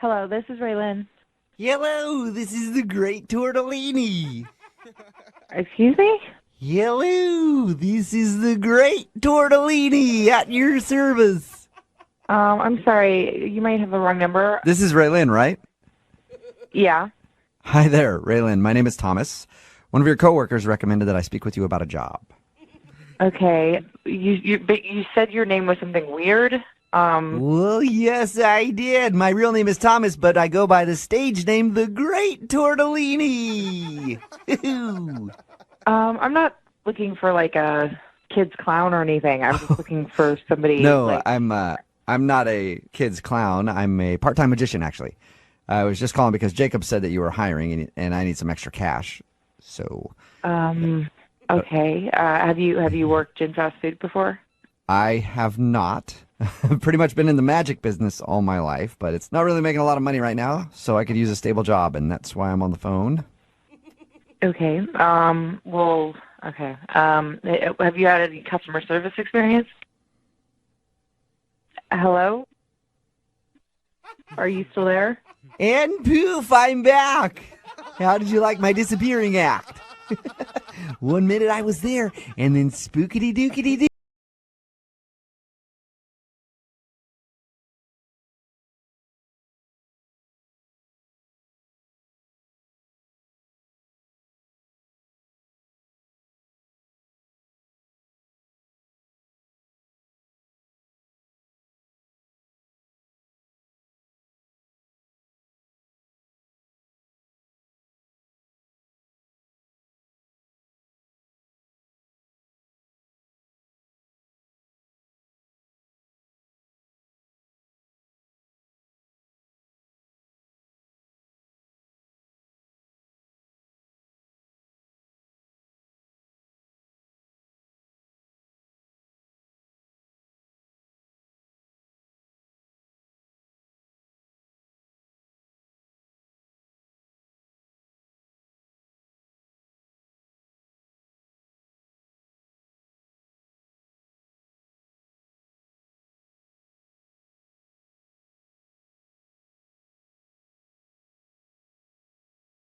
Hello, this is Raylan. Hello, this is the Great Tortellini. Excuse me? Hello, this is the Great Tortellini at your service. I'm sorry, you might have the wrong number. This is Raylan, right? Yeah. Hi there, Raylan. My name is Thomas. One of your coworkers recommended that I speak with you about a job. Okay. But you said your name was something weird. Well, yes, I did. My real name is Thomas, but I go by the stage name, the Great Tortellini. I'm not looking for like a kid's clown or anything. I'm just looking for somebody. No, I'm not a kid's clown. I'm a part-time magician, actually. I was just calling because Jacob said that you were hiring, and I need some extra cash. So. Okay. Have you worked in fast food before? I have not. I've pretty much been in the magic business all my life, but it's not really making a lot of money right now, so I could use a stable job, and that's why I'm on the phone. Okay. Well, okay. Have you had any customer service experience? Hello? Are you still there? And poof, I'm back. How did you like my disappearing act? 1 minute I was there, and then spookity dookity doo.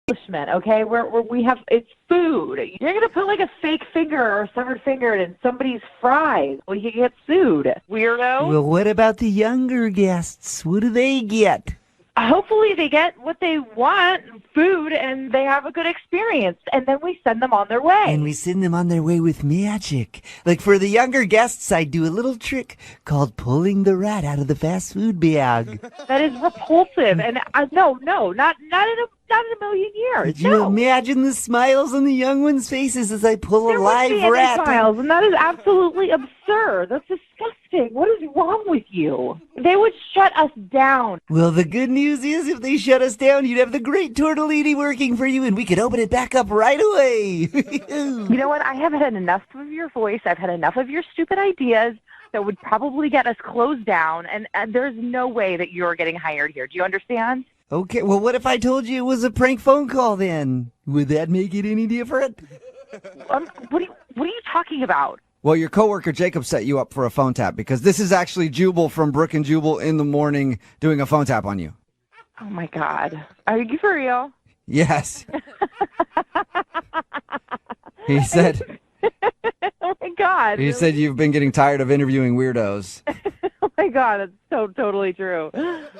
Englishman, okay? We have, it's food. You're going to put like a fake finger or a severed finger in somebody's fries. Well, you get sued. Weirdo. Well, what about the younger guests? What do they get? Hopefully they get what they want, food, and they have a good experience. And then we send them on their way. And we send them on their way with magic. Like for the younger guests, I do a little trick called pulling the rat out of the fast food bag. That is repulsive. And no, not in a million years. Could you imagine the smiles on the young ones' faces as I pull a live rat? Smiles, and that is absolutely absurd. That's disgusting. What is wrong with you? They would shut us down. Well, the good news is if they shut us down, you'd have the Great Tortellini working for you, and we could open it back up right away. You know what? I have had enough of your voice. I've had enough of your stupid ideas that would probably get us closed down, and there's no way that you're getting hired here. Do you understand? Okay, well, what if I told you it was a prank phone call then? Would that make it any different? What are you talking about? Well, your coworker Jacob set you up for a phone tap because this is actually Jubal from Brook and Jubal in the morning doing a phone tap on you. Oh, my God. Are you for real? Yes. He said... Oh, my God. He said you've been getting tired of interviewing weirdos. Oh, my God. It's so totally true.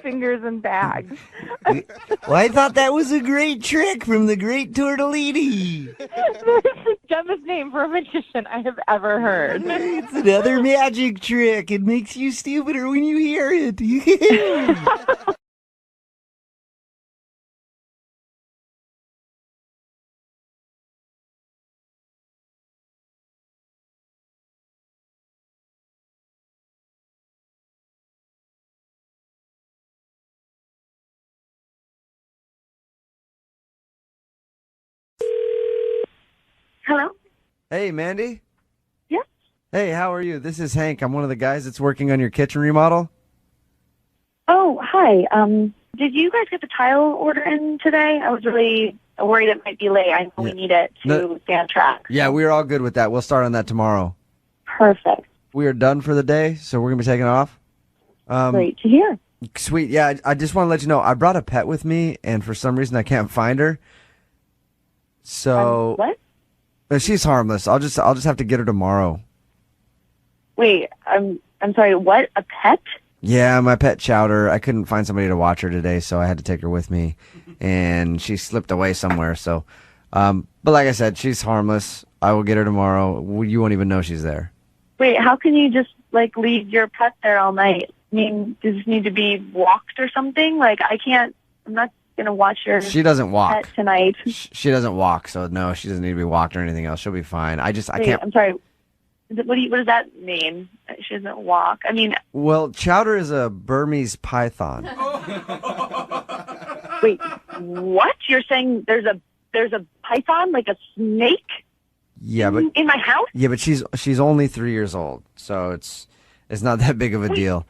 Fingers and bags. Well, I thought that was a great trick from the Great Tortellini. That is the dumbest name for a magician I have ever heard. It's another magic trick. It makes you stupider when you hear it. Hello? Hey, Mandy. Yes? Hey, how are you? This is Hank. I'm one of the guys that's working on your kitchen remodel. Oh, hi. Did you guys get the tile order in today? I was really worried it might be late. I know we need it to stay on track. Yeah, we're all good with that. We'll start on that tomorrow. Perfect. We are done for the day, so we're going to be taking off. Great to hear. Sweet. Yeah, I just want to let you know I brought a pet with me, and for some reason I can't find her. So What? she's harmless. I'll just have to get her tomorrow. Wait, I'm sorry, what? A pet? Yeah, my pet Chowder. I couldn't find somebody to watch her today, so I had to take her with me, and she slipped away somewhere. So, but like I said, she's harmless. I will get her tomorrow. You won't even know she's there. Wait, how can you just, like, leave your pet there all night? I mean, does this need to be walked or something? Like, I'm not going to watch your She doesn't walk pet tonight. She doesn't walk, so no, she doesn't need to be walked or anything else. She'll be fine. I Wait, can't. I'm sorry. What does that mean? She doesn't walk? I mean, Well, Chowder is a Burmese python. wait, what? You're saying there's a python, like a snake, Yeah, but in my house? yeah, but she's only 3 years old, so it's not that big of a deal.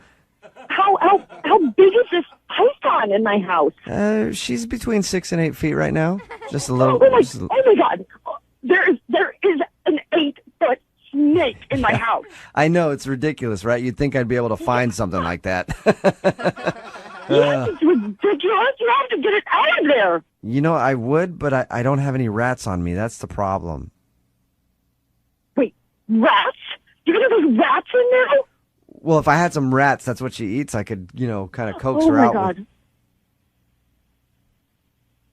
How big is this python in my house? She's between 6 and 8 feet right now. Just a little. Oh my God! There is an 8-foot snake in my house. I know, it's ridiculous, right? You'd think I'd be able to find something like that. Yes, it's ridiculous. You have to get it out of there. You know, I would, but I don't have any rats on me. That's the problem. Wait, rats? You're gonna put rats in there? Well, if I had some rats, that's what she eats. I could, kind of coax Oh her my out. God!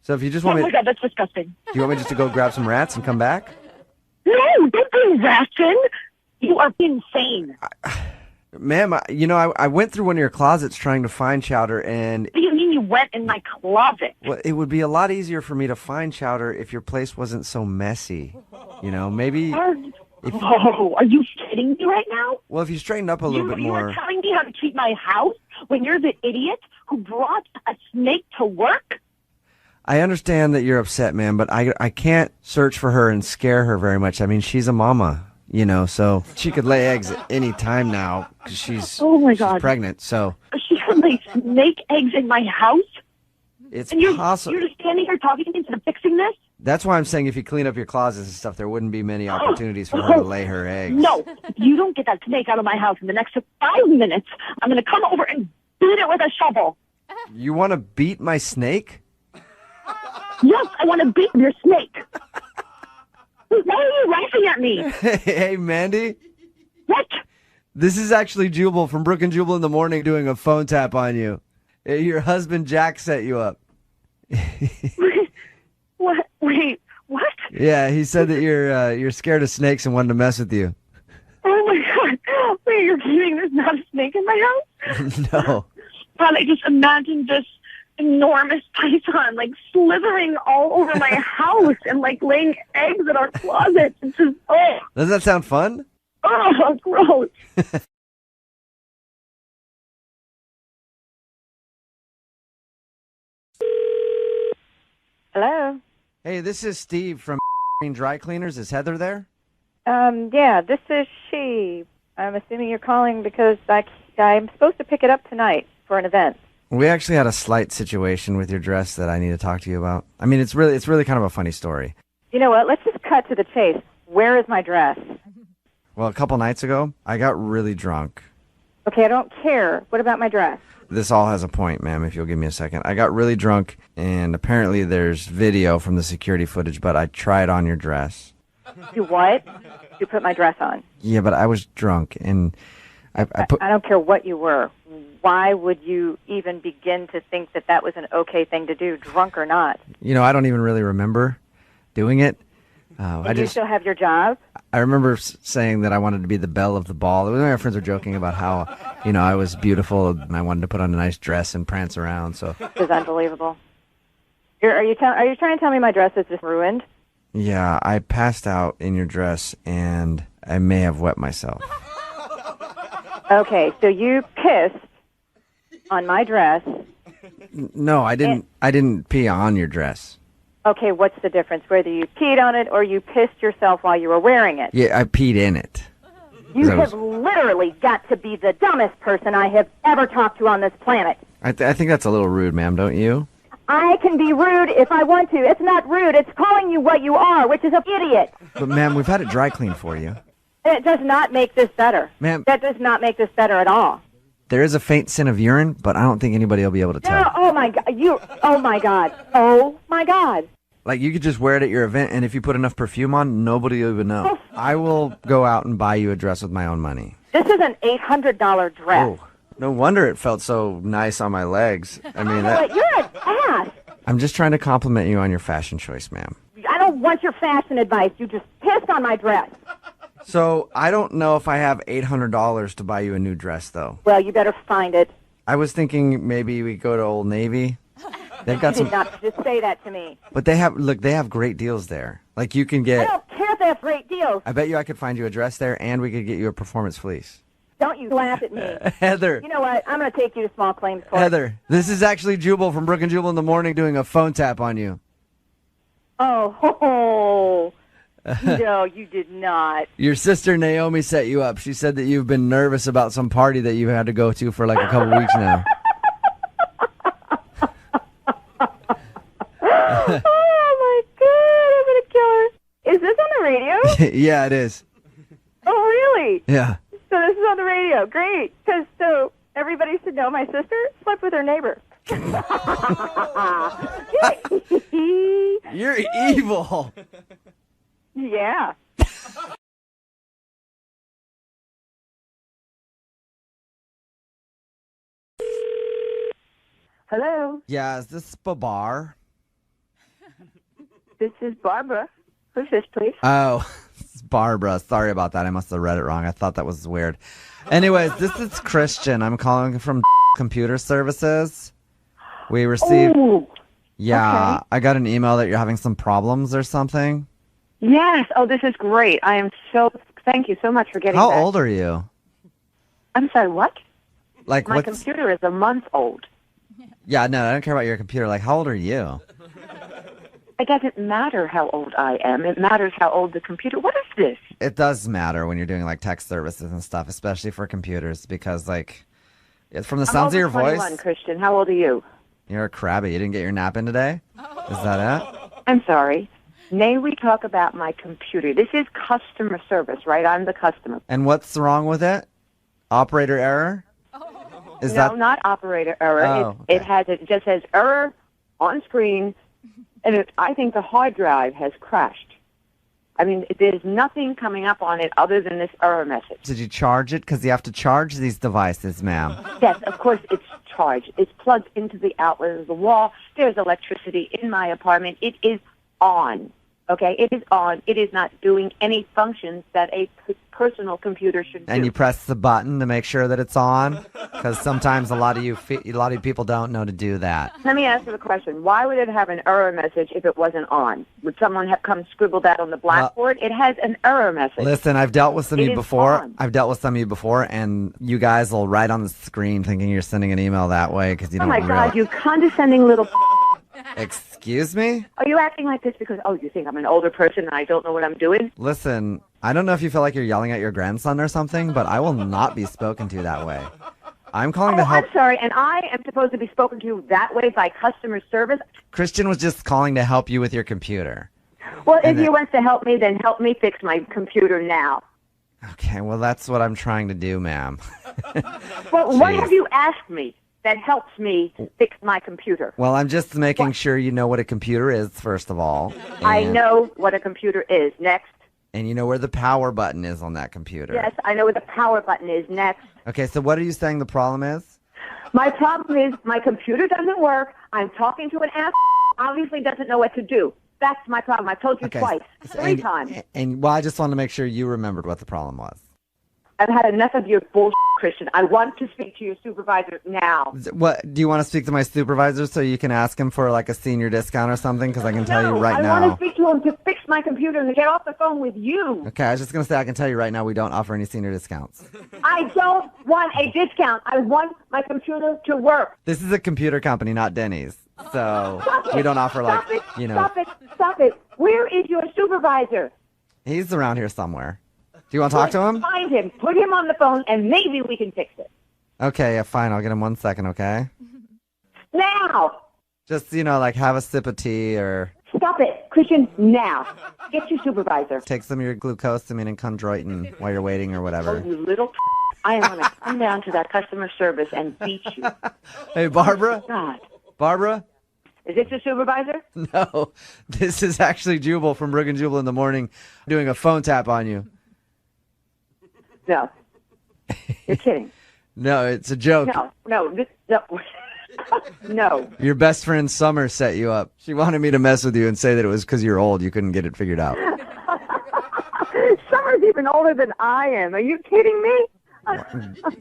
So if you just Oh want my me, God, that's disgusting. do you want me just to go grab some rats and come back? No, don't bring rats in. You are insane. Ma'am, I went through one of your closets trying to find Chowder, and What do you mean you went in my closet? well, it would be a lot easier for me to find Chowder if your place wasn't so messy. Maybe. Oh, are you kidding me right now? Well, if you straightened up a little bit You more. are telling me how to keep my house when you're the idiot who brought a snake to work? I understand that you're upset, ma'am, but I can't search for her and scare her very much. I mean, she's a mama, so she could lay eggs at any time now because she's pregnant. So She could lay snake eggs in my house? it's And you're possible. just standing here talking to me instead of fixing this? That's why I'm saying if you clean up your closets and stuff, there wouldn't be many opportunities for her to lay her eggs. No, if you don't get that snake out of my house in the next 5 minutes, I'm going to come over and beat it with a shovel. You want to beat my snake? Yes, I want to beat your snake. Why are you laughing at me? Hey, Mandy. What? This is actually Jubal from Brook and Jubal in the Morning doing a phone tap on you. Your husband Jack set you up. What? Wait, what? Yeah, he said that you're scared of snakes and wanted to mess with you. Oh my God! Wait, you're kidding? There's not a snake in my house? No. God, I just imagined this enormous python slithering all over my house and laying eggs in our closet. It's just Doesn't that sound fun? gross. Hello. Hey, this is Steve from Dry Cleaners. Is Heather there? Yeah, this is she. I'm assuming you're calling because I'm supposed to pick it up tonight for an event. We actually had a slight situation with your dress that I need to talk to you about. I mean, it's really kind of a funny story. You know what? Let's just cut to the chase. Where is my dress? Well, a couple nights ago, I got really drunk. Okay, I don't care. What about my dress? This all has a point, ma'am, if you'll give me a second. I got really drunk, and apparently there's video from the security footage, but I tried on your dress. You what? You put my dress on. Yeah, but I was drunk, and I don't care what you were. Why would you even begin to think that that was an okay thing to do, drunk or not? I don't even really remember doing it. You still have your job? I remember saying that I wanted to be the belle of the ball. My friends were joking about how, I was beautiful and I wanted to put on a nice dress and prance around. So This is unbelievable. Are you trying to tell me my dress is just ruined? yeah, I passed out in your dress and I may have wet myself. Okay, so you pissed on my dress. No, I didn't. I didn't pee on your dress. Okay, what's the difference? Whether you peed on it or you pissed yourself while you were wearing it? Yeah, I peed in it. You have literally got to be the dumbest person I have ever talked to on this planet. I think that's a little rude, ma'am, don't you? I can be rude if I want to. It's not rude. It's calling you what you are, which is an idiot. But, ma'am, we've had it dry cleaned for you. It does not make this better. Ma'am. That does not make this better at all. There is a faint scent of urine, but I don't think anybody will be able to tell. No, oh my God, oh my God, oh my God. Like, you could just wear it at your event, and if you put enough perfume on, nobody will even know. I will go out and buy you a dress with my own money. This is an $800 dress. Oh, no wonder it felt so nice on my legs. I mean, But you're an ass. I'm just trying to compliment you on your fashion choice, ma'am. I don't want your fashion advice. You just pissed on my dress. So, I don't know if I have $800 to buy you a new dress, though. Well, you better find it. I was thinking maybe we go to Old Navy. They've got You some, did not just say that to me. but they have great deals there. Like, you can I get, don't care if they have great deals. I bet you I could find you a dress there, and we could get you a performance fleece. Don't you laugh at me. Heather. You know what? I'm going to take you to small claims court. Heather, this is actually Jubal from Brook and Jubal in the Morning doing a phone tap on you. Oh, no, you did not. Your sister Naomi set you up. She said that you've been nervous about some party that you had to go to for like a couple weeks now. Oh, my God, I'm going to kill her. Is this on the radio? Yeah, it is. Oh, really? Yeah. So this is on the radio. Great. Because so everybody should know my sister slept with her neighbor. You're evil. Yeah. Hello, Yeah, is this Babar? this is Barbara. Who's this, please? Oh, it's Barbara. Sorry about that. I must have read it wrong. I thought that was weird. Anyways, this is Christian. I'm calling from Computer Services. We received... Oh, Yeah, okay. I got an email that you're having some problems or something. yes. Oh, this is great. I am so... Thank you so much for getting How back. old are you? I'm sorry, what? Like, My what's... computer is a month old. Yeah, no, I don't care about your computer. Like, how old are you? It doesn't matter how old I am. It matters how old the computer... What is this? It does matter when you're doing, like, tech services and stuff, especially for computers, because, like, from the sounds of your I'm over 21, voice, Christian. How old are you? you're a crabby. You didn't get your nap in today? Is that it? I'm sorry. May we talk about my computer? This is customer service, right? I'm the customer. And what's wrong with it? Operator error? Is No, that... not operator error. Oh, It just says error on screen, and I think the hard drive has crashed. I mean, there's nothing coming up on it other than this error message. Did you charge it? Because you have to charge these devices, ma'am. Yes, of course it's charged. It's plugged into the outlet of the wall. There's electricity in my apartment. It is on. Okay, it is on. It is not doing any functions that a personal computer should do. And you press the button to make sure that it's on? Because sometimes a lot of you people don't know to do that. Let me ask you a question. Why would it have an error message if it wasn't on? Would someone have come scribble that on the blackboard? It has an error message. Listen, I've dealt with some of It you is before. on. I've dealt with some of you before, and you guys will write on the screen thinking you're sending an email that way because you Oh don't my realize. God, you condescending little... Excuse me? Are you acting like this because, you think I'm an older person and I don't know what I'm doing? Listen, I don't know if you feel like you're yelling at your grandson or something, but I will not be spoken to that way. I'm calling to help. I'm sorry, and I am supposed to be spoken to that way by customer service? Christian was just calling to help you with your computer. Well, if And he then- wants to help me, then help me fix my computer now. Okay, well, that's what I'm trying to do, ma'am. Well, what Jeez. have you asked me that helps me fix my computer? Well, I'm just making sure you know what a computer is, first of all. I and- know what a computer is. Next. And you know where the power button is on that computer. Yes, I know where the power button is. Next. Okay, so what are you saying the problem is? My problem is my computer doesn't work. I'm talking to an ass obviously doesn't know what to do. That's my problem. I told you Okay. twice, three and, times. And well, I just wanted to make sure you remembered what the problem was. I've had enough of your bullshit, Christian. I want to speak to your supervisor now. What do you want to speak to my supervisor so you can ask him for like a senior discount or something? Because I can tell you right I now. want to speak to him to fix my computer and to get off the phone with you. Okay, I was just gonna say I can tell you right now we don't offer any senior discounts. I don't want a discount. I want my computer to work. This is a computer company, not Denny's. So Stop it. we don't offer like Stop it. you know. Stop it. Stop it. Where is your supervisor? He's around here somewhere. Do you want to talk to him? Find him. Put him on the phone, and maybe we can fix it. Okay, yeah, fine. I'll get him 1 second. Okay. Now. Just like have a sip of tea or Stop it. Christian, now. Get your supervisor. take some of your glucosamine and chondroitin while you're waiting or Oh, whatever. you little I am going to come down to that customer service and beat you. Hey, Barbara? God. Barbara? Is this your supervisor? No, this is actually Jubal from Brook and Jubal in the morning doing a phone tap on you. No. You're kidding. No, it's a joke. No. No. Your best friend Summer set you up. She wanted me to mess with you and say that it was because you're old. You couldn't get it figured out. Summer's even older than I am. Are you kidding me?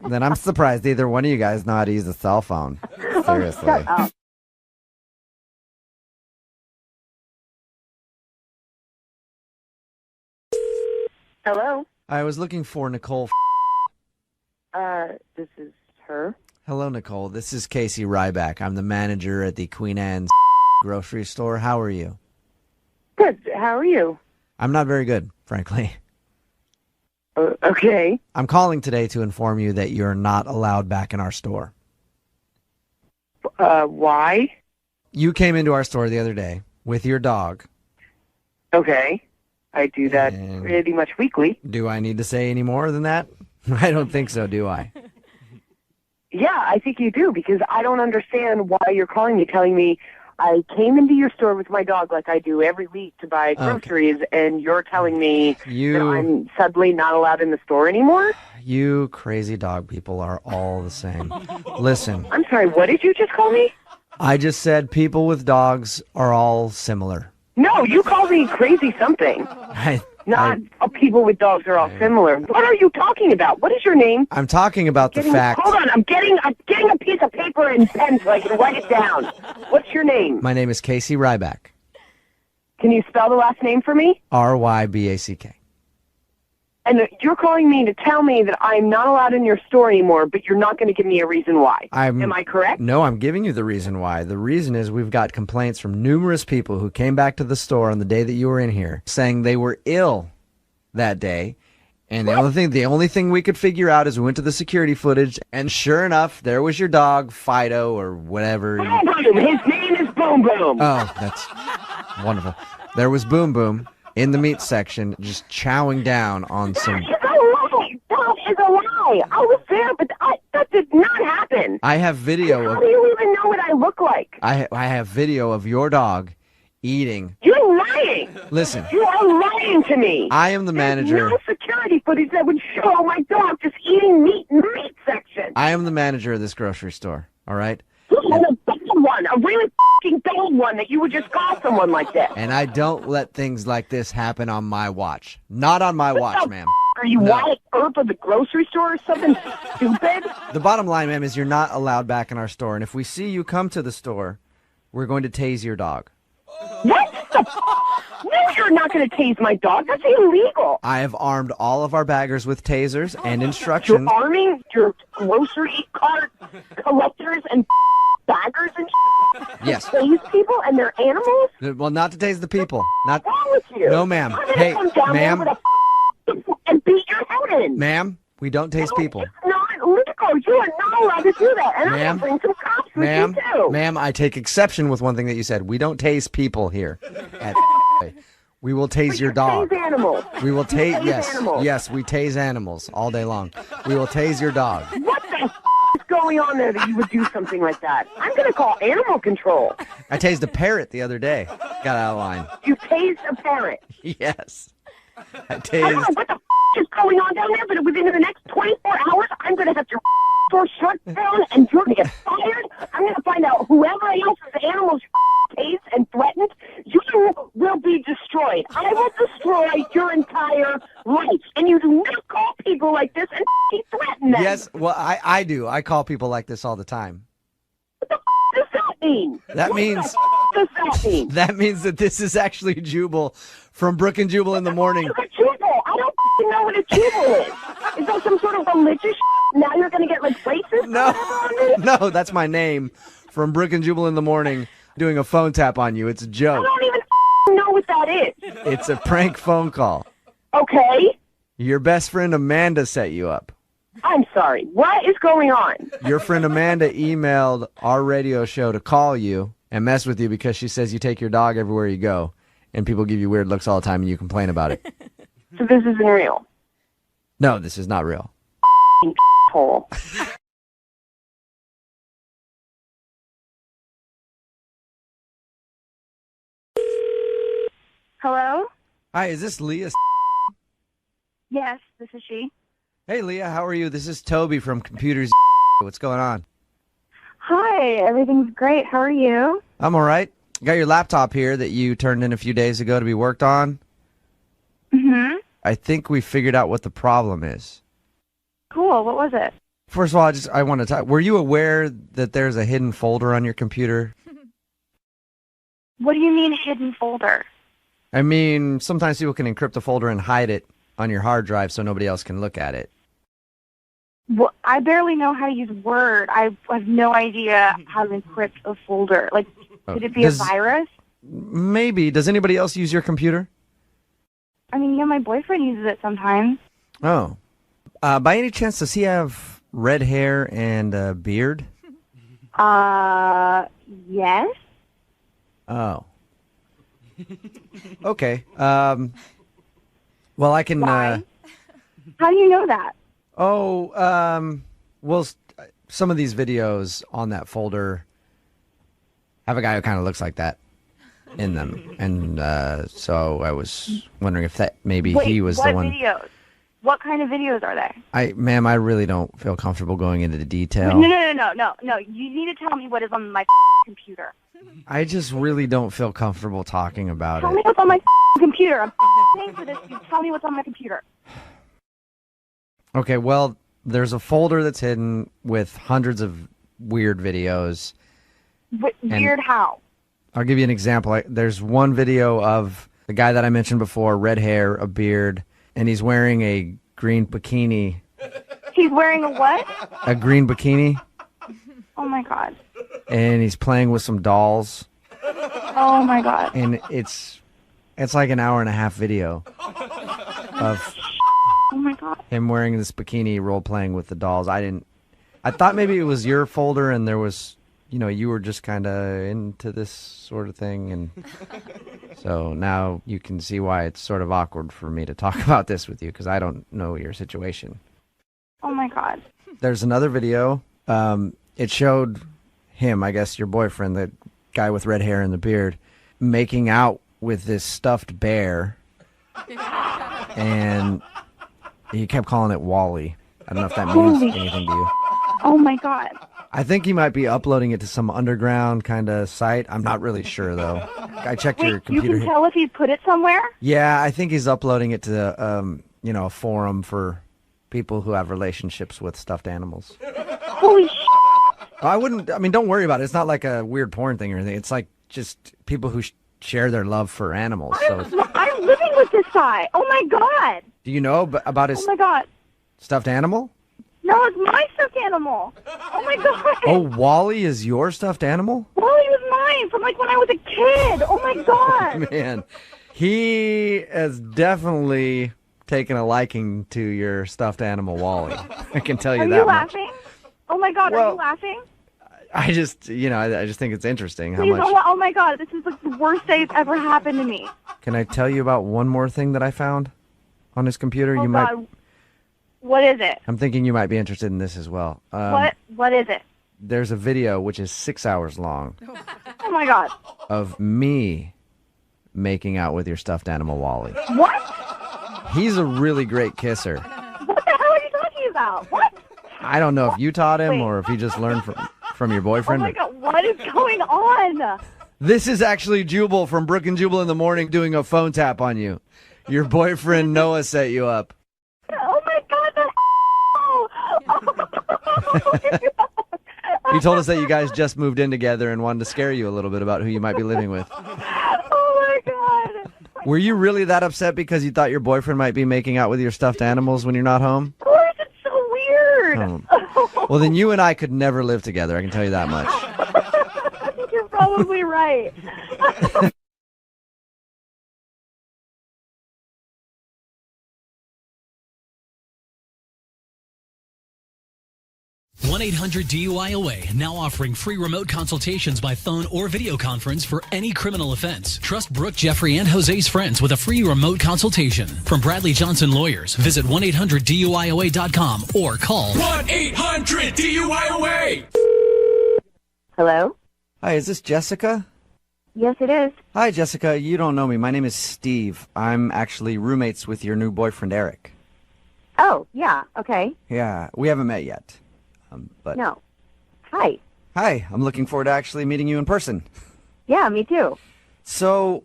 Then I'm surprised either one of you guys know how to use a cell phone. Seriously. Shut up. Hello? I was looking for Nicole. This is her. Hello, Nicole. This is Casey Ryback. I'm the manager at the Queen Anne's grocery store. How are you? Good. How are you? I'm not very good, frankly. Okay. I'm calling today to inform you that you're not allowed back in our store. Why? You came into our store the other day with your dog. Okay. I do that And- pretty much weekly. Do I need to say any more than that? I don't think so, do I? Yeah, I think you do, because I don't understand why you're calling me, telling me I came into your store with my dog like I do every week to buy groceries, and you're telling me that I'm suddenly not allowed in the store anymore? You crazy dog people are all the same. Listen, I'm sorry, what did you just call me? I just said people with dogs are all similar. No, you called me crazy something. Not people with dogs are all similar. What are you talking about? What is your name? I'm talking about the fact. Hold on, I'm getting a piece of paper and pen so I can write it down. What's your name? My name is Casey Ryback. Can you spell the last name for me? Ryback. And you're calling me to tell me that I'm not allowed in your store anymore, but you're not going to give me a reason why. Am I correct? No, I'm giving you the reason why. The reason is we've got complaints from numerous people who came back to the store on the day that you were in here saying they were ill that day. And the only thing we could figure out is we went to the security footage, and sure enough, there was your dog, Fido, or whatever. Boom Boom! His name is Boom Boom! Oh, that's wonderful. There was Boom Boom in the meat section, just chowing down on some... That is a lie! That is a lie! I was there, but that did not happen! I have video How do you even know what I look like? I have video of your dog eating... You're lying! Listen. You are lying to me! I am the manager... There's no security footage that would show my dog just eating meat in the meat section! I am the manager of this grocery store, all right? A bad one, a really f***ing bad one that you would just call someone like that. And I don't let things like this happen on my watch. Not on my watch, ma'am. Are you Wyatt Earp of the grocery store or something stupid? The bottom line, ma'am, is you're not allowed back in our store. And if we see you come to the store, we're going to tase your dog. What the No, you're not going to tase my dog. That's illegal. I have armed all of our baggers with tasers and instructions. You're arming your grocery cart collectors and baggers and Yes. to tase people and their animals? Well, not to tase the people. Not. What's wrong with you? No, ma'am. I'm gonna Hey, come down ma'am. there with a and beat your head in. Ma'am, we don't tase people. It's not legal. You are not allowed to do that. And I'm Ma'am. going to bring some cops with you, too. Ma'am, I take exception with one thing that you said. We don't tase people here. We will tase your dog. Tase animals. We will tase. Tase animals. Yes, we tase animals all day long. We will tase your dog. What the is going on there that you would do something like that? I'm going to call animal control. I tased a parrot the other day. Got out of line. You tased a parrot. Yes. I I don't know tased. what the is going on down there, but within the next 24 hours, I'm going to have your store shut down and you're going to get fired. I'm going to find out whoever else's animals tased and threatened, you will be destroyed. I will destroy your entire life. And you do not call people like this and threaten them. Yes, well, I do. I call people like this all the time. What the does that mean? That means What does that mean? that means that this is actually Jubal from Brook and Jubal in the morning. It's a jubal. I don't know what a jubal is. Is that some sort of religious Now you're going to get like racist? No, that's my name from Brook and Jubal in the morning doing a phone tap on you. It's a I joke. don't even know what that is. It's a prank phone call. Okay. Your best friend Amanda set you up. I'm sorry. What is going on? Your friend Amanda emailed our radio show to call you and mess with you because she says you take your dog everywhere you go and people give you weird looks all the time and you complain about it. So this isn't real. No, this is not real. asshole. Hello? Hi, is this Leah? Yes, this is she. Hey, Leah, how are you? This is Toby from Computers. What's going on? Hi, everything's great. How are you? I'm all right. Got your laptop here that you turned in a few days ago to be worked on. Mm-hmm. I think we figured out what the problem is. Cool. What was it? First of all, I want to talk. Were you aware that there's a hidden folder on your computer? What do you mean hidden folder? I mean, sometimes people can encrypt a folder and hide it on your hard drive so nobody else can look at it. Well, I barely know how to use Word. I have no idea how to encrypt a folder. Like, could it be a virus? Maybe. Does anybody else use your computer? I mean, yeah, my boyfriend uses it sometimes. Oh. By any chance, does he have red hair and a beard? Yes. Oh. Okay. Well, I can... Why? How do you know that? Well, some of these videos on that folder have a guy who kind of looks like that in them. And so I was wondering if that maybe he was the one. What videos? What kind of videos are they? Ma'am, I really don't feel comfortable going into the detail. No. You need to tell me what is on my computer. I just really don't feel comfortable talking about Tell me it. what's on my computer. I'm paying for this. You tell me what's on my computer. Okay, well, there's a folder that's hidden with hundreds of weird videos. Weird how? I'll give you an example. There's one video of the guy that I mentioned before, red hair, a beard, and he's wearing a green bikini. He's wearing a what? A green bikini. Oh, my God. And he's playing with some dolls. Oh, my God. And it's like an hour and a half video of Oh, my God. him wearing this bikini, role-playing with the dolls. I thought maybe it was your folder and there was, you were just kind of into this sort of thing. And so now you can see why it's sort of awkward for me to talk about this with you because I don't know your situation. Oh, my God. There's another video. It showed him, I guess your boyfriend, the guy with red hair and the beard, making out with this stuffed bear. And he kept calling it Wally. I don't know if that means anything to you. Oh, my God. I think he might be uploading it to some underground kind of site. I'm not really sure, though. I checked your computer. You can tell if he put it somewhere? Yeah, I think he's uploading it to, a forum for people who have relationships with stuffed animals. Holy shit. Don't worry about it. It's not like a weird porn thing or anything. It's like just people who share their love for animals. So I'm living with this guy. Oh, my God. do you know about his Oh, my God. stuffed animal? No, it's my stuffed animal. Oh, my God. Oh, Wally is your stuffed animal? Wally was mine from, when I was a kid. Oh, my God. Man, he has definitely taken a liking to your stuffed animal, Wally. I can tell you Are that you much. laughing? Oh, my God. Are you laughing? I just, I just think it's interesting how Please, much. oh, my God. This is the worst day it's ever happened to me. Can I tell you about one more thing that I found on his computer? Oh, God. What is it? I'm thinking you might be interested in this as well. What is it? There's a video which is 6 hours long Oh, my God. of me making out with your stuffed animal, Wally. What? He's a really great kisser. What the hell are you talking about? What? I don't know if you taught him Wait. or if he just learned from your Oh, boyfriend. my God. What is going on? This is actually Jubal from Brook and Jubal in the Morning doing a phone tap on you. Your boyfriend Noah set you up. Oh, my God. He told us that you guys just moved in together and wanted to scare you a little bit about who you might be living with. Oh, my God. Were you really that upset because you thought your boyfriend might be making out with your stuffed animals when you're not home? Of course, it's so weird. Well, then you and I could never live together. I can tell you that much. You're probably right. 1-800-DUI-AWAY, now offering free remote consultations by phone or video conference for any criminal offense. Trust Brooke, Jeffrey, and Jose's friends with a free remote consultation. From Bradley Johnson Lawyers, visit 1-800-DUI-AWAY.com or call 1-800-DUI-AWAY. Hello? Hi, is this Jessica? Yes, it is. Hi, Jessica. You don't know me. My name is Steve. I'm actually roommates with your new boyfriend, Eric. Oh, yeah, okay. Yeah, we haven't met yet. But No. Hi. Hi, I'm looking forward to actually meeting you in person. Yeah, me too. So,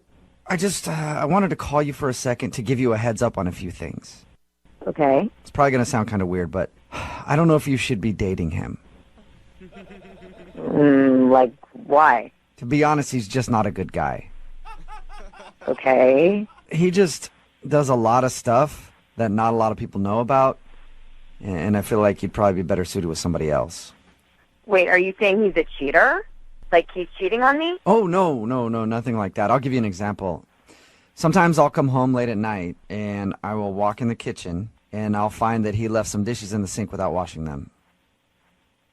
I wanted to call you for a second to give you a heads up on a few things. Okay. It's probably going to sound kind of weird, but I don't know if you should be dating him. Like, why? To be honest, he's just not a good guy. Okay. He just does a lot of stuff that not a lot of people know about, and I feel like you'd probably be better suited with somebody else. Wait, are you saying he's a cheater? Like he's cheating on me? Oh, no, nothing like that. I'll give you an example. Sometimes I'll come home late at night, and I will walk in the kitchen, and I'll find that he left some dishes in the sink without washing them.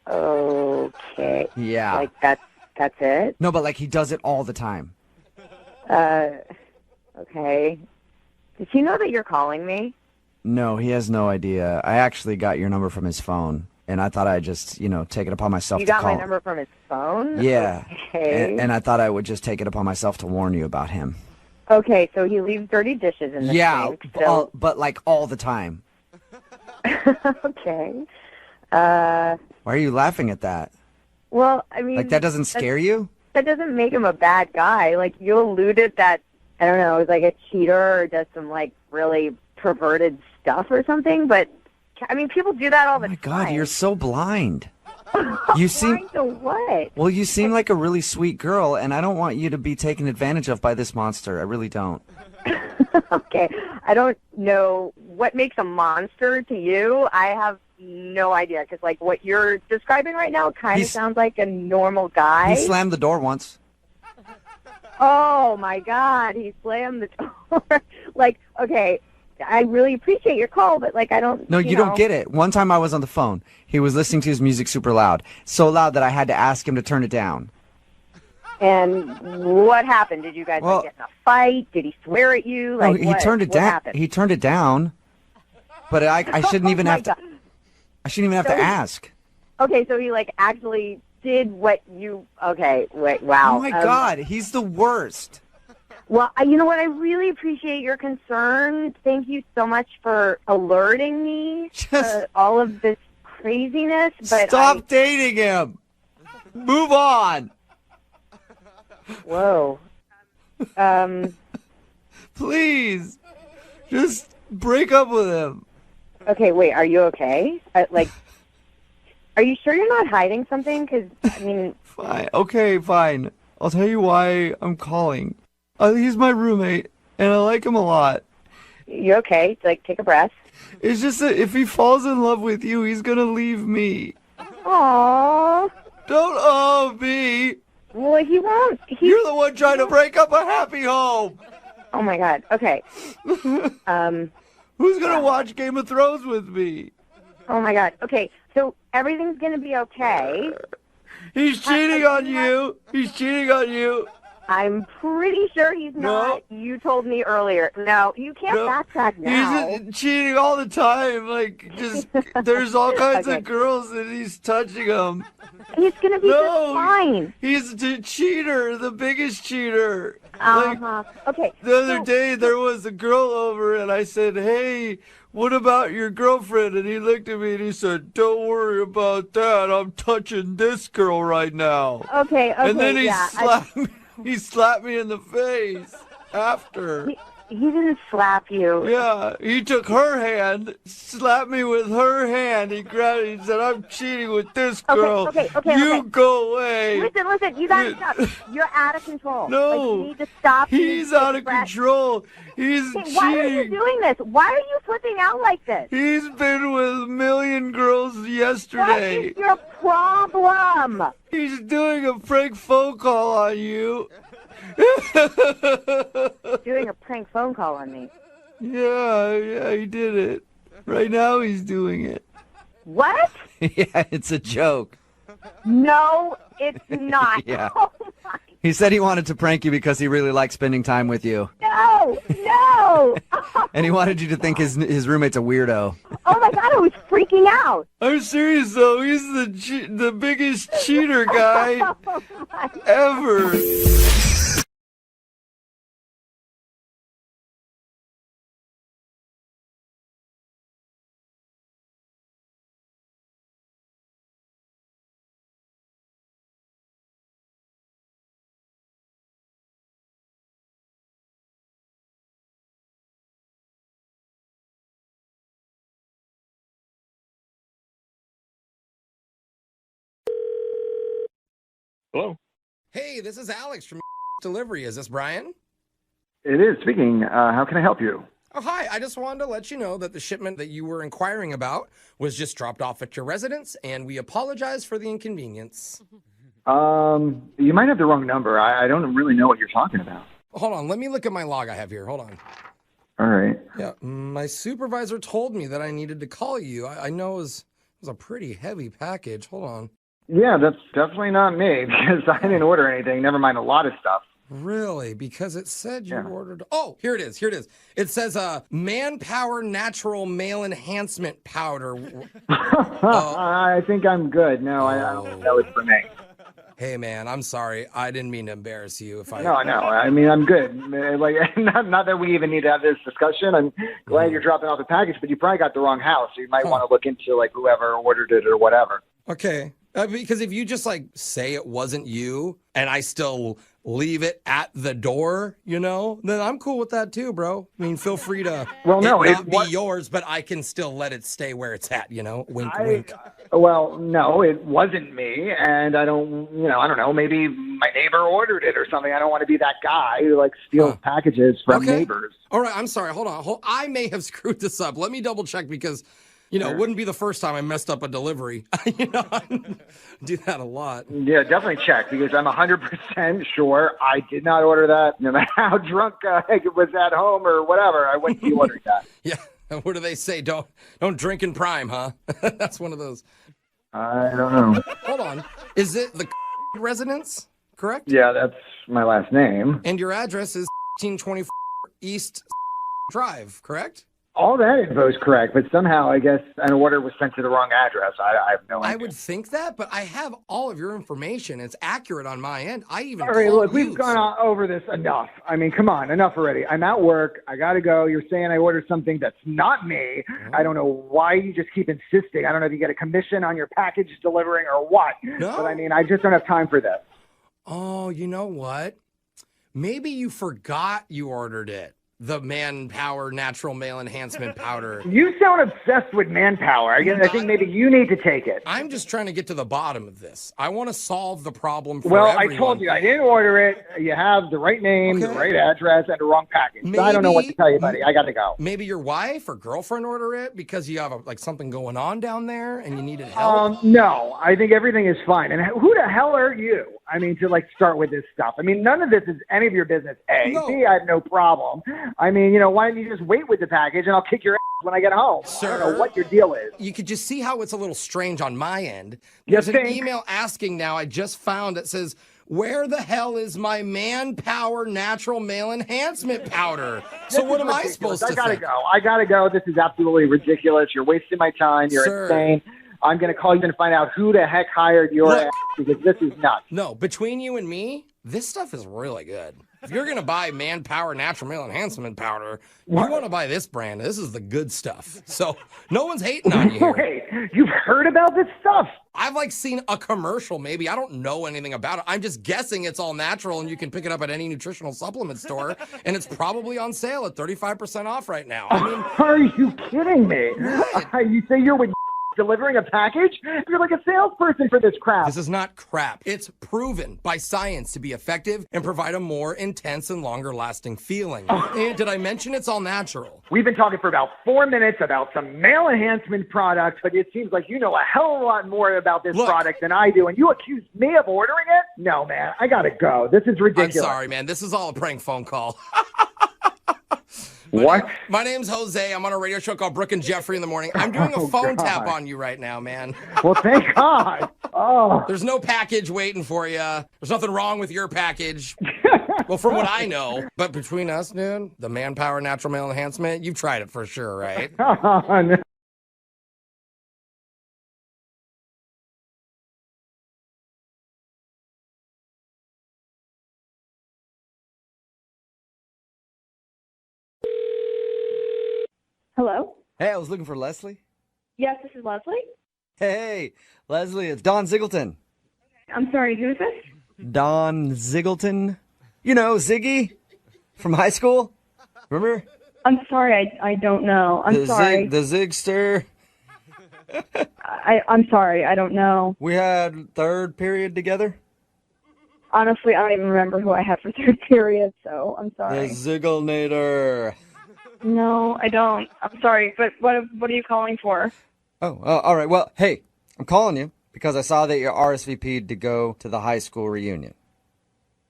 Okay. Yeah. Like that's it? No, but like he does it all the time. Okay. Does he know that you're calling me? No, he has no idea. I actually got your number from his phone, and I thought I'd just, take it upon myself You to got call my number from his phone? Yeah. Okay. And I thought I would just take it upon myself to warn you about him. Okay, so he leaves dirty dishes in the sink. So... but like all the time. Okay. Why are you laughing at that? Well, I mean... Like that doesn't scare you? That doesn't make him a bad guy. Like, you alluded that, I don't know, he's like a cheater or does some, like, really perverted stuff or something, but, I mean, people do that all the time. Oh, my God, you're so blind. You seem... Blind to what? Well, you seem like a really sweet girl, and I don't want you to be taken advantage of by this monster. I really don't. Okay. I don't know what makes a monster to you. I have no idea, because, like, what you're describing right now kind of sounds like a normal guy. He slammed the door once. Oh, my God. He slammed the door. Like, okay, I really appreciate your call, but, like, I don't... No, you don't get it. One time I was on the phone. He was listening to his music super loud. So loud that I had to ask him to turn it down. And what happened? Did you guys like, get in a fight? Did he swear at you? Like, no, he turned it down. Happened? He turned it down. But I shouldn't even have to... I shouldn't even have to ask. Okay, so he, like, actually did what you... Okay, wait, wow. Oh, my God, he's the worst. Well, you know what? I really appreciate your concern. Thank you so much for alerting me to all of this craziness. But Stop dating him. Move on. Whoa. Please, just break up with him. Okay, wait, are you okay? Are you sure you're not hiding something? Because, I mean... Fine. Okay, fine. I'll tell you why I'm calling. He's my roommate, and I like him a lot. You okay? Like, take a breath. It's just that if he falls in love with you, he's going to leave me. Aww. Don't owe me. Well, he won't. You're the one trying to break up a happy home. Oh, my God. Okay. Who's going to watch Game of Thrones with me? Oh, my God. Okay, so everything's going to be okay. He's cheating on you. He's cheating on you. I'm pretty sure he's not. You told me earlier. No, you can't backtrack now. He's cheating all the time. Like, just, there's all kinds of girls and he's touching them. He's going to be just fine. He's the cheater, the biggest cheater. Okay. The other day, there was a girl over, and I said, hey, what about your girlfriend? And he looked at me and he said, don't worry about that. I'm touching this girl right now. Okay. And then he slapped me in the face after. He didn't slap you. Yeah, he took her hand, slapped me with her hand. He grabbed it and said, I'm cheating with this girl. Okay. You go away. Listen, you gotta stop. You're out of control. No. Like, you need to stop. He's out of control. He's cheating. Why are you doing this? Why are you flipping out like this? He's been with a million girls yesterday. What is your problem? He's doing a prank phone call on you. Doing a prank phone call on me. Yeah, he did it. Right now he's doing it. What? Yeah, it's a joke. No, it's not. Yeah. Oh, my. He said he wanted to prank you because he really likes spending time with you. No, no. And he wanted you to think his roommate's a weirdo. Oh, my God, I was freaking out. I'm serious, though. He's the biggest cheater guy Oh, my. ever. Hello. Hey, this is Alex from Delivery. Is this Brian? It is speaking. How can I help you? Oh, hi. I just wanted to let you know that the shipment that you were inquiring about was just dropped off at your residence, and we apologize for the inconvenience. You might have the wrong number. I don't really know what you're talking about. Hold on. Let me look at my log I have here. Hold on. All right. Yeah, my supervisor told me that I needed to call you. I know it was a pretty heavy package. Hold on. Yeah, that's definitely not me because I didn't order anything. Never mind a lot of stuff. Really? Because it said you Yeah. ordered... Oh, here it is. Here it is. It says Manpower Natural Male Enhancement Powder. I think I'm good. No, I don't think that was for me. Hey, man, I'm sorry. I didn't mean to embarrass you. If I No. I mean, I'm good. Like, not that we even need to have this discussion. I'm glad you're dropping off the package, but you probably got the wrong house. So you might want to look into like whoever ordered it or whatever. Okay. Because if you just like say it wasn't you and I still leave it at the door, then I'm cool with that too, bro. I mean, feel free to not be yours, but I can still let it stay where it's at, wink, wink. Well, no, it wasn't me. And I don't know, maybe my neighbor ordered it or something. I don't want to be that guy who like steals packages from neighbors. All right. I'm sorry. Hold on. I may have screwed this up. Let me double check because it wouldn't be the first time I messed up a delivery. I do that a lot. Yeah, definitely check because I'm 100% sure I did not order that. No matter how drunk I was at home or whatever, I wouldn't be ordering that. Yeah. What do they say? Don't drink in prime, huh? That's one of those. I don't know. Hold on. Is it the residence? Correct? Yeah, that's my last name. And your address is 1824 East Drive, correct? All that info is correct, but somehow I guess an order was sent to the wrong address. I have no idea. I would think that, but I have all of your information. It's accurate on my end. I even all right, look, we've gone over this enough. I mean, come on, enough already. I'm at work. I got to go. You're saying I ordered something that's not me. I don't know why you just keep insisting. I don't know if you get a commission on your package delivering or what. No. But I mean, I just don't have time for this. Oh, you know what? Maybe you forgot you ordered it. The Manpower Natural Male Enhancement Powder. You sound obsessed with Manpower. I think maybe you need to take it. I'm just trying to get to the bottom of this. I want to solve the problem for Well, everyone. I told you I didn't order it. You have the right name, the right address, and the wrong package. So I don't know what to tell you, buddy. I got to go. Maybe your wife or girlfriend order it because you have something going on down there and you needed help. No, I think everything is fine. And who the hell are you? I mean, to start with this stuff. I mean, none of this is any of your business. A. No. B, I have no problem. I mean, why don't you just wait with the package and I'll kick your ass when I get home? Sir, I don't know what your deal is. You could just see how it's a little strange on my end. There's an email asking now I just found that says, where the hell is my Manpower Natural Male Enhancement Powder? So what am I supposed to think? I gotta go. This is absolutely ridiculous. You're wasting my time. You're insane. I'm going to call you and find out who the heck hired your ass because this is nuts. No, between you and me, this stuff is really good. If you're going to buy Manpower Natural Male Enhancement Powder, you want to buy this brand. This is the good stuff. So no one's hating on you here. Wait, you've heard about this stuff? I've seen a commercial maybe. I don't know anything about it. I'm just guessing it's all natural and you can pick it up at any nutritional supplement store and it's probably on sale at 35% off right now. I mean, are you kidding me? You say you're with delivering a package? You're like a salesperson for this crap. This is not crap. It's proven by science to be effective and provide a more intense and longer lasting feeling. And did I mention it's all natural? We've been talking for about 4 minutes about some male enhancement product, but it seems like you know a hell of a lot more about this product than I do, and you accuse me of ordering it? No, man, I gotta go. This is ridiculous. I'm sorry, man. This is all a prank phone call. What? My name's Jose. I'm on a radio show called Brooke and Jeffrey in the morning. I'm doing a phone tap on you right now, man. Well, thank God. Oh. There's no package waiting for you. There's nothing wrong with your package. Well, from what I know. But between us, dude, the Manpower Natural Male Enhancement, you've tried it for sure, right? Oh, no. Hello? Hey, I was looking for Leslie. Yes, this is Leslie. Hey, Leslie, it's Don Ziggleton. I'm sorry, who is this? Don Ziggleton. You know, Ziggy from high school. Remember? I'm sorry, I don't know. I'm sorry. The Zigster. I'm sorry, I don't know. We had third period together. Honestly, I don't even remember who I had for third period, so I'm sorry. The Zigglinator. No, I don't. I'm sorry, but what are you calling for? Oh, all right. Well, hey, I'm calling you because I saw that you're RSVP'd to go to the high school reunion.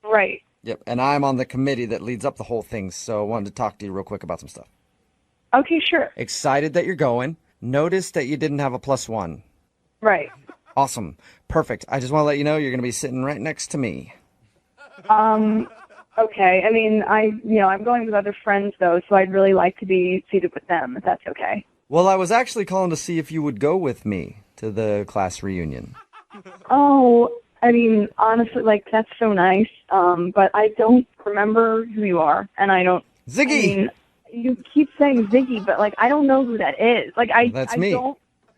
Right. Yep, and I'm on the committee that leads up the whole thing, so I wanted to talk to you real quick about some stuff. Okay, sure. Excited that you're going. Noticed that you didn't have a +1. Right. Awesome. Perfect. I just want to let you know you're going to be sitting right next to me. Okay. I mean, I'm going with other friends, though, so I'd really like to be seated with them, if that's okay. Well, I was actually calling to see if you would go with me to the class reunion. Oh, I mean, honestly, like, that's so nice, but I don't remember who you are, and I don't... Ziggy! I mean, you keep saying Ziggy, but, like, I don't know who that is. Like, That's me.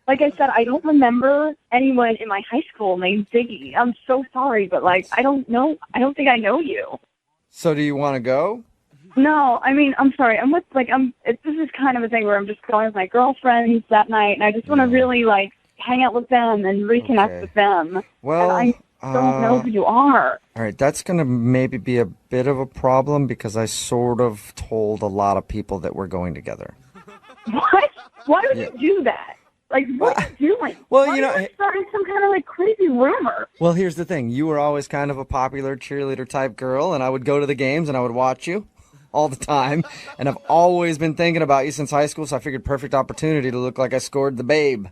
Like I said, I don't remember anyone in my high school named Ziggy. I'm so sorry, but, like, I don't know. I don't think I know you. So do you want to go? No, I mean, I'm sorry. This is kind of a thing where I'm just going with my girlfriends that night, and I just want to really, like, hang out with them and reconnect with them. Well, and I don't know who you are. All right, that's going to maybe be a bit of a problem because I sort of told a lot of people that we're going together. What? Why would you do that? Like, what are you doing? Well, Why you know, are you starting some kind of, like, crazy rumor? Well, here's the thing. You were always kind of a popular cheerleader type girl, and I would go to the games and I would watch you all the time. And I've always been thinking about you since high school, so I figured perfect opportunity to look like I scored the babe.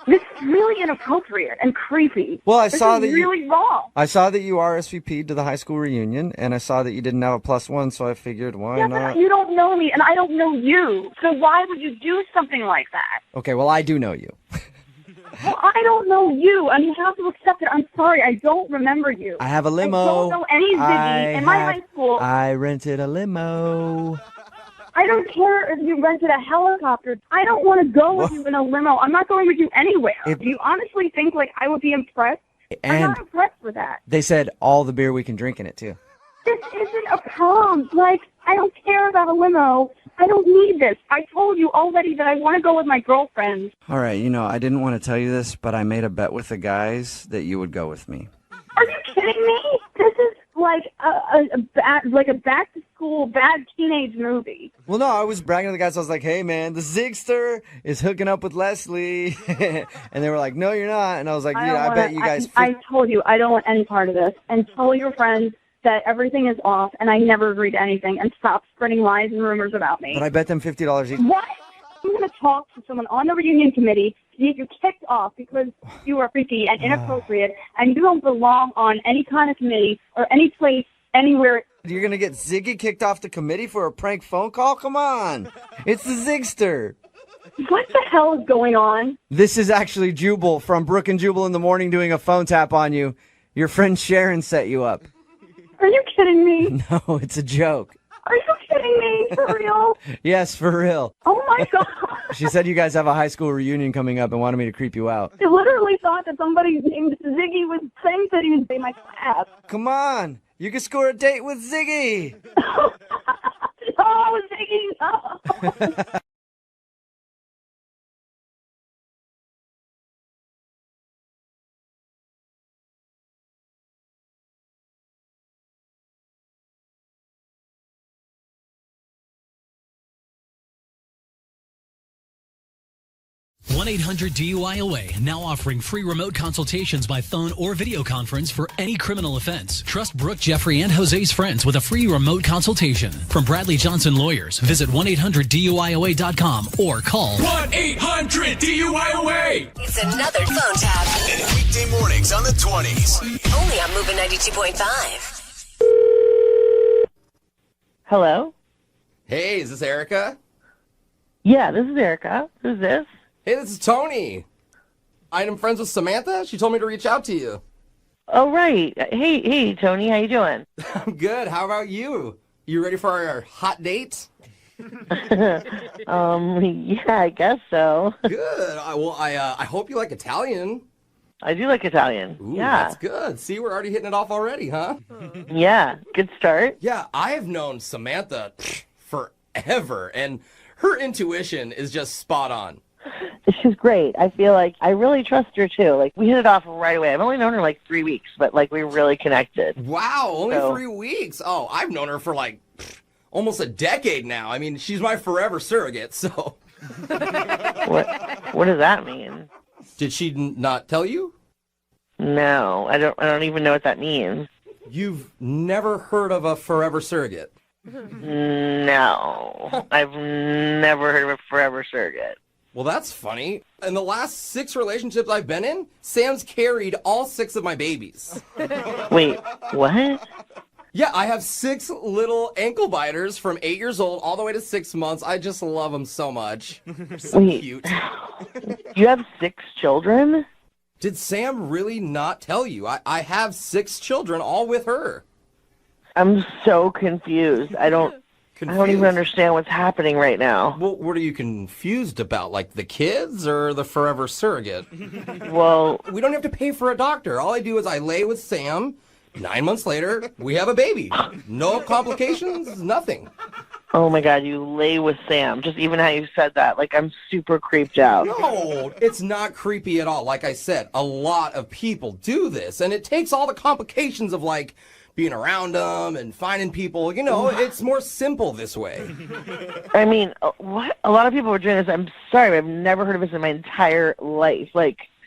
This is really inappropriate and creepy. Well, This is really wrong. I saw that you RSVP'd to the high school reunion, and I saw that you didn't have a +1, so I figured why not? But you don't know me, and I don't know you. So why would you do something like that? Okay, well, I do know you. Well, I don't know you, and you have to accept it. I'm sorry, I don't remember you. I have a limo. I don't know any Ziggy in my high school. I rented a limo. I don't care if you rented a helicopter. I don't want to go with you in a limo. I'm not going with you anywhere. Do you honestly think, like, I would be impressed? I'm not impressed with that. They said all the beer we can drink in it, too. This isn't a prom. Like, I don't care about a limo. I don't need this. I told you already that I want to go with my girlfriends. All right, I didn't want to tell you this, but I made a bet with the guys that you would go with me. Are you kidding me? This is like a back to school bad teenage movie. Well, no, I was bragging to the guys. I was like, "Hey, man, the Zigster is hooking up with Leslie," and they were like, "No, you're not." And I was like, "Yeah, I bet you guys." I told you I don't want any part of this. And tell your friends that everything is off, and I never agreed to anything. And stop spreading lies and rumors about me. But I bet them $50 each. What? I'm going to talk to someone on the reunion committee to get you kicked off because you are freaky and inappropriate, and you don't belong on any kind of committee or any place, anywhere. You're going to get Ziggy kicked off the committee for a prank phone call? Come on. It's the Zigster. What the hell is going on? This is actually Jubal from Brooke and Jubal in the Morning doing a phone tap on you. Your friend Sharon set you up. Are you kidding me? No, it's a joke. Are you kidding me? For real? Yes, for real. Oh, my God. She said you guys have a high school reunion coming up and wanted me to creep you out. I literally thought that somebody named Ziggy was saying that he was in my class. Come on. You can score a date with Ziggy. Oh, Ziggy, no. 1-800-DUI-AWAY, now offering free remote consultations by phone or video conference for any criminal offense. Trust Brooke, Jeffrey, and Jose's friends with a free remote consultation. From Bradley Johnson Lawyers, visit 1-800-DUI-AWAY.com or call 1-800-DUI-AWAY. It's another phone tap. Weekday mornings on the 20s. Only on Moving 92.5. Hello? Hey, is this Erica? Yeah, this is Erica. Who's this? Hey, this is Tony. I'm friends with Samantha. She told me to reach out to you. Oh, right. Hey, Tony. How you doing? I'm good. How about you? You ready for our hot date? Yeah, I guess so. Good. I hope you like Italian. I do like Italian. Ooh, yeah. That's good. See, we're already hitting it off already, huh? Yeah, good start. Yeah, I've known Samantha forever, and her intuition is just spot on. She's great. I feel like I really trust her, too. Like, we hit it off right away. I've only known her, 3 weeks, but, we really connected. Wow, only 3 weeks? Oh, I've known her for, almost a decade now. I mean, she's my forever surrogate, so... What does that mean? Did she not tell you? No, I don't even know what that means. You've never heard of a forever surrogate? No, I've never heard of a forever surrogate. Well, that's funny. In the last 6 relationships I've been in, Sam's carried all 6 of my babies. Wait, what? Yeah, I have 6 little ankle biters from 8 years old all the way to 6 months. I just love them so much. So cute. You have 6 children? Did Sam really not tell you? I have 6 children, all with her. I'm so confused. I don't even understand what's happening right now. Well, what are you confused about? Like the kids or the forever surrogate? Well, we don't have to pay for a doctor. All I do is I lay with Sam. 9 months later, we have a baby. No complications, nothing. Oh my God, you lay with Sam. Just even how you said that. I'm super creeped out. No, it's not creepy at all. Like I said, a lot of people do this, and it takes all the complications of being around them and finding people. It's more simple this way. I mean, what? A lot of people are doing this. I'm sorry, but I've never heard of this in my entire life.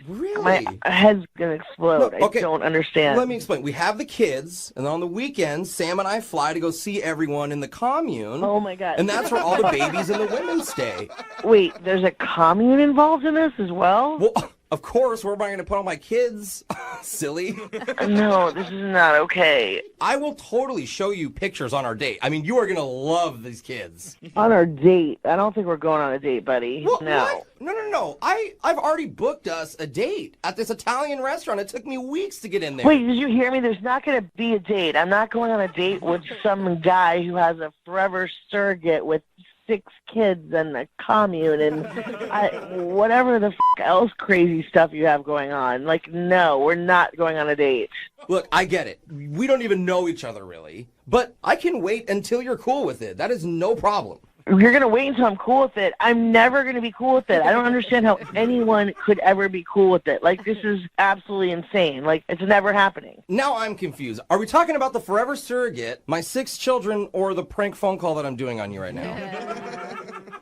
Really? My head's going to explode. No, okay. I don't understand. Let me explain. We have the kids, and on the weekends, Sam and I fly to go see everyone in the commune. Oh, my God. And that's where all the babies and the women stay. Wait, there's a commune involved in this as well? Well, of course. Where am I going to put all my kids? Silly. No, this is not okay. I will totally show you pictures on our date. I mean, you are going to love these kids. On our date? I don't think we're going on a date, buddy. Well, no. What? No. I've already booked us a date at this Italian restaurant. It took me weeks to get in there. Wait, did you hear me? There's not going to be a date. I'm not going on a date with some guy who has a forever surrogate with 6 kids and a commune and whatever the else crazy stuff you have going on. No, we're not going on a date. Look, I get it. We don't even know each other really, but I can wait until you're cool with it. That is no problem. You're going to wait until I'm cool with it. I'm never going to be cool with it. I don't understand how anyone could ever be cool with it. This is absolutely insane. It's never happening. Now I'm confused. Are we talking about the forever surrogate, my 6 children, or the prank phone call that I'm doing on you right now?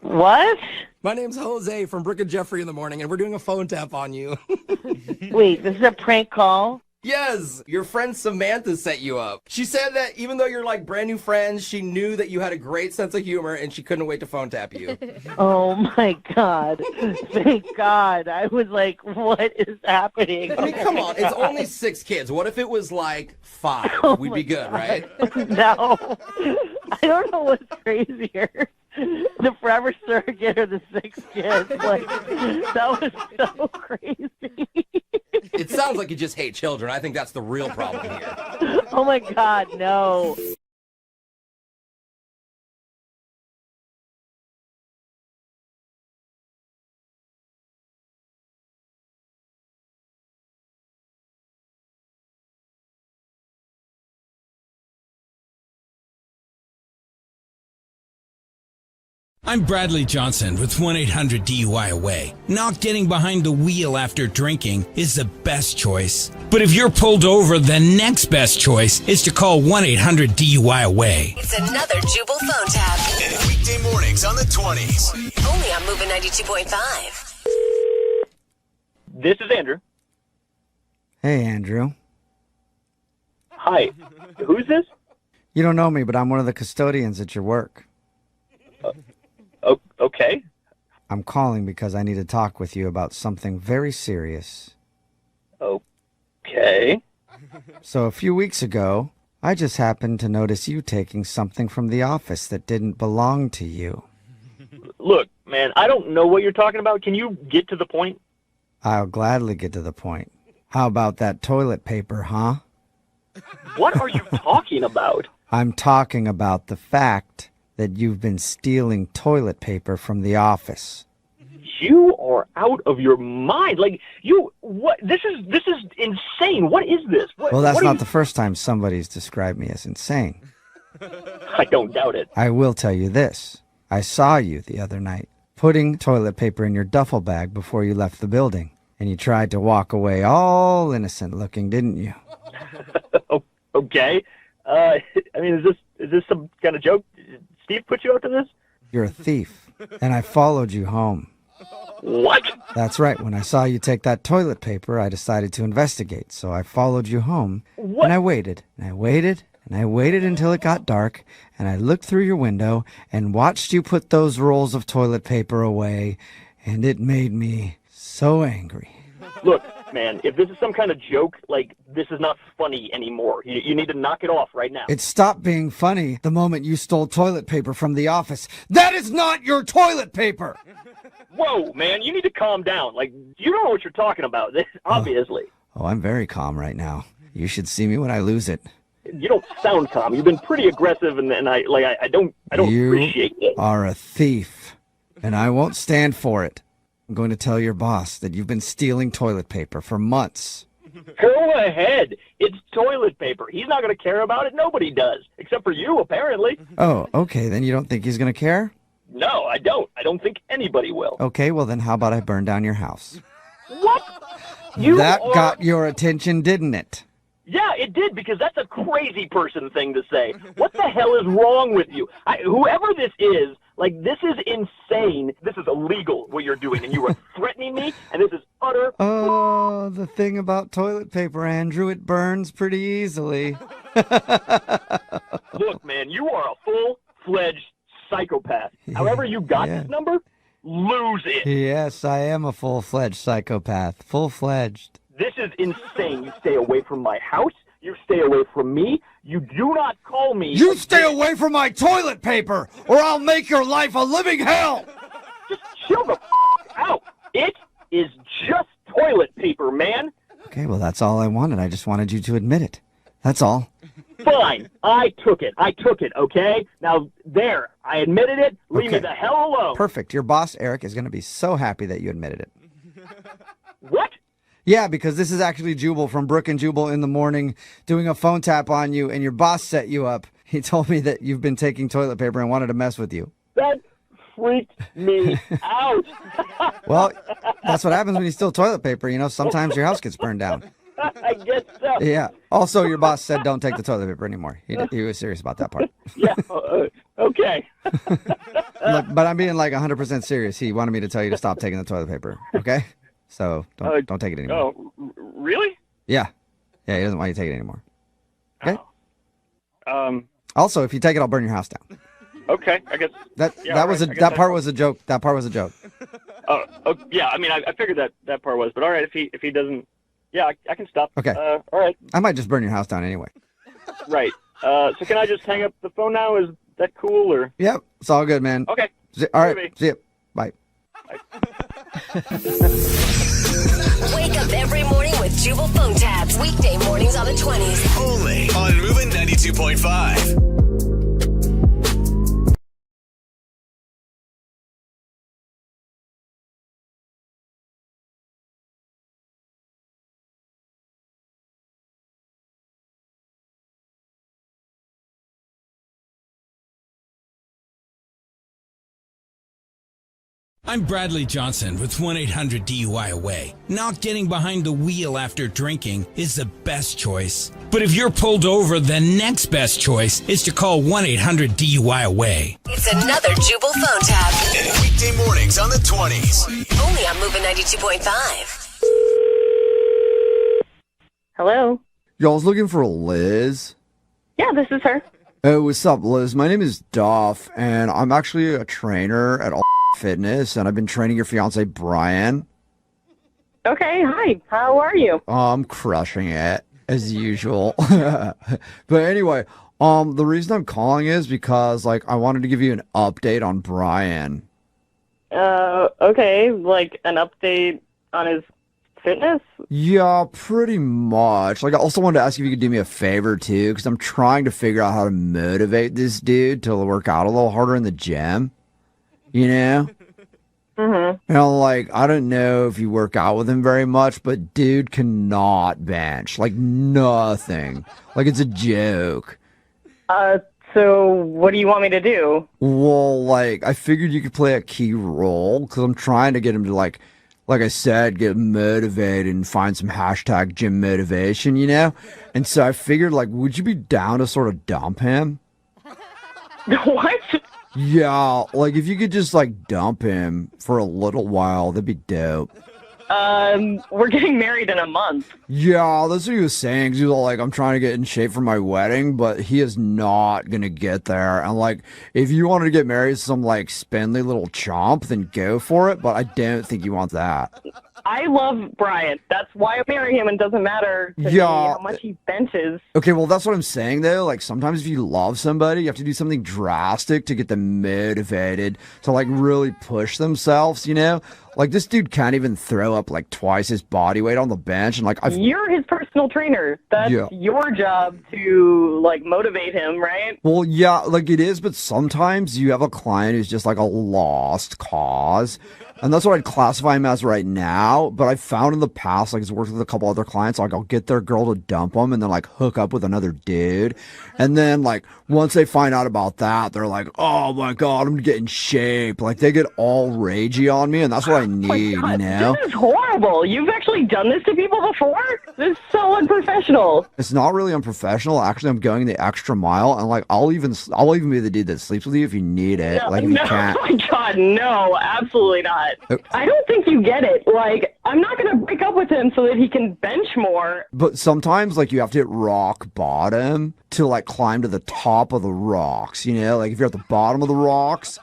What? My name's Jose from Brooke and Jeffrey in the morning, and we're doing a phone tap on you. Wait, this is a prank call? Yes, your friend Samantha set you up. She said that even though you're brand new friends, she knew that you had a great sense of humor and she couldn't wait to phone tap you. Oh my God. Thank God. I was what is happening? I mean, come on. It's only 6 kids. What if it was 5? Oh We'd be good, right? No. I don't know what's crazier. The forever surrogate or the 6 kids. That was so crazy. It sounds like you just hate children. I think that's the real problem here. Oh my God, no. I'm Bradley Johnson with 1-800-DUI-AWAY. Not getting behind the wheel after drinking is the best choice. But if you're pulled over, the next best choice is to call 1-800-DUI-AWAY. It's another Jubal phone tap. 5. And weekday mornings on the 20s. Only on Moving 92.5. This is Andrew. Hey, Andrew. Hi. Who's this? You don't know me, but I'm one of the custodians at your work. Okay. I'm calling because I need to talk with you about something very serious. Okay. So a few weeks ago, I just happened to notice you taking something from the office that didn't belong to you. Look, man, I don't know what you're talking about. Can you get to the point? I'll gladly get to the point. How about that toilet paper, huh? What are you talking about? I'm talking about the fact that you've been stealing toilet paper from the office. You are out of your mind. Like, what? This is insane. What is this? Well, that's not the first time somebody's described me as insane. I don't doubt it. I will tell you this. I saw you the other night putting toilet paper in your duffel bag before you left the building, and you tried to walk away all innocent looking, didn't you? Okay. I mean, is this some kind of joke? Steve put you up to this? You're a thief, and I followed you home. What? That's right. When I saw you take that toilet paper, I decided to investigate, so I followed you home. What? And I waited, and I waited, and I waited until it got dark, and I looked through your window and watched you put those rolls of toilet paper away, and it made me so angry. Look, man, if this is some kind of joke, like, this is not funny anymore. You need to knock it off right now. It stopped being funny the moment you stole toilet paper from the office. That is not your toilet paper! Whoa, man, you need to calm down. Like, you don't know what you're talking about, obviously. Oh, I'm very calm right now. You should see me when I lose it. You don't sound calm. You've been pretty aggressive, and I don't appreciate it. You are a thief, and I won't stand for it. I'm going to tell your boss that you've been stealing toilet paper for months. Go ahead. It's toilet paper. He's not going to care about it. Nobody does, except for you, apparently. Oh, okay. Then you don't think he's going to care? No, I don't. I don't think anybody will. Okay, well then how about I burn down your house? What? Got your attention, didn't it? Yeah, it did, because that's a crazy person thing to say. What the hell is wrong with you? Whoever this is, like, this is insane. This is illegal, what you're doing, and you are threatening me, and this is utter... Oh, the thing about toilet paper, Andrew, it burns pretty easily. Look, man, you are a full-fledged psychopath. However you got this number, lose it. Yes, I am a full-fledged psychopath. Full-fledged. This is insane. You stay away from my house. You stay away from me. You do not call me. You stay away from my toilet paper, or I'll make your life a living hell. Just chill the out. It is just toilet paper, man. Okay, well, that's all I wanted. I just wanted you to admit it. That's all. Fine. I took it, okay? Now, there. I admitted it. Leave me the hell alone. Perfect. Your boss, Eric, is going to be so happy that you admitted it. What? Yeah, because this is actually Jubal from Brook and Jubal in the Morning doing a phone tap on you, and your boss set you up. He told me that you've been taking toilet paper and wanted to mess with you. That freaked me out. Well, that's what happens when you steal toilet paper. You know, sometimes your house gets burned down. I guess so. Yeah. Also, your boss said don't take the toilet paper anymore. He was serious about that part. Yeah, okay. Look, but I'm being like 100% serious. He wanted me to tell you to stop taking the toilet paper, okay? So don't take it anymore. Oh, really? Yeah. Yeah, he doesn't want you to take it anymore. Okay? Oh. Also, if you take it, I'll burn your house down. Okay, I guess. That part was a joke. That part was a joke. Oh, yeah, I mean, I figured that part was, but all right, if he doesn't, yeah, I can stop. Okay. All right. I might just burn your house down anyway. Right. So can I just hang up the phone now? Is that cool, or? Yep, it's all good, man. Okay. All right, see you. Bye. Wake up every morning with Jubal phone tabs. Weekday mornings on the 20s. Only on Moving 92.5. I'm Bradley Johnson with 1-800-DUI-AWAY. Not getting behind the wheel after drinking is the best choice. But if you're pulled over, the next best choice is to call 1-800-DUI-AWAY. It's another Jubal phone tab. Weekday mornings on the 20s. Only on Moving 92.5. Hello? Y'all's looking for Liz? Yeah, this is her. Oh, what's up, Liz? My name is Duff, and I'm actually a trainer at All Fitness, and I've been training your fiance, Brian. Okay, hi. How are you? I'm crushing it, as usual. But anyway, the reason I'm calling is because, like, I wanted to give you an update on Brian. Okay, like an update on his fitness? Yeah, pretty much. Like, I also wanted to ask if you could do me a favor, too, because I'm trying to figure out how to motivate this dude to work out a little harder in the gym. You know? Mm-hmm. You know, like, I don't know if you work out with him very much, but dude cannot bench. Like, nothing. Like, it's a joke. So what do you want me to do? Well, like, I figured you could play a key role, because I'm trying to get him to, like I said, get motivated and find some hashtag gym motivation, you know? And so I figured, like, would you be down to sort of dump him? What? Yeah, like, if you could just, like, dump him for a little while, that'd be dope. We're getting married in a month. Yeah, that's what he was saying. 'Cause he was all like, I'm trying to get in shape for my wedding, but he is not going to get there. And, like, if you wanted to get married to some, like, spindly little chomp, then go for it. But I don't think you want that. I love Brian. That's why I marry him, and it doesn't matter to me how much he benches. Okay, well, that's what I'm saying, though. Like, sometimes if you love somebody, you have to do something drastic to get them motivated to, like, really push themselves, you know? Like, this dude can't even throw up, like, twice his body weight on the bench. And, like, You're his personal trainer. That's your job to, like, motivate him, right? Well, yeah, like, it is, but sometimes you have a client who's just, like, a lost cause. And that's what I'd classify him as right now. But I've found in the past, like, it's worked with a couple other clients, like, I'll get their girl to dump them and then, like, hook up with another dude. And then, like, once they find out about that, they're like, oh, my God, I'm going to get in shape. Like, they get all ragey on me, and that's what I need, you know? This is horrible. You've actually done this to people before? This is so unprofessional. It's not really unprofessional. Actually, I'm going the extra mile, and, like, I'll even be the dude that sleeps with you if you need it. No, like, if you can't. Oh, my God, no, absolutely not. I don't think you get it. Like, I'm not going to break up with him so that he can bench more. But sometimes, like, you have to hit rock bottom to, like, climb to the top of the rocks, you know? Like, if you're at the bottom of the rocks,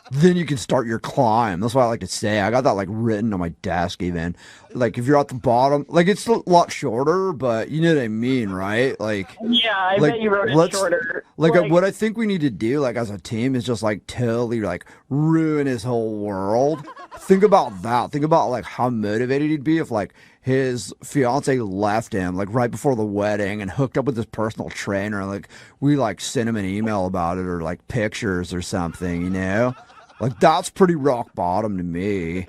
then you can start your climb. That's what I like to say. I got that, like, written on my desk even. Like, if you're at the bottom, like, it's a lot shorter, but you know what I mean, right? Like, yeah, I bet you wrote it shorter. Like, what I think we need to do, like, as a team is just, like, totally, like, ruin his whole world. Think about that. Think about, like, how motivated he'd be if, like, his fiance left him, like, right before the wedding and hooked up with his personal trainer. Like, we, like, sent him an email about it or, like, pictures or something, you know? Like, that's pretty rock bottom to me.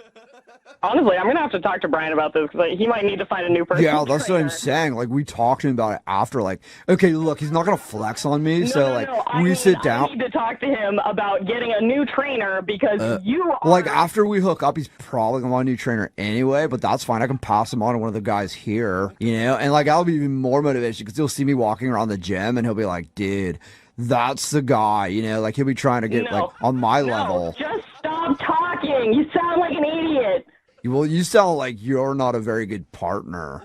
Honestly, I'm going to have to talk to Brian about this because he might need to find a new person. Yeah, that's what I'm saying. Like, we talked to him about it after, like, okay, look, he's not going to flex on me. We sit down. I need to talk to him about getting a new trainer because you are... Like, after we hook up, he's probably going to want a new trainer anyway, but that's fine. I can pass him on to one of the guys here, you know? And, like, I'll be even more motivation because he'll see me walking around the gym and he'll be like, dude, that's the guy, you know? Like, he'll be trying to get, like, on my level. Just stop talking. You sound like an idiot. Well, you sound like you're not a very good partner.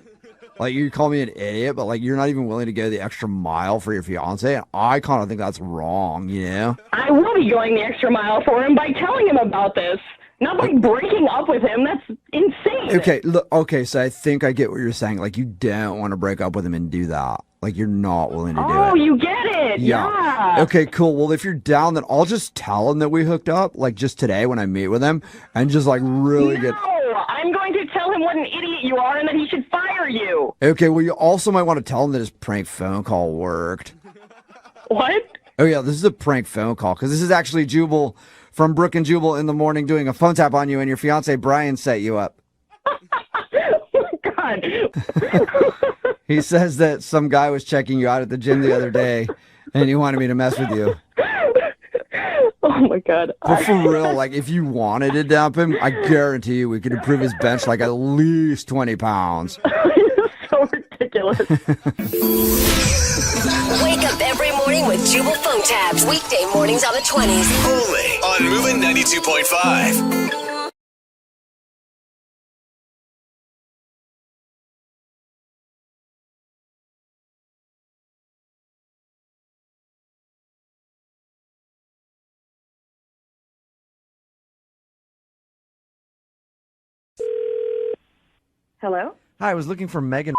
Like, you call me an idiot, but, like, you're not even willing to go the extra mile for your fiance, and I kind of think that's wrong, you know? I will be going the extra mile for him by telling him about this, not by breaking up with him. That's insane. Okay, look, so I think I get what you're saying. Like, you don't want to break up with him and do that. Like, you're not willing to do it. Oh, you get it. Yeah. Okay, cool. Well, if you're down, then I'll just tell him that we hooked up, like, just today when I meet with him, and just, like, really get... I'm going to tell him what an idiot you are and that he should fire you. Okay, well, you also might want to tell him that his prank phone call worked. What? Oh, yeah, this is a prank phone call, because this is actually Jubal from Brooke and Jubal in the morning doing a phone tap on you, and your fiance, Brian, set you up. Oh, my God. He says that some guy was checking you out at the gym the other day, and he wanted me to mess with you. Oh, my God. But for real, like, if you wanted to dump him, I guarantee you we could improve his bench like at least 20 pounds. So ridiculous. Wake up every morning with Jubal phone tabs. Weekday mornings on the 20s. Only on Moving 92.5. Hello? Hi, I was looking for Megan.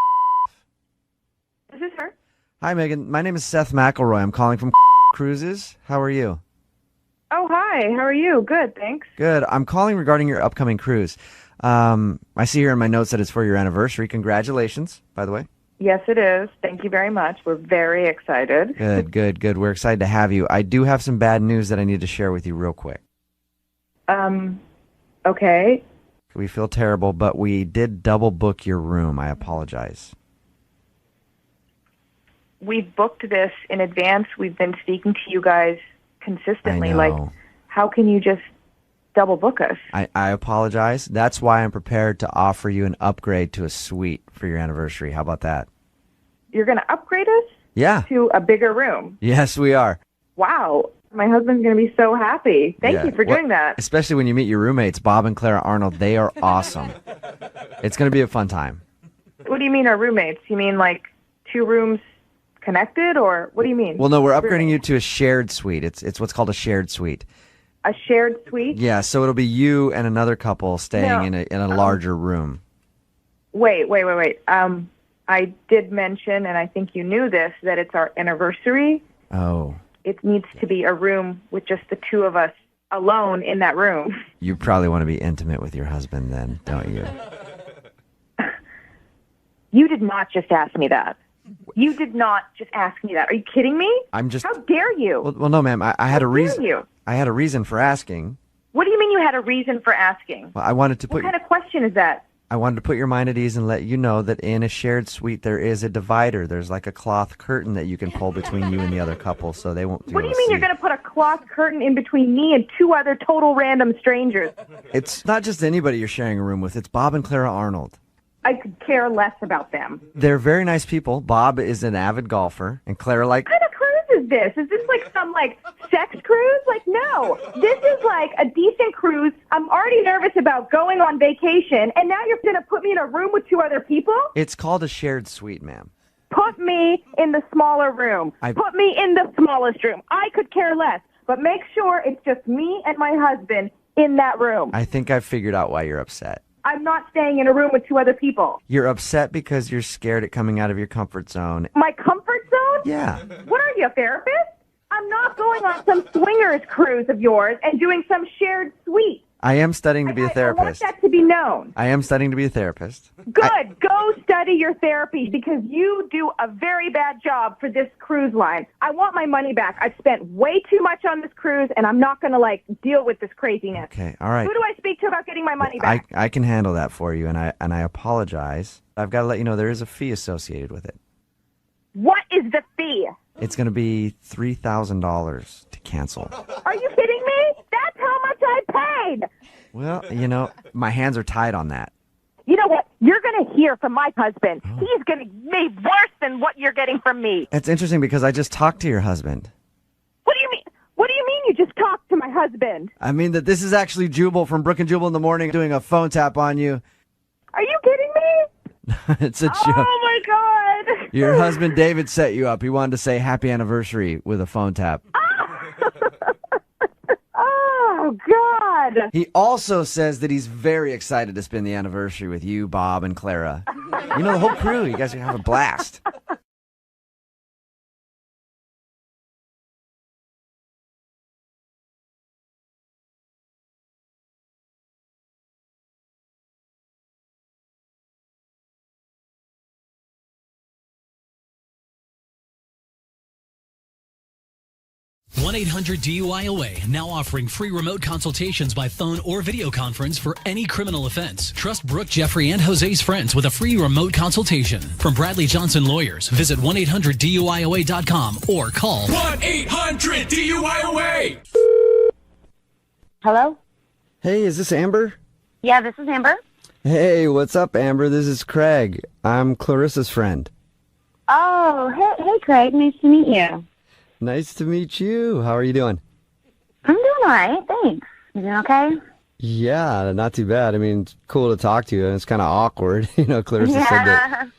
This is her. Hi, Megan. My name is Seth McElroy. I'm calling from Cruises. How are you? Oh, hi. How are you? Good, thanks. Good. I'm calling regarding your upcoming cruise. I see here in my notes that it's for your anniversary. Congratulations, by the way. Yes, it is. Thank you very much. We're very excited. Good. We're excited to have you. I do have some bad news that I need to share with you real quick. Okay. We feel terrible, but we did double book your room. I apologize. We've booked this in advance. We've been speaking to you guys consistently. I know. Like, how can you just double book us? I apologize. That's why I'm prepared to offer you an upgrade to a suite for your anniversary. How about that? You're going to upgrade us? Yeah. To a bigger room? Yes, we are. Wow. My husband's going to be so happy. Thank you for doing that. Especially when you meet your roommates, Bob and Clara Arnold. They are awesome. It's going to be a fun time. What do you mean our roommates? You mean like 2 rooms connected, or what do you mean? Well, no, we're upgrading you to a shared suite. It's what's called a shared suite. A shared suite? Yeah, so it'll be you and another couple staying in a larger room. Wait. I did mention, and I think you knew this, that it's our anniversary. Oh. It needs to be a room with just the 2 of us alone in that room. You probably want to be intimate with your husband then, don't you? You did not just ask me that. You did not just ask me that. Are you kidding me? I'm just... How dare you? Well, no, ma'am. I had a reason. How dare you? I had a reason for asking. What do you mean you had a reason for asking? Well, I wanted to put... What kind of question is that? I wanted to put your mind at ease and let you know that in a shared suite there is a divider. There's like a cloth curtain that you can pull between you and the other couple, so they won't. What do you mean you're going to put a cloth curtain in between me and 2 other total random strangers? It's not just anybody you're sharing a room with. It's Bob and Clara Arnold. I could care less about them. They're very nice people. Bob is an avid golfer, and Clara What kind of cruise is this? Is this like some sex cruise? Like, no. This is like a decent cruise. I'm already nervous about going on vacation, and now you're going to put me in a room with 2 other people? It's called a shared suite, ma'am. Put me in the smaller room. Put me in the smallest room. I could care less, but make sure it's just me and my husband in that room. I think I've figured out why you're upset. I'm not staying in a room with 2 other people. You're upset because you're scared at coming out of your comfort zone. My comfort zone? Yeah. What are you, a therapist? I'm not going on some swingers cruise of yours and doing some shared suite. I am studying to be a therapist. I want that to be known. I am studying to be a therapist. Good. Go study your therapy because you do a very bad job for this cruise line. I want my money back. I've spent way too much on this cruise, and I'm not going to deal with this craziness. Okay, all right. Who do I speak to about getting my money back? I can handle that for you, and I apologize. I've got to let you know there is a fee associated with it. What is the fee? It's going to be $3,000 to cancel. Are you kidding me? That's how much I paid. Well, my hands are tied on that. You know what? You're going to hear from my husband. Oh. He's going to be worse than what you're getting from me. That's interesting because I just talked to your husband. What do you mean? What do you mean you just talked to my husband? I mean that this is actually Jubal from Brook and Jubal in the Morning doing a phone tap on you. Are you kidding me? It's a joke. Oh, my God. Your husband, David, set you up. He wanted to say happy anniversary with a phone tap. Oh, God. He also says that he's very excited to spend the anniversary with you, Bob, and Clara. The whole crew. You guys are going to have a blast. One 1-800-DUI-AWAY, now offering free remote consultations by phone or video conference for any criminal offense. Trust Brooke, Jeffrey, and Jose's friends with a free remote consultation. From Bradley Johnson Lawyers, visit 1-800-DUI-AWAY.com or call 1-800-DUI-AWAY. Hello? Hey, is this Amber? Yeah, this is Amber. Hey, what's up, Amber? This is Craig. I'm Clarissa's friend. Oh, hey, Craig. Nice to meet you. Nice to meet you. How are you doing? I'm doing all right, thanks. You doing okay? Yeah, not too bad. I mean, it's cool to talk to you, and it's kind of awkward. Clarissa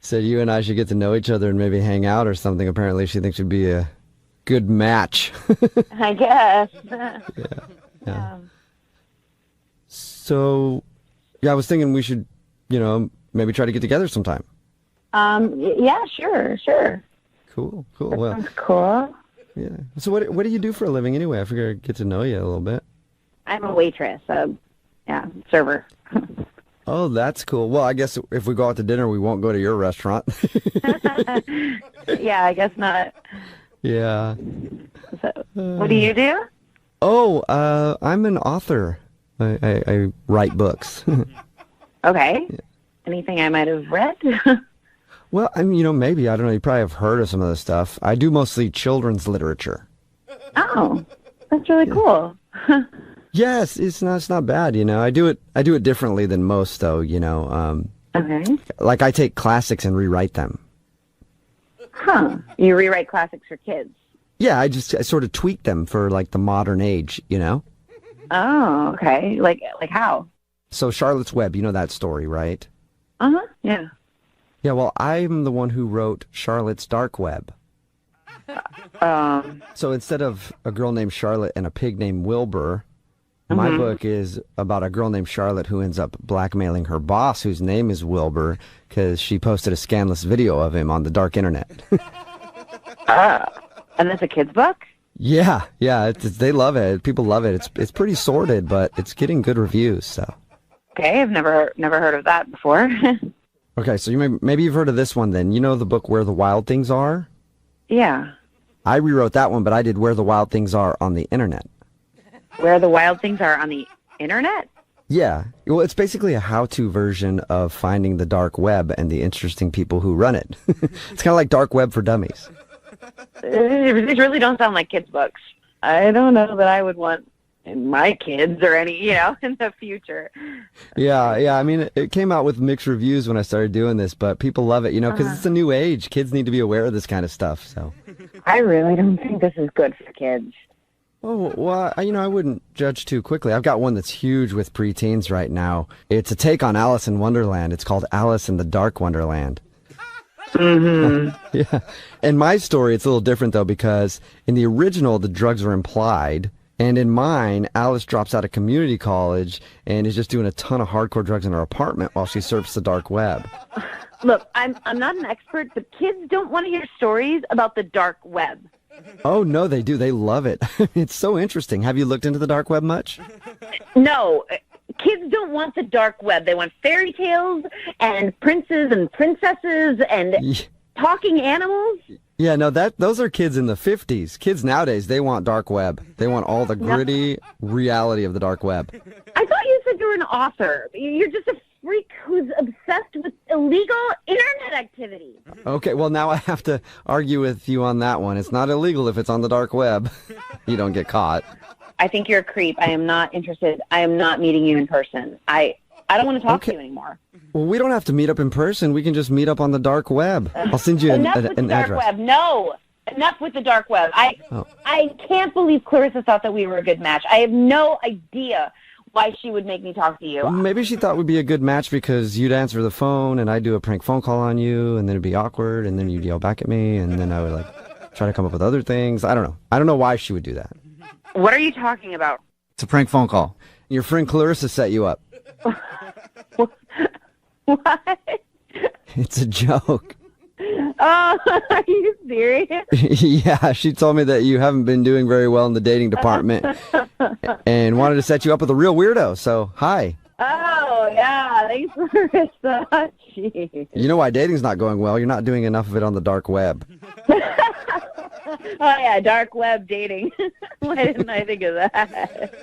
said you and I should get to know each other and maybe hang out or something. Apparently, she thinks you'd be a good match. I guess. Yeah. So, I was thinking we should, maybe try to get together sometime. Yeah, sure. Cool. That Well, sounds cool. yeah. So what do you do for a living anyway? I figure I'd get to know you a little bit. I'm a waitress, server. Oh, that's cool. Well, I guess if we go out to dinner, we won't go to your restaurant. Yeah, I guess not. Yeah. So, what do you do? Oh, I'm an author. I write books. Okay. Anything I might have read? Well, I mean, maybe. I don't know. You probably have heard of some of the stuff. I do mostly children's literature. Oh, that's really cool. Yes, it's not bad. I do it differently than most, though. Okay. Like I take classics and rewrite them. Huh. You rewrite classics for kids? Yeah, I sort of tweak them for like the modern age. Oh, okay. Like how? So Charlotte's Web, you know that story, right? Yeah. Yeah, well, I'm the one who wrote Charlotte's Dark Web. So instead of a girl named Charlotte and a pig named Wilbur, my book is about a girl named Charlotte who ends up blackmailing her boss, whose name is Wilbur, because she posted a scandalous video of him on the dark internet. And that's a kid's book? Yeah, they love it. People love it. It's pretty sordid, but it's getting good reviews. So. Okay, I've never heard of that before. Okay, so maybe you've heard of this one then. You know the book Where the Wild Things Are? Yeah. I rewrote that one, but I did Where the Wild Things Are on the internet. Where the Wild Things Are on the internet? Yeah. Well, it's basically a how-to version of finding the dark web and the interesting people who run it. It's kind of like dark web for dummies. These really don't sound like kids' books. I don't know that I would want my kids or any, in the future. Yeah. I mean, it came out with mixed reviews when I started doing this, but people love it, because it's a new age. Kids need to be aware of this kind of stuff. So I really don't think this is good for kids. Oh, well, I wouldn't judge too quickly. I've got one that's huge with preteens right now. It's a take on Alice in Wonderland. It's called Alice in the Dark Wonderland. Yeah. In my story, it's a little different, though, because in the original, the drugs are implied. And in mine, Alice drops out of community college and is just doing a ton of hardcore drugs in her apartment while she surfs the dark web. Look, I'm not an expert, but kids don't want to hear stories about the dark web. Oh, no, they do. They love it. It's so interesting. Have you looked into the dark web much? No. Kids don't want the dark web. They want fairy tales and princes and princesses and talking animals. Yeah, no, those are kids in the 50s. Kids nowadays, they want dark web. They want all the gritty reality of the dark web. I thought you said you were an author. You're just a freak who's obsessed with illegal internet activity. Okay, well, now I have to argue with you on that one. It's not illegal if it's on the dark web. You don't get caught. I think you're a creep. I am not interested. I am not meeting you in person. I don't want to talk to you anymore. Well, we don't have to meet up in person. We can just meet up on the dark web. I'll send you Enough with the dark address. web. No. Enough with the dark web. I can't believe Clarissa thought that we were a good match. I have no idea why she would make me talk to you. Well, maybe she thought we'd be a good match because you'd answer the phone and I'd do a prank phone call on you and then it'd be awkward and then you'd yell back at me and then I would try to come up with other things. I don't know. I don't know why she would do that. What are you talking about? It's a prank phone call. Your friend Clarissa set you up. What? It's a joke. Oh, are you serious? Yeah, she told me that you haven't been doing very well in the dating department and wanted to set you up with a real weirdo. So, hi. Oh, yeah. Thanks, Clarissa. Jeez. You know why dating's not going well? You're not doing enough of it on the dark web. Oh, yeah, dark web dating. Why didn't I think of that?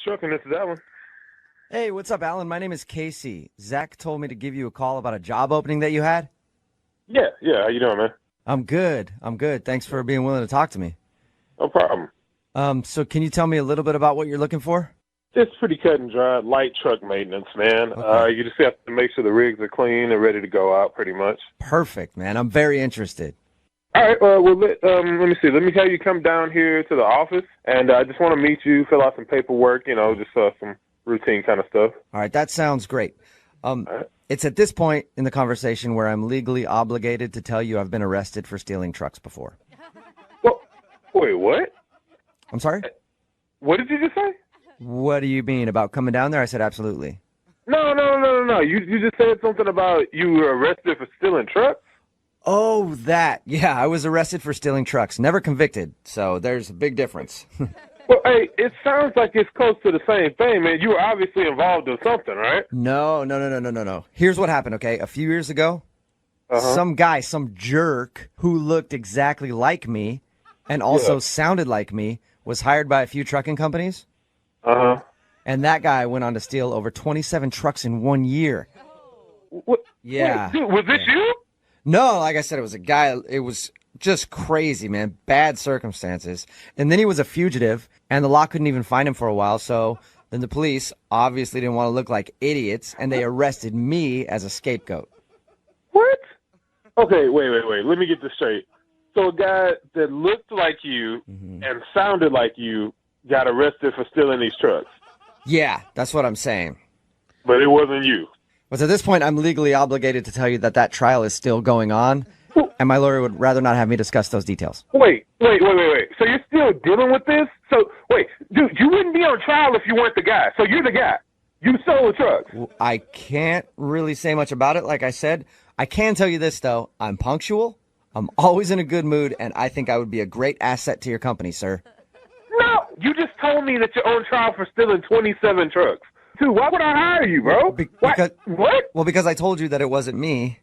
Trucking, this is Alan. Hey, what's up, Alan? My name is Casey. Zach told me to give you a call about a job opening that you had. Yeah. How you doing, man? I'm good. Thanks for being willing to talk to me. No problem. So can you tell me a little bit about what you're looking for? It's pretty cut and dry. Light truck maintenance, man. Okay. You just have to make sure the rigs are clean and ready to go out, pretty much. Perfect, man. I'm very interested. All right. Well, let me see. Let me have you come down here to the office, and I just want to meet you, fill out some paperwork, just some routine kind of stuff. All right, that sounds great. It's at this point in the conversation where I'm legally obligated to tell you I've been arrested for stealing trucks before. Well, wait, what? I'm sorry? What did you just say? What do you mean about coming down there? I said absolutely. No. You just said something about you were arrested for stealing trucks? Oh, that. Yeah, I was arrested for stealing trucks. Never convicted, so there's a big difference. Well, hey, it sounds like it's close to the same thing, man. You were obviously involved in something, right? No. Here's what happened, okay? A few years ago, some guy, some jerk who looked exactly like me and also sounded like me was hired by a few trucking companies. And that guy went on to steal over 27 trucks in 1 year. What? Yeah. Wait, dude, was this you? No, like I said, it was a guy. It was just crazy, man. Bad circumstances. And then he was a fugitive, and the law couldn't even find him for a while. So then the police obviously didn't want to look like idiots, and they arrested me as a scapegoat. What? Okay, wait. Let me get this straight. So a guy that looked like you and sounded like you got arrested for stealing these trucks. Yeah, that's what I'm saying. But it wasn't you. But at this point, I'm legally obligated to tell you that trial is still going on, and my lawyer would rather not have me discuss those details. Wait. So you're still dealing with this? So, wait, dude, you wouldn't be on trial if you weren't the guy. So you're the guy. You stole the trucks. I can't really say much about it, like I said. I can tell you this, though. I'm punctual, I'm always in a good mood, and I think I would be a great asset to your company, sir. No, you just told me that you're on trial for stealing 27 trucks. Dude, why would I hire you, bro? What? Well, because I told you that it wasn't me.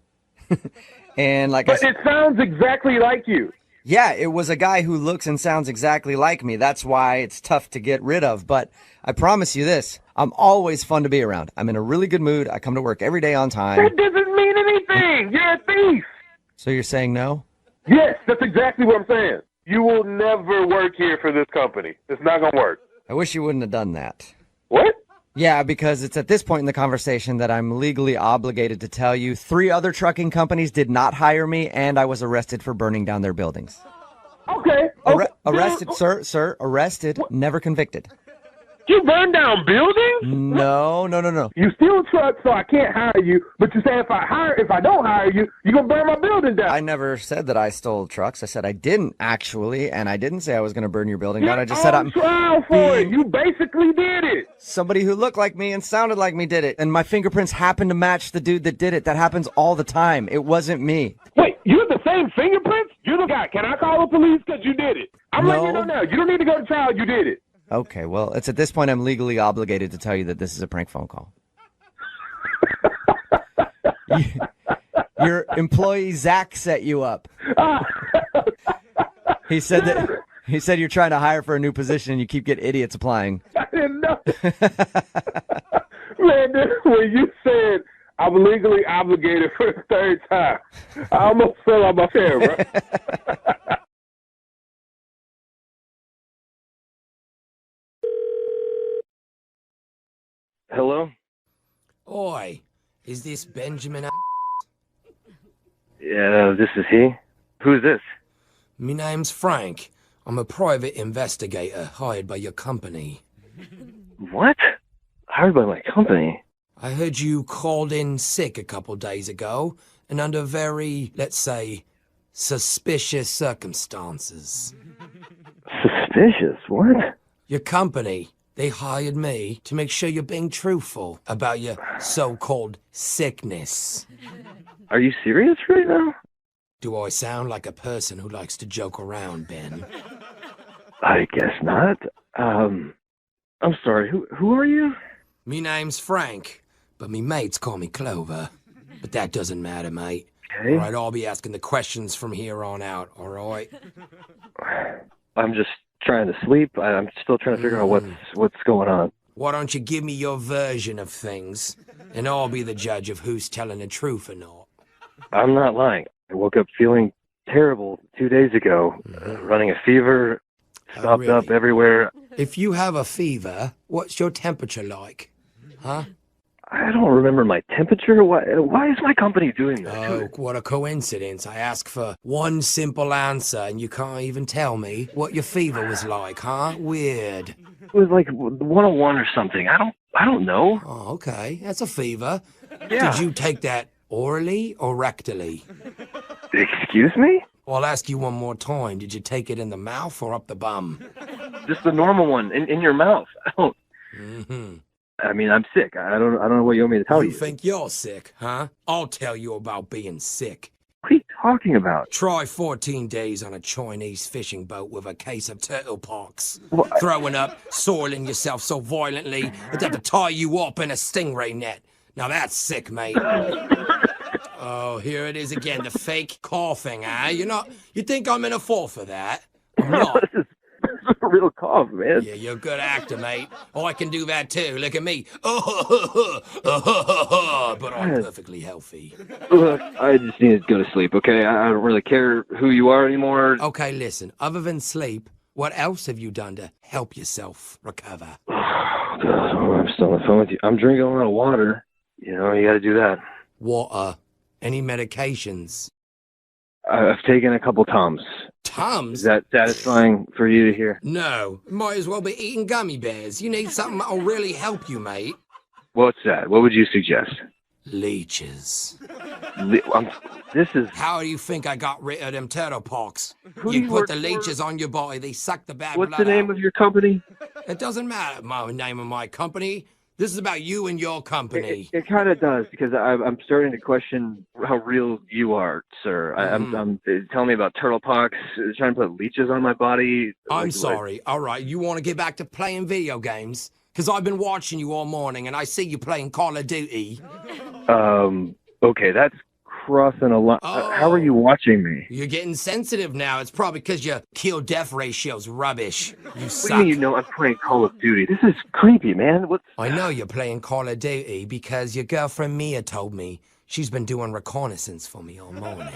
And like but it sounds exactly like you. Yeah, it was a guy who looks and sounds exactly like me. That's why it's tough to get rid of. But I promise you this, I'm always fun to be around. I'm in a really good mood. I come to work every day on time. That doesn't mean anything. You're a thief. So you're saying no? Yes, that's exactly what I'm saying. You will never work here for this company. It's not going to work. I wish you wouldn't have done that. What? Yeah, because it's at this point in the conversation that I'm legally obligated to tell you 3 other trucking companies did not hire me, and I was arrested for burning down their buildings. Okay. Arrested, sir, arrested, never convicted. You burn down buildings? No. You steal trucks, so I can't hire you. But you say if I don't hire you, you're gonna burn my building down. I never said that I stole trucks. I said I didn't actually, and I didn't say I was gonna burn your building down. I just said I'm trial for it. You basically did it. Somebody who looked like me and sounded like me did it, and my fingerprints happened to match the dude that did it. That happens all the time. It wasn't me. Wait, you have the same fingerprints? You're the guy. Can I call the police because you did it? I'm letting you know now. You don't need to go to trial. You did it. Okay, well, it's at this point I'm legally obligated to tell you that this is a prank phone call. Your employee Zach set you up. He said you're trying to hire for a new position and you keep getting idiots applying. I didn't know. Man, when you said I'm legally obligated for the 3rd time, I almost fell out my chair, bro. Hello? Oi, is this Benjamin? Yeah, this is he. Who's this? Me name's Frank. I'm a private investigator hired by your company. What? Hired by my company? I heard you called in sick a couple days ago, and under very, let's say, suspicious circumstances. Suspicious? What? Your company, they hired me to make sure you're being truthful about your so-called sickness. Are you serious right now? Do I sound like a person who likes to joke around, Ben? I guess not. I'm sorry, who are you? Me name's Frank, but me mates call me Clover. But that doesn't matter, mate. Okay. All right, I'll be asking the questions from here on out, all right? I'm just trying to sleep. I'm still trying to figure out what's going on. Why don't you give me your version of things, and I'll be the judge of who's telling the truth or not. I'm not lying. I woke up feeling terrible 2 days ago, running a fever, stopped up everywhere. If you have a fever, what's your temperature like? Huh? I don't remember my temperature. Why is my company doing this? Oh, what a coincidence. I ask for one simple answer and you can't even tell me what your fever was like, huh? Weird. It was like 101 or something. I don't know. Oh, okay. That's a fever. Yeah. Did you take that orally or rectally? Excuse me? Well, I'll ask you one more time. Did you take it in the mouth or up the bum? Just the normal one in your mouth. I don't. Mm-hmm. I mean, I'm sick. I don't know what you want me to tell you. You think you're sick, huh? I'll tell you about being sick. What are you talking about? Try 14 days on a Chinese fishing boat with a case of turtle pox. What? Throwing up, soiling yourself so violently they'd have to tie you up in a stingray net. Now that's sick, mate. Oh, here it is again, the fake coughing, huh? You think I'm in a fall for that? I'm not. This is a real cough, man. Yeah, you're a good actor, mate. Oh, I can do that too. Look at me. But I'm perfectly healthy. Look, I just need to go to sleep, okay? I don't really care who you are anymore. Okay, listen. Other than sleep, what else have you done to help yourself recover? Oh, God, I'm still on the phone with you. I'm drinking a lot of water. You gotta do that. Water. Any medications? I've taken a couple Tums. Tums? Is that satisfying for you to hear? No. Might as well be eating gummy bears. You need something that'll really help you, mate. What's that? What would you suggest? Leeches. This is... How do you think I got rid of them turtle pox? Who do You you put work the for? leeches on your body, they suck the bad What's blood the name out. of your company? It doesn't matter the name of my company. This is about you and your company. It kind of does, because I'm starting to question how real you are, sir. I'm telling me about turtle pox, trying to put leeches on my body. I'm sorry. All right, you want to get back to playing video games? Because I've been watching you all morning, and I see you playing Call of Duty. Okay, that's crossing a line. How are you watching me? You're getting sensitive now. It's probably because your kill-death ratio's rubbish. You suck. What do you mean I'm playing Call of Duty? This is creepy, man. I know you're playing Call of Duty because your girlfriend Mia told me. She's been doing reconnaissance for me all morning.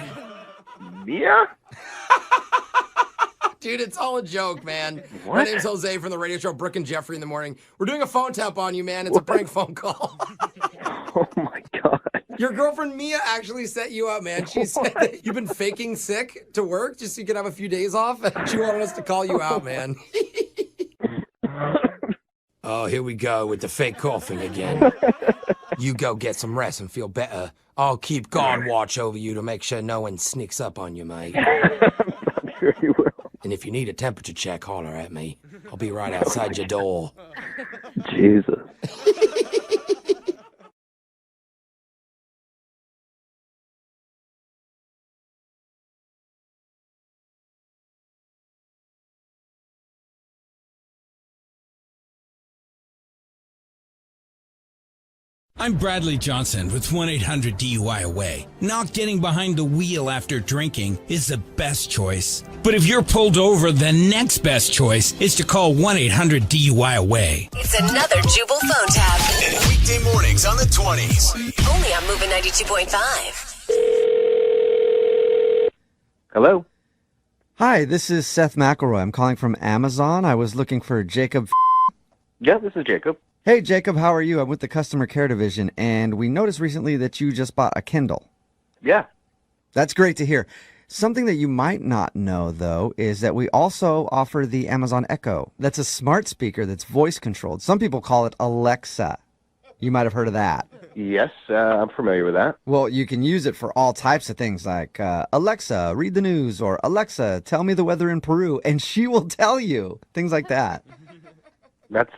Mia? Dude, it's all a joke, man. What? My name's Jose from the radio show Brooke and Jeffrey in the Morning. We're doing a phone tap on you, man. It's a prank phone call. Oh, my God. Your girlfriend Mia actually set you up, man. She said that you've been faking sick to work just so you could have a few days off. She wanted us to call you out, man. Oh, here we go with the fake coughing again. You go get some rest and feel better. I'll keep guard watch over you to make sure no one sneaks up on you, mate. I'm sure you will. And if you need a temperature check, holler at me. I'll be right outside your door. Jesus. I'm Bradley Johnson with 1-800-DUI-AWAY. Not getting behind the wheel after drinking is the best choice. But if you're pulled over, the next best choice is to call 1-800-DUI-AWAY. It's another Jubal phone tab. Weekday mornings on the 20s. Only on Moving 92.5. Hello? Hi, this is Seth McElroy. I'm calling from Amazon. I was looking for Jacob. Yeah, this is Jacob. Hey, Jacob, how are you? I'm with the customer care division, and we noticed recently that you just bought a Kindle. Yeah. That's great to hear. Something that you might not know, though, is that we also offer the Amazon Echo. That's a smart speaker that's voice-controlled. Some people call it Alexa. You might have heard of that. Yes, I'm familiar with that. Well, you can use it for all types of things like, Alexa, read the news, or Alexa, tell me the weather in Peru, and she will tell you. Things like that. That's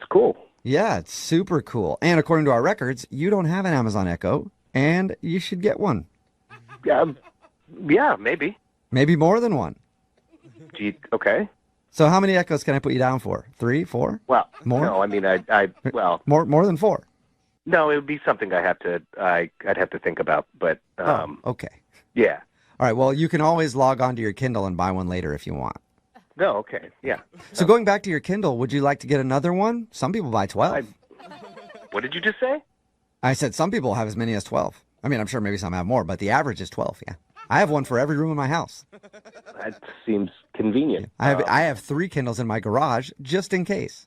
cool. Yeah, it's super cool. And according to our records, you don't have an Amazon Echo, and you should get one. Yeah, maybe. Maybe more than one. Gee, okay. So how many Echoes can I put you down for? 3, 4? Well, more? No, I mean, more than 4. No, it would be something I'd have to think about, but okay. Yeah. All right, well, you can always log on to your Kindle and buy one later if you want. No, okay, yeah. So going back to your Kindle, would you like to get another one? Some people buy 12. What did you just say? I said some people have as many as 12. I mean, I'm sure maybe some have more, but the average is 12, yeah. I have one for every room in my house. That seems convenient. I have 3 Kindles in my garage just in case.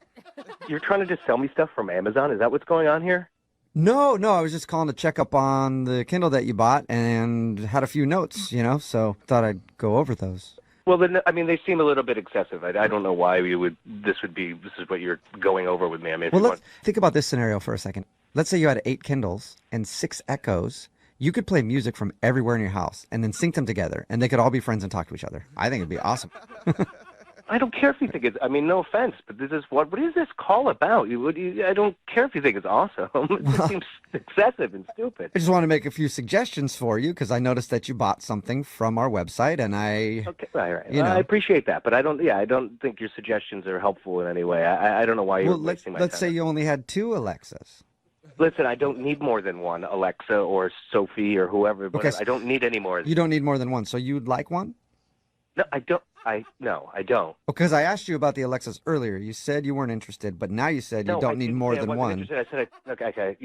You're trying to just sell me stuff from Amazon? Is that what's going on here? No, I was just calling to check up on the Kindle that you bought and had a few notes, so thought I'd go over those. Well, then, I mean, they seem a little bit excessive. I don't know why this is what you're going over with me. I mean, Well, let's think about this scenario for a second. Let's say you had 8 Kindles and 6 Echoes. You could play music from everywhere in your house and then sync them together, and they could all be friends and talk to each other. I think it'd be awesome. I don't care if you think it's, I mean, no offense, but this is what is this call about? I don't care if you think it's awesome. It just seems excessive and stupid. I just want to make a few suggestions for you because I noticed that you bought something from our website, and Okay, right. I appreciate that, but I don't think your suggestions are helpful in any way. I don't know why you're wasting my time. Let's say you only had 2 Alexas. Listen, I don't need more than one Alexa or Sophie or whoever, but I don't need any more. You don't need more than one, so you'd like one? No, I don't. No, I don't. Because I asked you about the Alexas earlier. You said you weren't interested, but now you said you don't need more than one. Interested. I said, okay.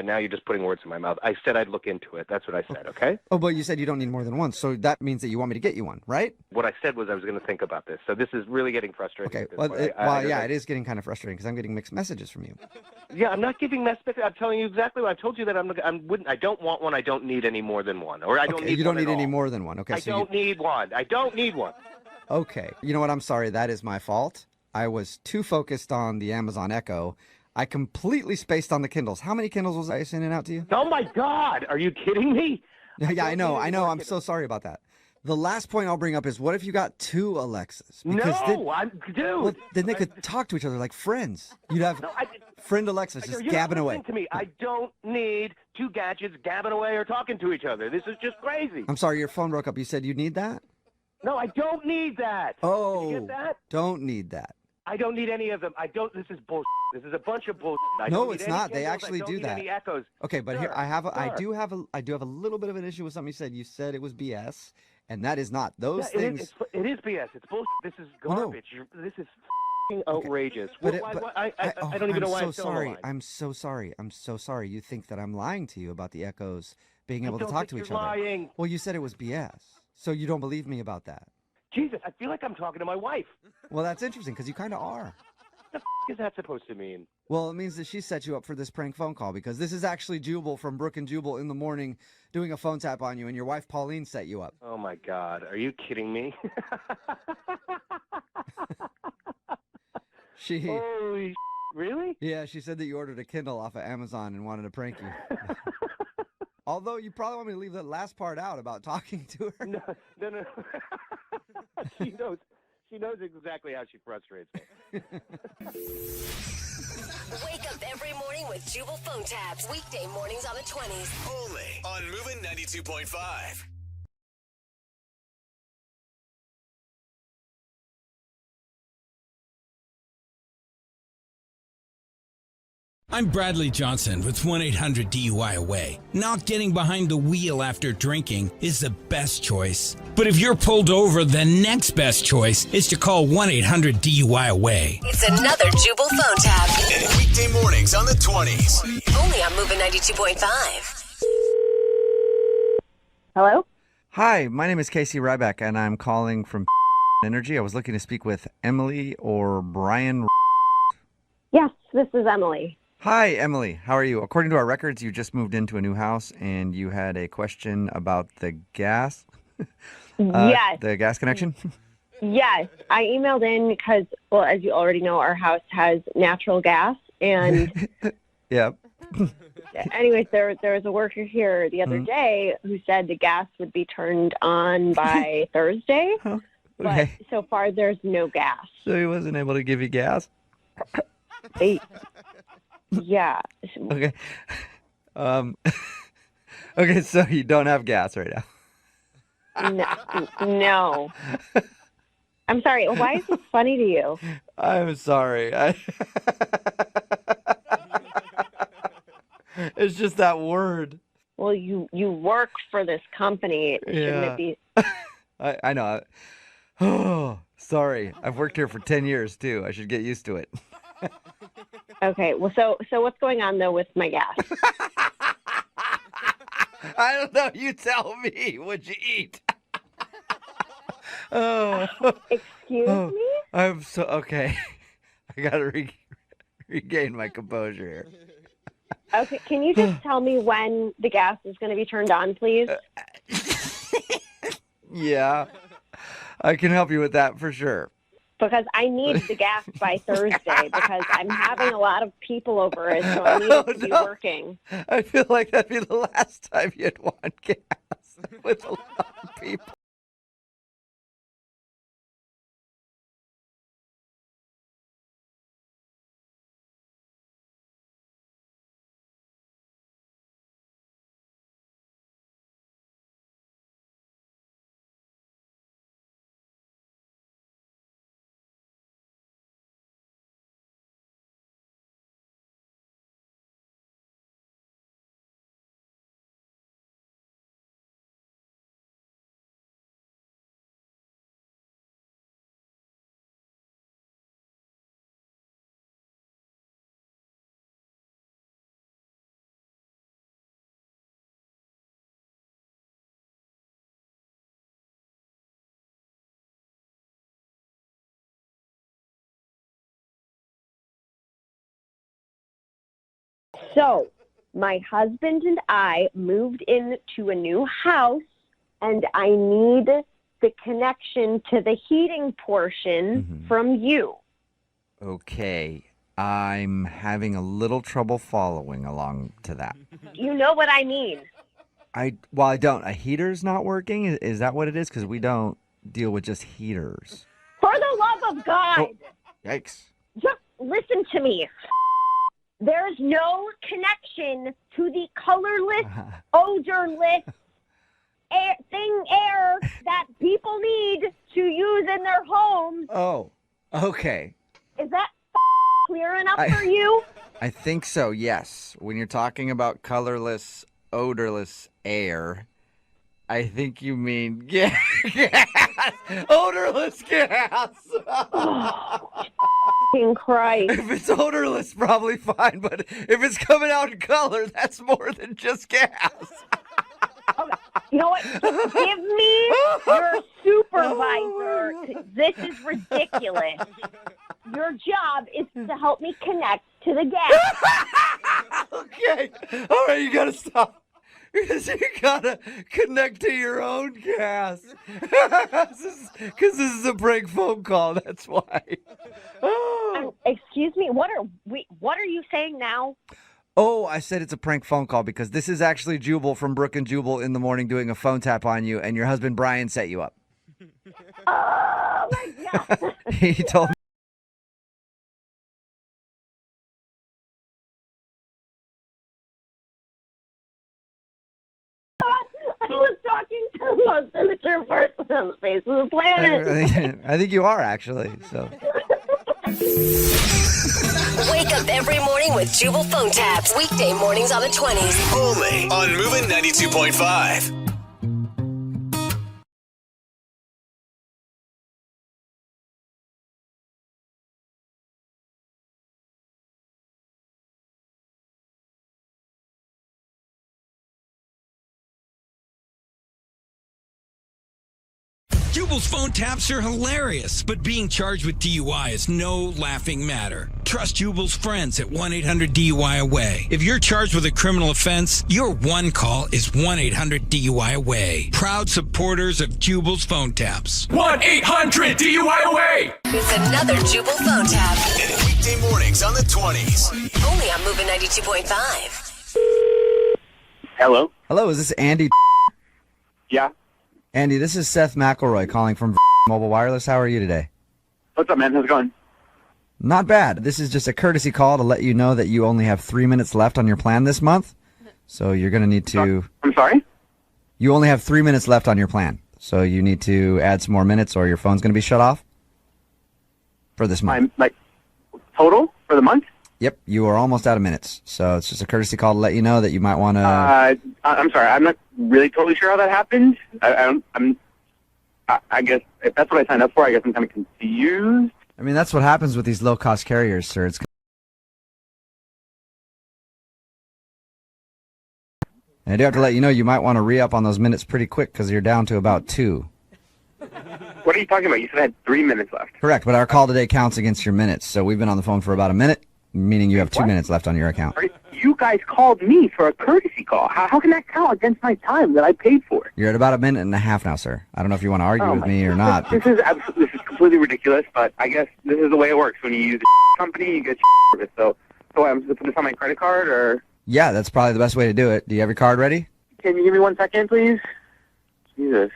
Now you're just putting words in my mouth. I said I'd look into it. That's what I said, okay? Oh, but you said you don't need more than one, so that means that you want me to get you one, right? What I said was I was going to think about this. So this is really getting frustrating. Okay, it is getting kind of frustrating because I'm getting mixed messages from you. Yeah, I'm not giving messages. I'm telling you exactly what I've told you that I don't want one. I don't need any more than one, or I don't need. You don't need any all. more than one. Okay, I don't need one. I don't need one. Okay. You know what? I'm sorry. That is my fault. I was too focused on the Amazon Echo. I completely spaced on the Kindles. How many Kindles was I sending out to you? Oh, my God. Are you kidding me? Yeah, I know. I'm so sorry about that. The last point I'll bring up is what if you got 2 Alexas? Dude. Then they could talk to each other like friends. You'd have friend Alexas just gabbing away. To me. I don't need 2 gadgets gabbing away or talking to each other. This is just crazy. I'm sorry. Your phone broke up. You said you need that? No, I don't need that. Oh, did you get that? Don't need that. I don't need any of them. This is bullshit. This is a bunch of bullshit. No, it's not. They actually do that. Any echoes. Okay, but here I do have a little bit of an issue with something you said. You said it was BS, and that is not. Those things. It is BS. It's bullshit. This is garbage. This is outrageous. Okay. I don't even know why I'm so sorry. I'm so sorry. I'm so sorry. You think that I'm lying to you about the Echoes being able to talk to each other? Lying. Well, you said it was BS. So you don't believe me about that? Jesus, I feel like I'm talking to my wife. Well, that's interesting because you kind of are. What the is that supposed to mean? Well, it means that she set you up for this prank phone call because this is actually Jubal from Brooke and Jubal in the morning doing a phone tap on you, and your wife Pauline set you up. Oh, my God. Are you kidding me? Holy really? Yeah, she said that you ordered a Kindle off of Amazon and wanted to prank you. Although you probably want me to leave that last part out about talking to her. No. She knows exactly how she frustrates me. Wake up every morning with Jubal phone tabs. Weekday mornings on the 20s. Only on Moving 92.5. I'm Bradley Johnson with 1-800-DUI-AWAY. Not getting behind the wheel after drinking is the best choice. But if you're pulled over, the next best choice is to call 1-800-DUI-AWAY. It's another Jubal phone tab. Weekday mornings on the 20s. Only on Moving 92.5. Hello? Hi, my name is Casey Ryback, and I'm calling from Energy. I was looking to speak with Emily or Brian. Yes, this is Emily. Hi, Emily. How are you? According to our records, you just moved into a new house, and you had a question about the gas. Yes. The gas connection? Yes. I emailed in because, well, as you already know, our house has natural gas. And Yep. anyways, there was a worker here the other day who said the gas would be turned on by Thursday. Okay. But so far, there's no gas. So he wasn't able to give you gas? Yeah. Okay. Okay, so you don't have gas right now. No. I'm sorry. Why is this funny to you? I'm sorry. It's just that word. Well, you work for this company. Shouldn't it be? I know. Oh, sorry. I've worked here for 10 years, too. I should get used to it. Okay. Well, so what's going on, though, with my gas? I don't know. You tell me. What'd you eat? Oh. Excuse me? I'm so okay. I gotta regain my composure here. Okay, can you just tell me when the gas is going to be turned on, please? Yeah, I can help you with that for sure. Because I need the gas by Thursday because I'm having a lot of people over it, so I need it to be working. I feel like that'd be the last time you'd want gas with a lot of people. So, my husband and I moved into a new house, and I need the connection to the heating portion from you. Okay, I'm having a little trouble following along to that. You know what I mean. I don't. A heater's not working? Is that what it is? Because we don't deal with just heaters. For the love of God, Yikes. just listen to me. There's no connection to the colorless, odorless air that people need to use in their homes. Oh, okay. Is that clear enough for you? I think so, yes. When you're talking about colorless, odorless air, I think you mean gas. Odorless gas. Christ. If it's odorless, probably fine, but if it's coming out in color, that's more than just gas. Okay. You know what? Give me your supervisor. This is ridiculous. Your job is to help me connect to the gas. Okay. All right, you gotta stop. Because you gotta connect to your own gas. Because this is a prank phone call. That's why. Excuse me. What are you saying now? Oh, I said it's a prank phone call because this is actually Jubal from Brook and Jubal in the morning doing a phone tap on you, and your husband Brian set you up. Oh my God. He told me. I was talking to the most immature person on the face of the planet. I think you are actually. So. Wake up every morning with Jubal phone tabs. Weekday mornings on the 20s. Only on Moving 92.5. Jubal's phone taps are hilarious, but being charged with DUI is no laughing matter. Trust Jubal's friends at 1-800-DUI-AWAY. If you're charged with a criminal offense, your one call is 1-800-DUI-AWAY. Proud supporters of Jubal's phone taps. 1-800-DUI-AWAY. It's another Jubal phone tap. And weekday mornings on the 20s. Only on Moving 92.5. Hello? Hello, is this Andy? Yeah. Andy, this is Seth McElroy calling from Mobile Wireless. How are you today? What's up, man? How's it going? Not bad. This is just a courtesy call to let you know that you only have 3 minutes left on your plan this month. So you're going to need to... I'm sorry? You only have 3 minutes left on your plan. So you need to add some more minutes or your phone's going to be shut off for this month. Total for the month? Yep, you are almost out of minutes. So it's just a courtesy call to let you know that you might want to... I'm sorry. I'm not really totally sure how that happened. I guess if that's what I signed up for, I guess I'm kind of confused. I mean, that's what happens with these low-cost carriers, sir. It's... And I do have to let you know you might want to re-up on those minutes pretty quick because you're down to about 2. What are you talking about? You said I had 3 minutes left. Correct, but our call today counts against your minutes. So we've been on the phone for about a minute, meaning you have 2 minutes left on your account. You guys called me for a courtesy call. How can that count against my time that I paid for? You're at about a minute and a half now, sir. I don't know if you want to argue with me or not. This is completely ridiculous, but I guess this is the way it works. When you use a company, you get service. So I'm supposed to put this on my credit card, or? Yeah, that's probably the best way to do it. Do you have your card ready? Can you give me 1 second, please? Jesus.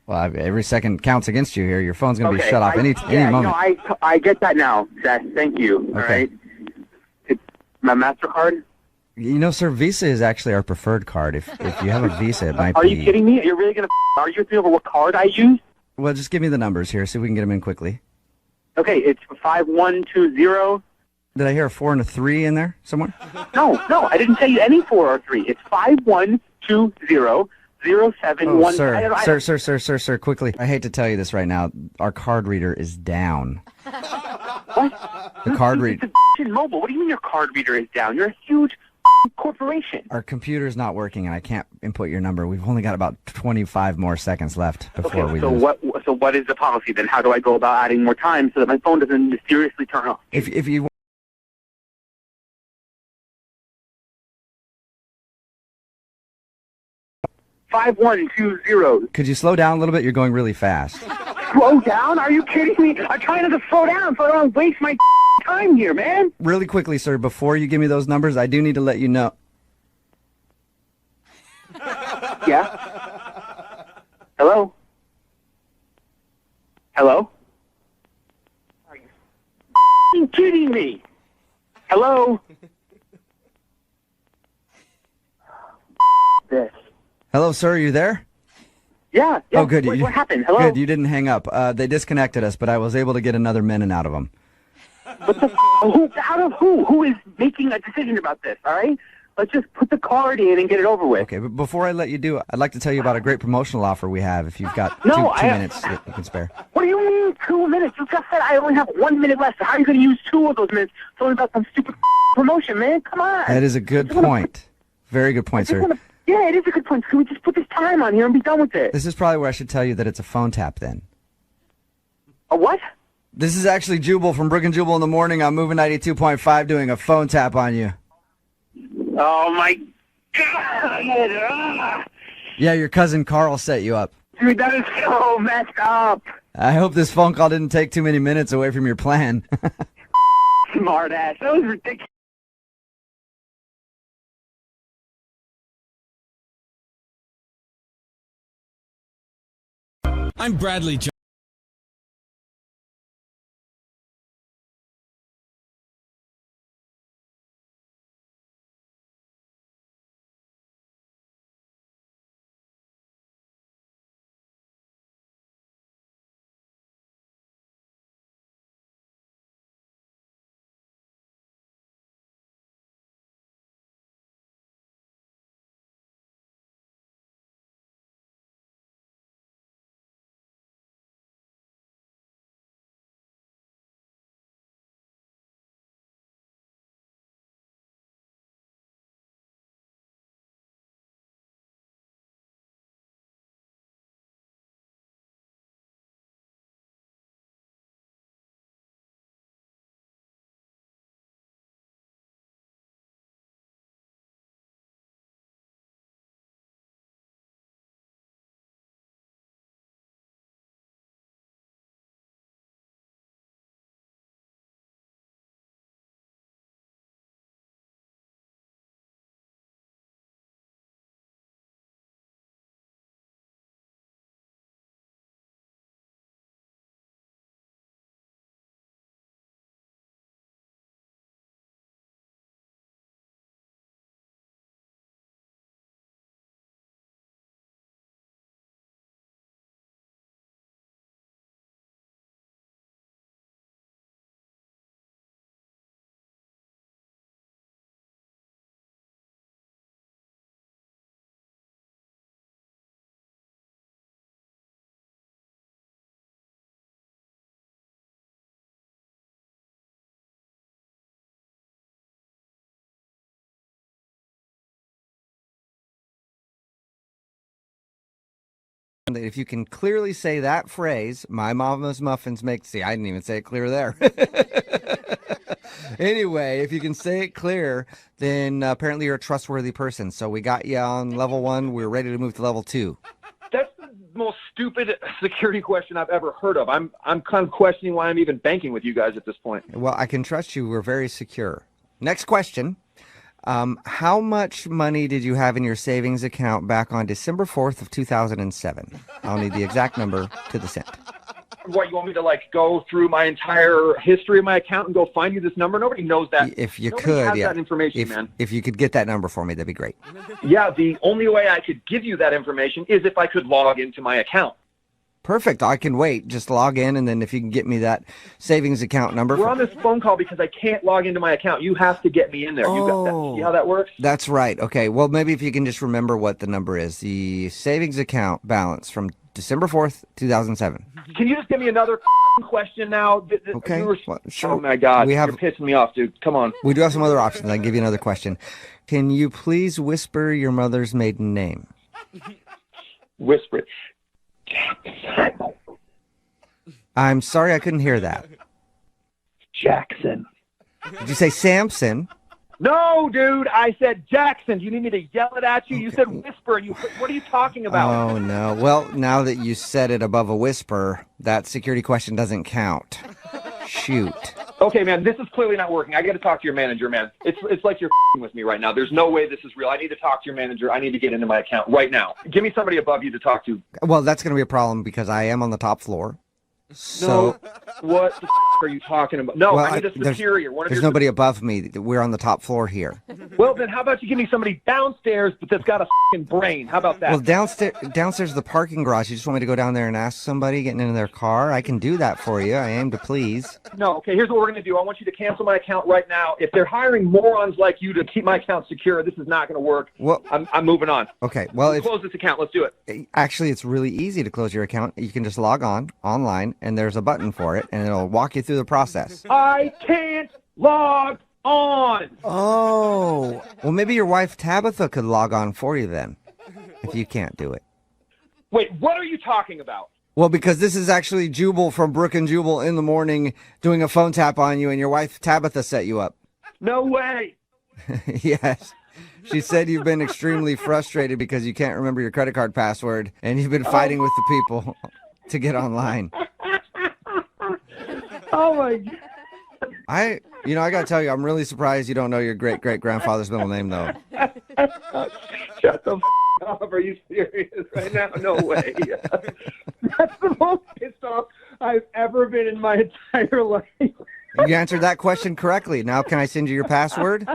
Well, every second counts against you here. Your phone's going to be shut off any moment. No, I get that now, Seth. Thank you. All right. It's my MasterCard. You know, sir, Visa is actually our preferred card. If you have a Visa, it might be... Are you kidding me? You're really going to argue with me over what card I use? Well, just give me the numbers here, see if we can get them in quickly. Okay, it's 5120. Did I hear a 4 and a 3 in there somewhere? No, I didn't tell you any 4 or 3. It's 5120 071. Sir, quickly. I hate to tell you this right now. Our card reader is down. What? The card reader... It's mobile. What do you mean your card reader is down? You're a huge corporation. Our computer's not working, and I can't input your number. We've only got about 25 more seconds left before we lose. So what is the policy then? How do I go about adding more time so that my phone doesn't mysteriously turn off? If you... 5120. Could you slow down a little bit? You're going really fast. Slow down? Are you kidding me? I'm trying not to slow down so I don't waste my time here, man. Really quickly, sir, before you give me those numbers, I do need to let you know. Yeah? Hello? Hello? Are you kidding me? Hello? This. Hello, sir, are you there? Yeah. Oh, good. What happened? Hello? Good, you didn't hang up. They disconnected us, but I was able to get another minute out of them. What the who? Out of who? Who is making a decision about this, all right? Let's just put the card in and get it over with. Okay, but before I let you do it, I'd like to tell you about a great promotional offer we have if you've got two minutes that you can spare. What do you mean 2 minutes? You just said I only have 1 minute left. So how are you going to use 2 of those minutes talking about some stupid promotion, man? Come on. That is a good point. Very good point, sir. Yeah, it is a good point. Can we just put this time on here and be done with it? This is probably where I should tell you that it's a phone tap then. A what? This is actually Jubal from Brook and Jubal in the Morning. I'm moving 92.5 doing a phone tap on you. Oh, my God. Yeah, your cousin Carl set you up. Dude, that is so messed up. I hope this phone call didn't take too many minutes away from your plan. Smart ass. That was ridiculous. I'm Bradley Johnson. something. If you can clearly say that phrase, my mama's muffins make... See, I didn't even say it clear there. Anyway, if you can say it clear, then apparently you're a trustworthy person. So we got you on level 1. We're ready to move to level 2. That's the most stupid security question I've ever heard of. I'm kind of questioning why I'm even banking with you guys at this point. Well, I can trust you. We're very secure. Next question. How much money did you have in your savings account back on December 4th of 2007? I'll need the exact number to the cent. What, you want me to go through my entire history of my account and go find you this number? Nobody knows that. If you Nobody could, has yeah. that information, man. If you could get that number for me, that'd be great. Yeah, the only way I could give you that information is if I could log into my account. Perfect. I can wait. Just log in, and then if you can get me that savings account number. We're on this phone call because I can't log into my account. You have to get me in there. You got that. See how that works? That's right. Okay. Well, maybe if you can just remember what the number is. The savings account balance from December 4th, 2007. Can you just give me another question now? Okay. Well, sure. Oh, my God. You're pissing me off, dude. Come on. We do have some other options. I can give you another question. Can you please whisper your mother's maiden name? Whisper it. I'm sorry, I couldn't hear that. Jackson. Did you say Samson? No, dude. I said Jackson. Do you need me to yell it at you? You said whisper. What are you talking about? Oh, no. Well, now that you said it above a whisper, that security question doesn't count. Shoot. Okay, man, this is clearly not working. I got to talk to your manager, man. It's like you're with me right now. There's no way this is real. I need to talk to your manager. I need to get into my account right now. Give me somebody above you to talk to. Well, that's going to be a problem because I am on the top floor. So, no, what the are you talking about? No, well, I need a superior. There's nobody above me. We're on the top floor here. Well, then how about you give me somebody downstairs but that's got a brain? How about that? Well, downstairs is the parking garage. You just want me to go down there and ask somebody getting into their car? I can do that for you. I aim to please. No, okay, here's what we're going to do. I want you to cancel my account right now. If they're hiring morons like you to keep my account secure, this is not going to work. Well, I'm moving on. Okay, well, close this account. Let's do it. Actually, it's really easy to close your account. You can just log online, and there's a button for it, and it'll walk you through the process. I can't log on. Oh, well, maybe your wife Tabitha could log on for you then, if you can't do it. Wait, what are you talking about? Well, because this is actually Jubal from Brook and Jubal in the morning doing a phone tap on you, and your wife Tabitha set you up. No way. Yes. She said you've been extremely frustrated because you can't remember your credit card password, and you've been fighting with the people to get online. Oh, my God. I gotta tell you, I'm really surprised you don't know your great-great-grandfather's middle name, though. Shut the up. Are you serious right now? No way. That's the most pissed off I've ever been in my entire life. You answered that question correctly. Now can I send you your password?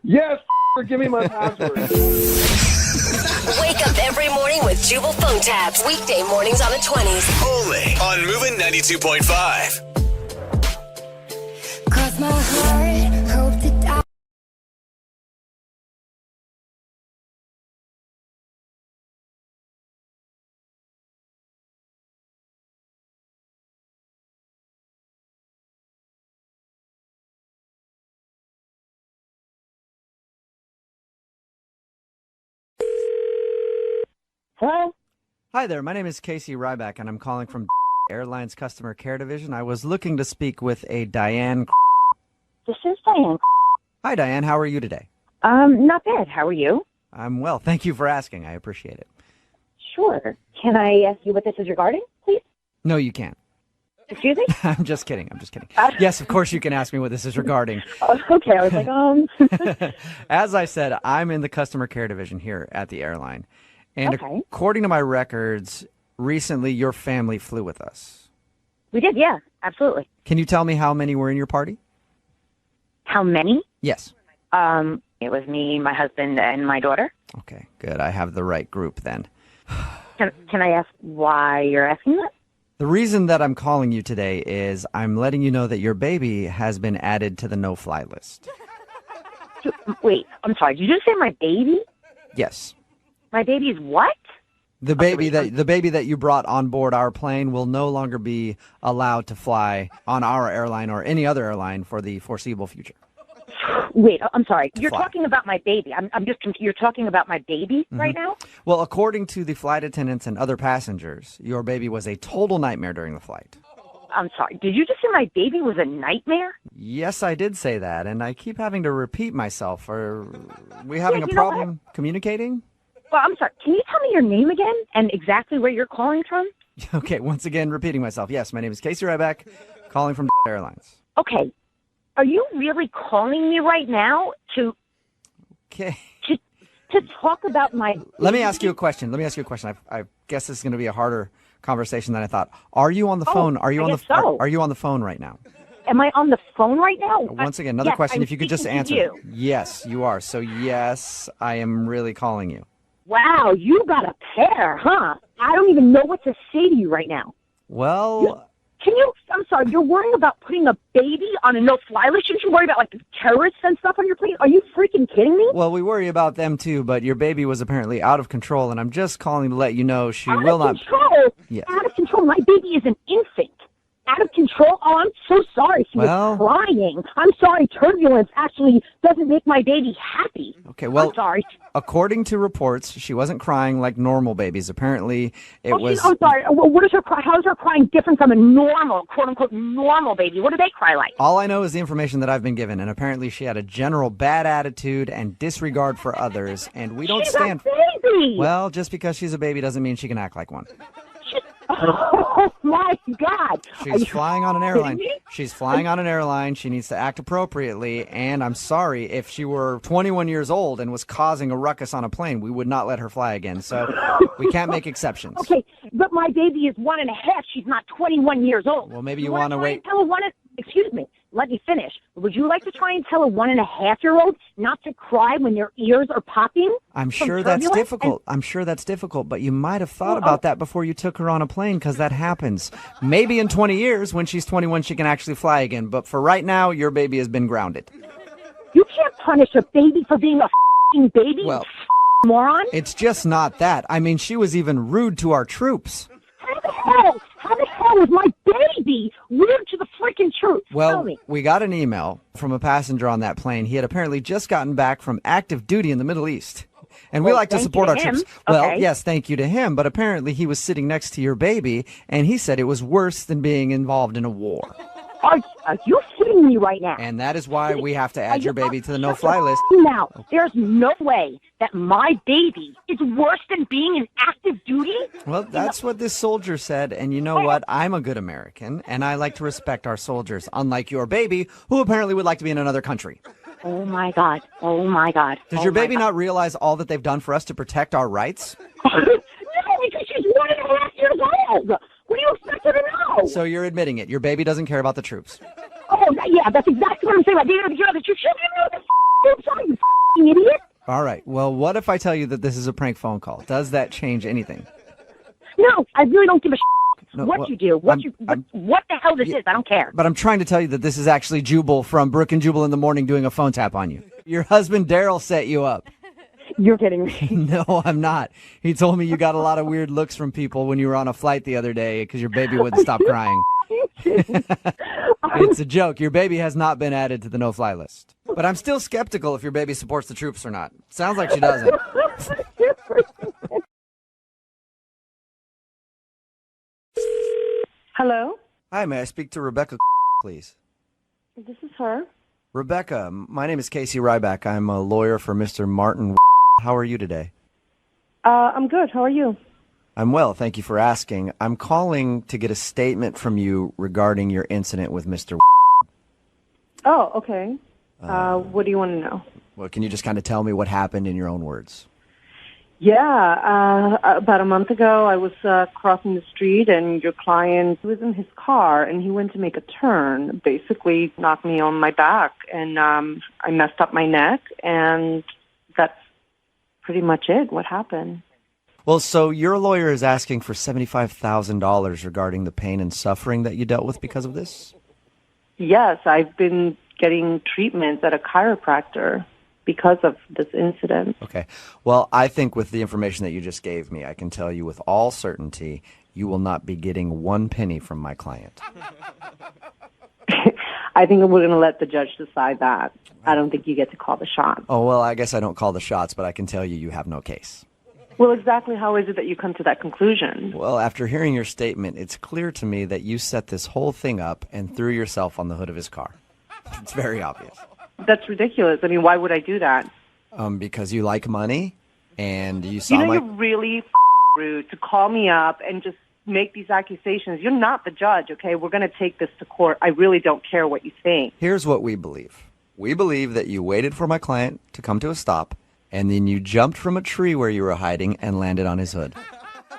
Yes, give me my password. Wake up every morning with Jubal phone tabs. Weekday mornings on the 20s. Only on Moving 92.5. Cross my heart, hope that I... Hello? Hi there. My name is Casey Ryback, and I'm calling from Airlines Customer Care Division. I was looking to speak with a Diane. This is Diane. Hi, Diane. How are you today? Not bad. How are you? I'm well. Thank you for asking. I appreciate it. Sure. Can I ask you what this is regarding, please? No, you can't. Excuse me? I'm just kidding. Yes, of course you can ask me what this is regarding. Okay. I was like, As I said, I'm in the Customer Care Division here at the airline. And according to my records, recently your family flew with us. We did, yeah. Absolutely. Can you tell me how many were in your party? How many? Yes. It was me, my husband, and my daughter. Okay, good. I have the right group then. Can I ask why you're asking that? The reason that I'm calling you today is I'm letting you know that your baby has been added to the no-fly list. Wait, I'm sorry. Did you just say my baby? Yes. My baby's what? The baby that you brought on board our plane will no longer be allowed to fly on our airline or any other airline for the foreseeable future. Wait, I'm sorry. You're fly. talking about my baby. I'm just confused. You're talking about my baby right now? Well, according to the flight attendants and other passengers, your baby was a total nightmare during the flight. I'm sorry. Did you just say my baby was a nightmare? Yes, I did say that, and I keep having to repeat myself. Are we having a you know problem communicating? Well, I'm sorry. Can you tell me your name again and exactly where you're calling from? Okay, once again, repeating myself. Yes, my name is Casey Ryback, calling from Airlines. Okay. Are you really calling me right now to talk about my baby? Let me ask you a question. I guess this is going to be a harder conversation than I thought. Are you on the phone? Are you on Are you on the phone right now? Am I on the phone right now? Once again, another Yes, question. I'm If you could just speaking to answer. you. Yes, you are. So yes, I am really calling you. Wow, you got a pair, huh? I don't even know what to say to you right now. Well, I'm sorry, you're worrying about putting a baby on a no-fly list? Shouldn't you worry about, like, terrorists and stuff on your plane? Are you freaking kidding me? well, we worry about them too, but your baby was apparently out of control, and I'm just calling to let you know she will not. Control? Yes. Out of control. My baby is an infant. Out of control? Oh, I'm so sorry. She was crying. I'm sorry. Turbulence actually doesn't make my baby happy. Okay, well, I'm sorry. According to reports, she wasn't crying like normal babies. Apparently, it was. I'm sorry. What is her cry? How is her crying different from a normal, quote-unquote, normal baby? What do they cry like? All I know is the information that I've been given, and apparently she had a general bad attitude and disregard for others, and we don't She's stand. a baby. Well, just because she's a baby doesn't mean she can act like one. Oh my God! She's flying on an airline. She's flying on an airline. She needs to act appropriately. And I'm sorry, if she were 21 years old and was causing a ruckus on a plane, we would not let her fly again. So we can't make exceptions. Okay, but my baby is 1.5. She's not 21 years old. Well, maybe you want to wait. Excuse me. Let me finish. Would you like to try and tell a 1.5-year-old not to cry when their ears are popping? I'm sure that's difficult. I'm sure that's difficult, but you might have thought about that before you took her on a plane, because that happens. Maybe in 20 years, when she's 21, she can actually fly again. But for right now, your baby has been grounded. You can't punish a baby for being a f***ing baby, Well, moron. It's just not that. I mean, she was even rude to our troops. How the hell was my baby rude to the freaking troops? Tell Well, me. we got an email from a passenger on that plane. He had apparently just gotten back from active duty in the Middle East. And we Well, like to thank support you our to troops. him. Well, Okay. yes, thank you to him. But apparently he was sitting next to your baby, and he said it was worse than being involved in a war. Are you kidding me right now? And that is why we have to add your baby to the no-fly list. Now, there's no way that my baby is worse than being in active duty. Well, that's what this soldier said. And you know what? I'm a good American, and I like to respect our soldiers, unlike your baby, who apparently would like to be in another country. Oh, my God. Oh, my God. Does your baby not realize all that they've done for us to protect our rights? No, because she's 1.5 years old. What do you expect her to know? So you're admitting it. Your baby doesn't care about the troops. Oh, yeah, that's exactly what I'm saying. I didn't know that you shouldn't know the f***ing sorry, you f***ing idiot. All right. Well, what if I tell you that this is a prank phone call? Does that change anything? No, I really don't give a shit No, what well, you do. What the hell this is. I don't care. But I'm trying to tell you that this is actually Jubal from Brooke and Jubal in the Morning doing a phone tap on you. Your husband, Daryl, set you up. You're kidding me. No, I'm not. He told me you got a lot of weird looks from people when you were on a flight the other day because your baby wouldn't stop crying. It's a joke. Your baby has not been added to the no-fly list. But I'm still skeptical if your baby supports the troops or not. Sounds like she doesn't. Hello? Hi, may I speak to Rebecca, please? This is her. Rebecca, my name is Casey Ryback. I'm a lawyer for Mr. Martin. How are you today? I'm good. How are you? I'm well, thank you for asking. I'm calling to get a statement from you regarding your incident with Mr. Oh, okay. What do you want to know? Well, can you just kind of tell me what happened in your own words? Yeah, about a month ago, I was crossing the street, and your client was in his car, and he went to make a turn, basically knocked me on my back, and I messed up my neck, and that's pretty much it. What happened? Well, so your lawyer is asking for $75,000 regarding the pain and suffering that you dealt with because of this? Yes, I've been getting treatment at a chiropractor because of this incident. Okay. Well, I think with the information that you just gave me, I can tell you with all certainty you will not be getting one penny from my client. I think we're going to let the judge decide that. I don't think you get to call the shot. Oh, well, I guess I don't call the shots, but I can tell you you have no case. Well, exactly how is it that you come to that conclusion? Well, after hearing your statement, it's clear to me that you set this whole thing up and threw yourself on the hood of his car. It's very obvious. That's ridiculous. I mean, why would I do that? Because you like money, and you saw You're really rude to call me up and just make these accusations. You're not the judge, okay? We're going to take this to court. I really don't care what you think. Here's what we believe. We believe that you waited for my client to come to a stop, and then you jumped from a tree where you were hiding and landed on his hood.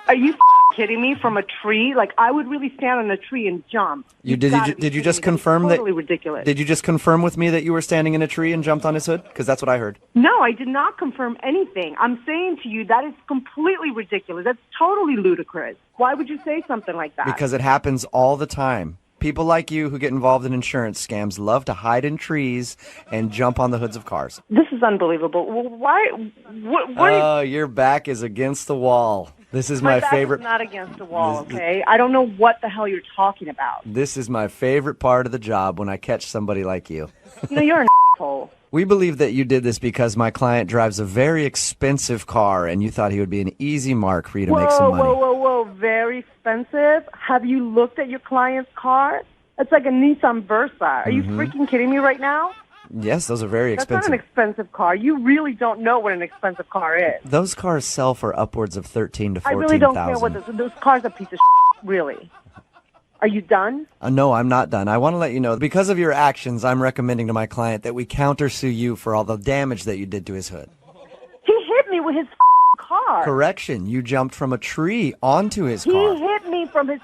Are you kidding me? From a tree? Like, I would really stand on a tree and jump. Did you just confirm that? Totally ridiculous. Did you just confirm with me that you were standing in a tree and jumped on his hood? Because that's what I heard. No, I did not confirm anything. I'm saying to you that is completely ridiculous. That's totally ludicrous. Why would you say something like that? Because it happens all the time. People like you who get involved in insurance scams love to hide in trees and jump on the hoods of cars. This is unbelievable. Well, why? What Your back is against the wall. This is my back favorite. is not against the wall, okay? I don't know what the hell you're talking about. This is my favorite part of the job when I catch somebody like you. You know, you're an asshole. We believe that you did this because my client drives a very expensive car and you thought he would be an easy mark for you to make some money. Whoa. Very expensive? Have you looked at your client's car? It's like a Nissan Versa. Are you freaking kidding me right now? Yes, those are very expensive. That's not an expensive car. You really don't know what an expensive car is. Those cars sell for upwards of $13,000 to $14,000. I really don't care what those cars are a piece of really. Are you done? No, I'm not done. I want to let you know, because of your actions, I'm recommending to my client that we countersue you for all the damage that you did to his hood. He hit me with his car. Correction. You jumped from a tree onto his car. He hit me from his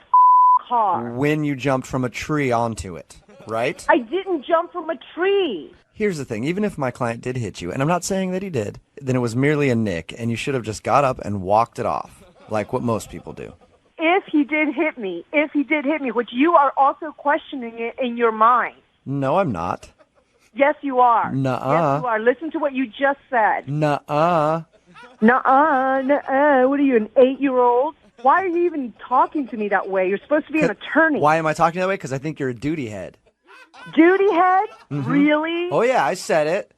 car. When you jumped from a tree onto it, right? I didn't jump from a tree. Here's the thing. Even if my client did hit you, and I'm not saying that he did, then it was merely a nick, and you should have just got up and walked it off, like what most people do. If he did hit me, which you are also questioning it in your mind. No, I'm not. Yes, you are. Nuh-uh. Yes, you are. Listen to what you just said. Nuh-uh. Nuh-uh. What are you, an 8-year-old? Why are you even talking to me that way? You're supposed to be an attorney. Why am I talking that way? Because I think you're a duty head. Duty head? Mm-hmm. Really? Oh, yeah, I said it.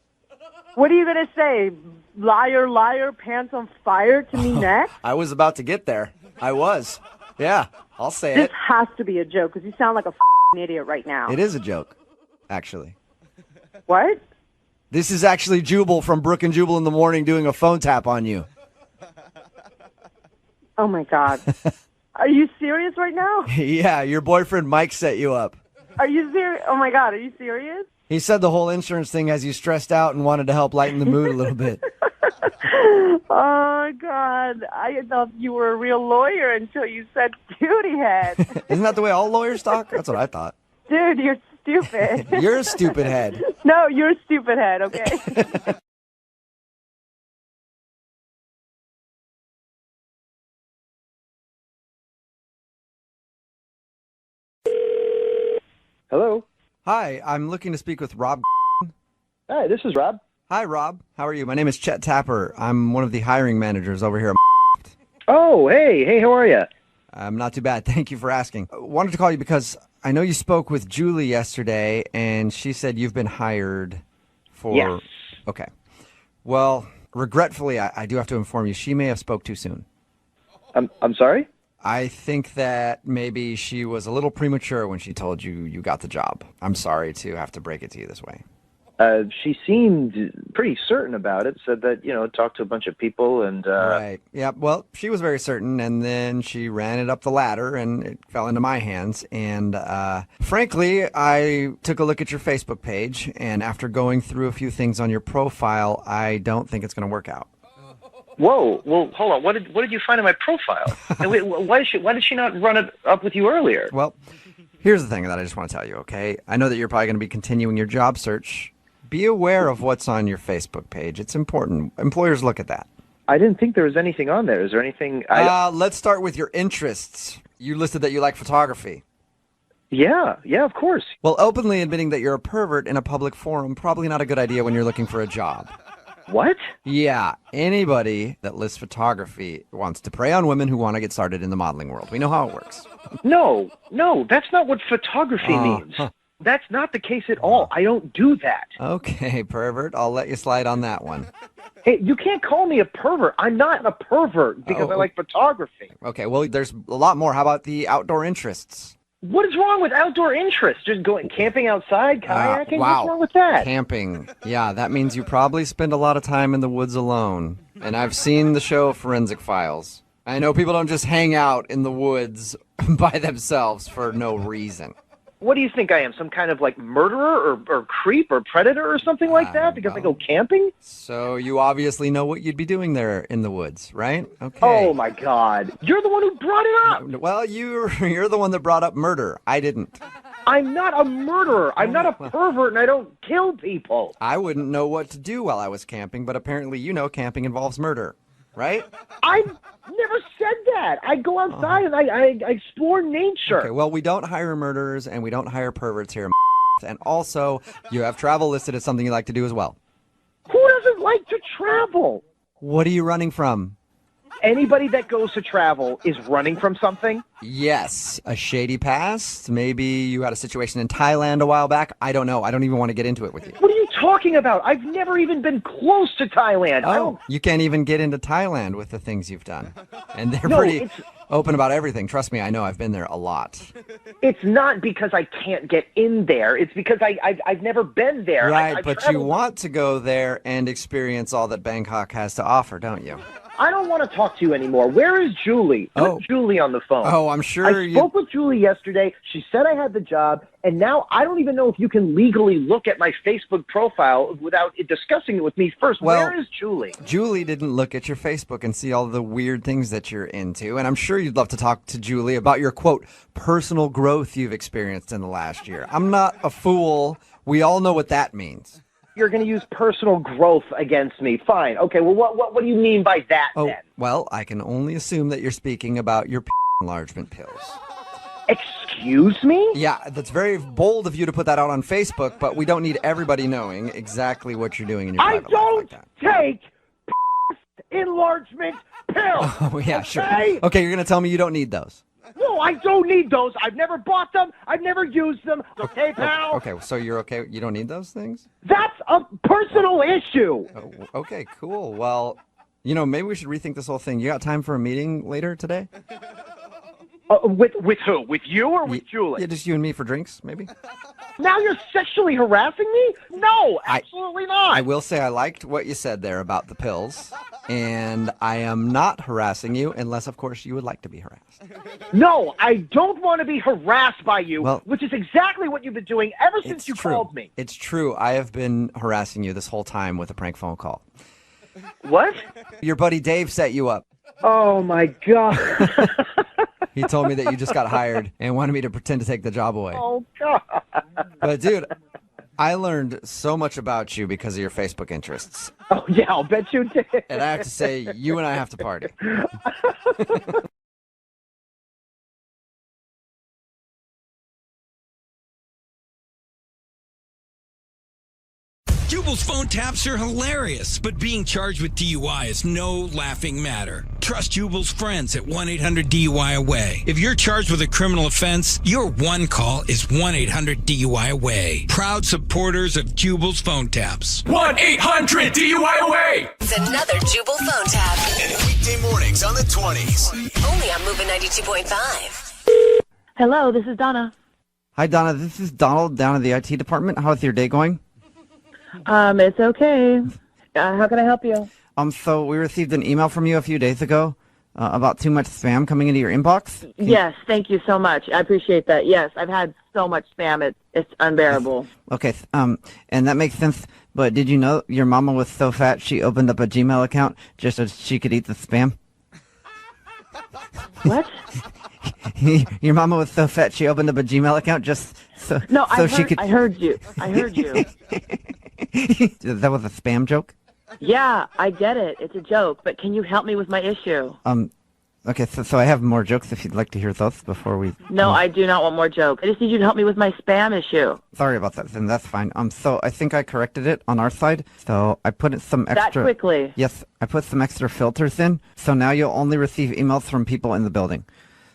What are you going to say? Liar, liar, pants on fire to me next? I was about to get there. I was. Yeah, I'll say This it. has to be a joke because you sound like a idiot right now. It is a joke, actually. What? This is actually Jubal from Brook and Jubal in the Morning doing a phone tap on you. Oh, my God. Are you serious right now? Yeah, your boyfriend Mike set you up. Are you serious? Oh, my God. Are you serious? He said the whole insurance thing has you stressed out and wanted to help lighten the mood a little bit. Oh, God. I thought you were a real lawyer until you said duty head. Isn't that the way all lawyers talk? That's what I thought. Dude, you're stupid. You're a stupid head. No, you're a stupid head, okay? Hello. Hi, I'm looking to speak with Rob. Hi, this is Rob. Hi, Rob. How are you? My name is Chet Tapper. I'm one of the hiring managers over here at Oh, hey, how are you? I'm not too bad. Thank you for asking. I wanted to call you because I know you spoke with Julie yesterday, and she said you've been hired for... Yes. Okay. Well, regretfully, I do have to inform you, she may have spoke too soon. I'm sorry? I think that maybe she was a little premature when she told you got the job. I'm sorry to have to break it to you this way. She seemed pretty certain about it, said that, talked to a bunch of people and... Right. Yeah, well, she was very certain, and then she ran it up the ladder, and it fell into my hands. And frankly, I took a look at your Facebook page, and after going through a few things on your profile, I don't think it's going to work out. Whoa, well, hold on. What did you find in my profile? And wait, why did she not run it up with you earlier? Well, here's the thing that I just want to tell you, okay? I know that you're probably going to be continuing your job search. Be aware of what's on your Facebook page. It's important. Employers look at that. I didn't think there was anything on there. Is there anything? Let's start with your interests. You listed that you like photography. Yeah, of course. Well, openly admitting that you're a pervert in a public forum, probably not a good idea when you're looking for a job. What? Yeah, anybody that lists photography wants to prey on women who want to get started in the modeling world. We know how it works. No, that's not what photography means. That's not the case at all. I don't do that. Okay, pervert. I'll let you slide on that one. Hey, you can't call me a pervert. I'm not a pervert because I like photography. Okay, well, there's a lot more. How about the outdoor interests? What is wrong with outdoor interests? Just going camping outside, kayaking? Wow. What's wrong with that? Camping. Yeah, that means you probably spend a lot of time in the woods alone. And I've seen the show Forensic Files. I know people don't just hang out in the woods by themselves for no reason. What do you think I am? Some kind of like murderer or creep or predator or something like that because I go camping? So you obviously know what you'd be doing there in the woods, right? Okay. Oh my God. You're the one who brought it up. Well, you're the one that brought up murder. I didn't. I'm not a murderer. I'm not a pervert and I don't kill people. I wouldn't know what to do while I was camping, but apparently you know camping involves murder, right? I've never said that. I go outside and I explore nature. Okay, well, we don't hire murderers and we don't hire perverts here. And also, you have travel listed as something you like to do as well. Who doesn't like to travel? What are you running from? Anybody that goes to travel is running from something? Yes. A shady past? Maybe you had a situation in Thailand a while back? I don't know. I don't even want to get into it with you. What are you talking about? I've never even been close to Thailand. Oh, you can't even get into Thailand with the things you've done. And they're No, pretty open about everything. Trust me, I know. I've been there a lot. It's not because I can't get in there. It's because I've never been there. Right, but you want to go there and experience all that Bangkok has to offer, don't you? I don't want to talk to you anymore. Where is Julie? Put Julie on the phone. Oh, I'm sure I spoke with Julie yesterday. She said I had the job, and now I don't even know if you can legally look at my Facebook profile without discussing it with me first. Well, where is Julie? Julie didn't look at your Facebook and see all the weird things that you're into, and I'm sure you'd love to talk to Julie about your, quote, personal growth you've experienced in the last year. I'm not a fool. We all know what that means. You're going to use personal growth against me. Fine. Okay, well, what do you mean by that, then? Well, I can only assume that you're speaking about your enlargement pills. Excuse me? Yeah, that's very bold of you to put that out on Facebook, but we don't need everybody knowing exactly what you're doing in your private life like that. Take enlargement pills. Oh, yeah, sure. Okay? Okay, you're going to tell me you don't need those. No, I don't need those. I've never bought them. I've never used them. Okay, pal? Okay, so you're okay? You don't need those things? That's a personal issue. Oh, okay, cool. Well, maybe we should rethink this whole thing. You got time for a meeting later today? With who? With you or with Julie? Yeah, just you and me for drinks, maybe? Now you're sexually harassing me? No, absolutely not. I will say I liked what you said there about the pills, and I am not harassing you unless, of course, you would like to be harassed. No, I don't want to be harassed by you, Well, which is exactly what you've been doing ever since you called me. It's true. I have been harassing you this whole time with a prank phone call. What? Your buddy Dave set you up. Oh, my God. He told me that you just got hired and wanted me to pretend to take the job away. Oh, God. But, dude, I learned so much about you because of your Facebook interests. Oh, yeah, I'll bet you did. And I have to say, you and I have to party. Jubal's phone taps are hilarious, but being charged with DUI is no laughing matter. Trust Jubal's friends at 1-800-DUI-AWAY. If you're charged with a criminal offense, your one call is 1-800-DUI-AWAY. Proud supporters of Jubal's phone taps. 1-800-DUI-AWAY. It's another Jubal phone tap. Weekday mornings on the 20s. Only on Moving 92.5. Hello, this is Donna. Hi, Donna. This is Donald down in the IT department. How's your day going? It's okay. How can I help you? So we received an email from you a few days ago about too much spam coming into your inbox. Yes, thank you so much. I appreciate that. Yes, I've had so much spam. It's unbearable. Okay, and that makes sense. But did you know your mama was so fat she opened up a Gmail account just so she could eat the spam? What? Your mama was so fat she opened up a Gmail account just so she could. I heard you. That was a spam joke? Yeah, I get it. It's a joke, but can you help me with my issue? Okay, so I have more jokes if you'd like to hear those before we... No, I do not want more jokes. I just need you to help me with my spam issue. Sorry about that, then that's fine. So I think I corrected it on our side. So I put some extra... That quickly? Yes, I put some extra filters in. So now you'll only receive emails from people in the building.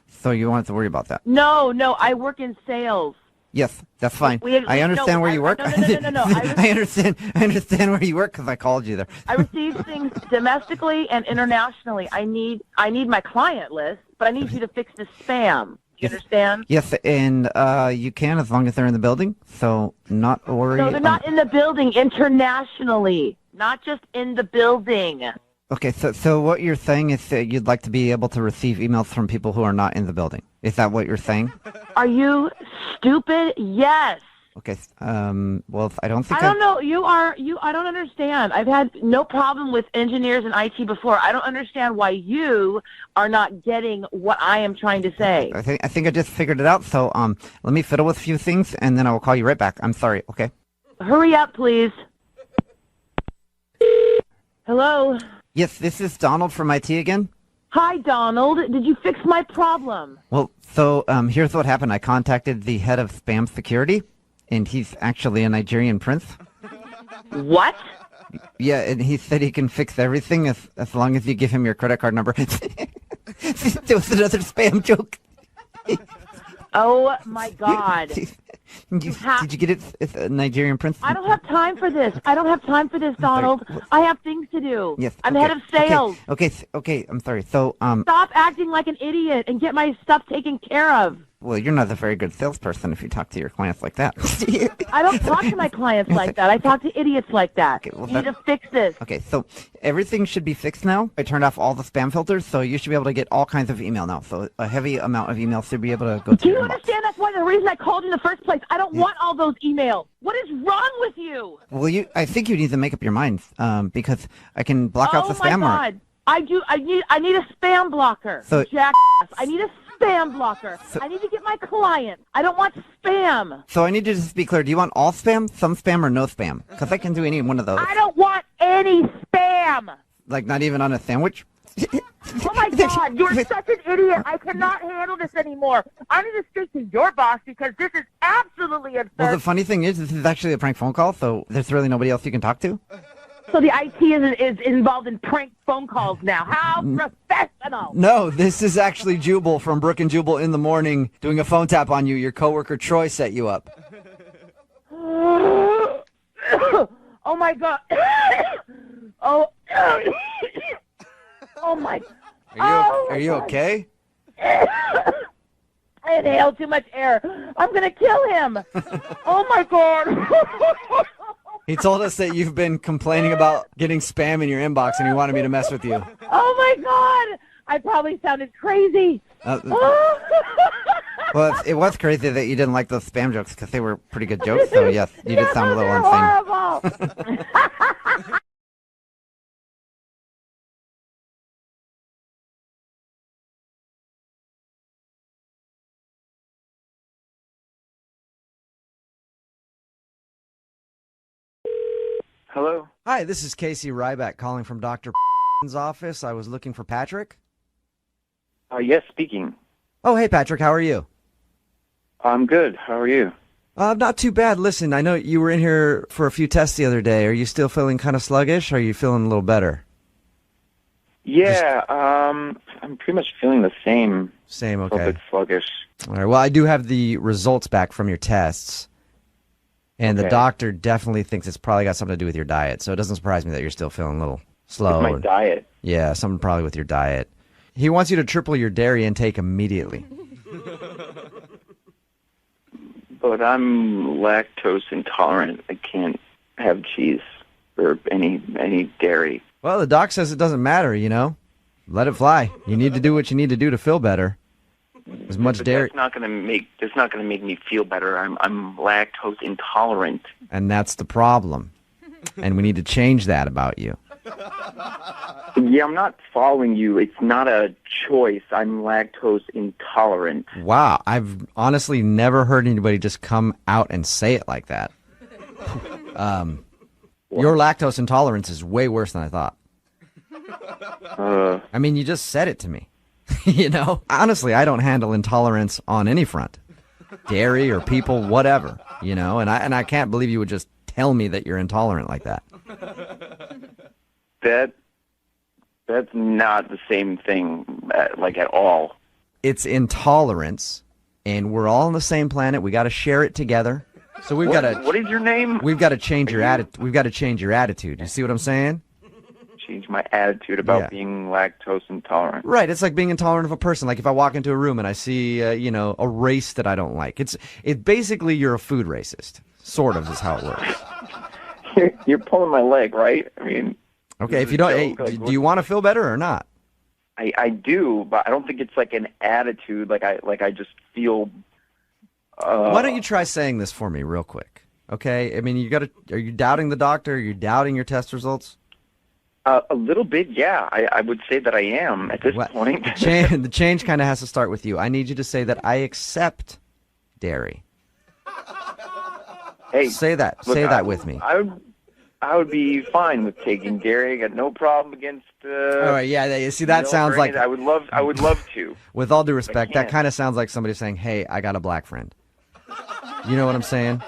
So you won't have to worry about that. No, I work in sales. Yes, that's fine. I understand where you work. No. I understand where you work because I called you there. I receive things domestically and internationally. I need my client list, but I need you to fix the spam. Do you understand? Yes, and you can as long as they're in the building. So not worry. No, they're not in the building. Internationally, not just in the building. Okay, so what you're saying is that you'd like to be able to receive emails from people who are not in the building. Is that what you're saying? Are you stupid? Yes. Okay. Well, I don't think I don't know. I don't understand. I've had no problem with engineers and IT before. I don't understand why you are not getting what I am trying to say. I think I just figured it out. So let me fiddle with a few things, and then I will call you right back. I'm sorry. Okay. Hurry up, please. Hello. Yes, this is Donald from IT again. Hi, Donald. Did you fix my problem? Well, so here's what happened. I contacted the head of spam security, and he's actually a Nigerian prince. What? Yeah, and he said he can fix everything as long as you give him your credit card number. There was another spam joke. Oh, my God. Did you get it? It's a Nigerian prince. I don't have time for this. Donald. I have things to do. Yes. I'm okay, head of sales. Okay. I'm sorry. So, Stop acting like an idiot and get my stuff taken care of. Well, you're not a very good salesperson if you talk to your clients like that. I don't talk to my clients like that. I talk to idiots like that. Okay, well, you need to fix this. Okay, so everything should be fixed now. I turned off all the spam filters, so you should be able to get all kinds of email now. So a heavy amount of emails should be able to go to Do you your inbox. understand that's one of the reasons I called you in the first place? I don't want all those emails. What is wrong with you? Well, I think you need to make up your mind because I can block out the spam. Oh, my God. I need a spam blocker. So- Jackass. I need a spam blocker. I need to get my client. I don't want spam. So I need to just be clear. Do you want all spam, some spam, or no spam? Because I can do any one of those. I don't want any spam. Like not even on a sandwich? Oh, my God. You're such an idiot. I cannot handle this anymore. I need to speak to your boss because this is absolutely absurd. Well, the funny thing is, this is actually a prank phone call, so there's really nobody else you can talk to. So the IT is involved in prank phone calls now. How professional. No, this is actually Jubal from Brook and Jubal in the Morning doing a phone tap on you. Your coworker Troy set you up. Oh, my God. Oh my. Are you okay? I inhaled too much air. I'm going to kill him. Oh, my God. He told us that you've been complaining about getting spam in your inbox and he wanted me to mess with you. Oh, my God. I probably sounded crazy. Well, it was crazy that you didn't like those spam jokes because they were pretty good jokes. So, yes, you did sound a little insane. Horrible. Hello. Hi, this is Casey Ryback calling from Dr. office. I was looking for Patrick. Yes, speaking. Oh, hey, Patrick. How are you? I'm good. How are you? Not too bad. Listen, I know you were in here for a few tests the other day. Are you still feeling kind of sluggish, or are you feeling a little better? Yeah, I'm pretty much feeling the same. Same, A okay. little bit sluggish. All right, well, I do have the results back from your tests, and the Okay. doctor definitely thinks it's probably got something to do with your diet, so it doesn't surprise me that you're still feeling a little slow. With my diet. Yeah, something probably with your diet. He wants you to triple your dairy intake immediately. But I'm lactose intolerant. I can't have cheese or any dairy. Well, the doc says it doesn't matter, you know? Let it fly. You need to do what you need to do to feel better. As much But dairy, that's not going to make me feel better. I'm lactose intolerant. and that's the problem. And we need to change that about you. Yeah, I'm not following you. It's not a choice. I'm lactose intolerant. Wow, I've honestly never heard anybody just come out and say it like that. Your lactose intolerance is way worse than I thought. I mean, you just said it to me. You know? Honestly, I don't handle intolerance on any front. Dairy or people, whatever. You know? And I can't believe you would just tell me that you're intolerant like that. That's not the same thing, like at all. It's intolerance, and we're all on the same planet. We got to share it together. So we've got to. What is your name? We've got to change your attitude. We've got to change your attitude. You see what I'm saying? Change my attitude about being lactose intolerant. Right. It's like being intolerant of a person. Like if I walk into a room and I see, a race that I don't like. It's basically you're a food racist. Sort of is how it works. You're pulling my leg, right? I mean. Okay. If you don't, do you want to feel better or not? I do, but I don't think it's like an attitude. Like I just feel. Why don't you try saying this for me real quick? Okay. I mean, are you doubting the doctor? Are you doubting your test results? A little bit, yeah. I would say that I am at this point. The change kind of has to start with you. I need you to say that I accept dairy. Hey, say that. Look, say that with me. I would be fine with taking dairy. I got no problem against. All right, yeah. You see, that sounds like I would love to. With all due respect, that kind of sounds like somebody saying, "Hey, I got a black friend." You know what I'm saying?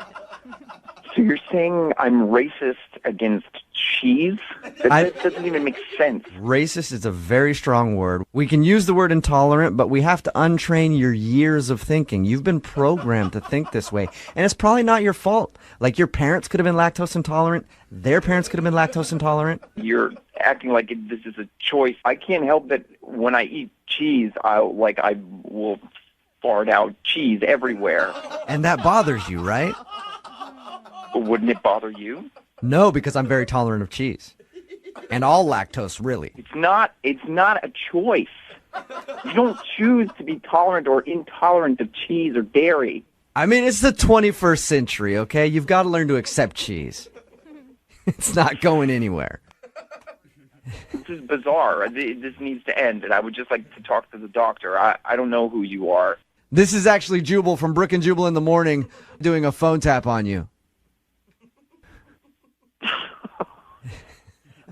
So you're saying I'm racist against cheese? That doesn't even make sense. Racist is a very strong word. We can use the word intolerant, but we have to untrain your years of thinking. You've been programmed to think this way, and it's probably not your fault. Like your parents could have been lactose intolerant. Their parents could have been lactose intolerant. You're acting like this is a choice. I can't help that when I eat cheese, I will fart out cheese everywhere. And that bothers you, right? Wouldn't it bother you? No, because I'm very tolerant of cheese. And all lactose, really. It's not a choice. You don't choose to be tolerant or intolerant of cheese or dairy. I mean, it's the 21st century, okay? You've got to learn to accept cheese. It's not going anywhere. This is bizarre. This needs to end, and I would just like to talk to the doctor. I don't know who you are. This is actually Jubal from Brook and Jubal in the Morning doing a phone tap on you.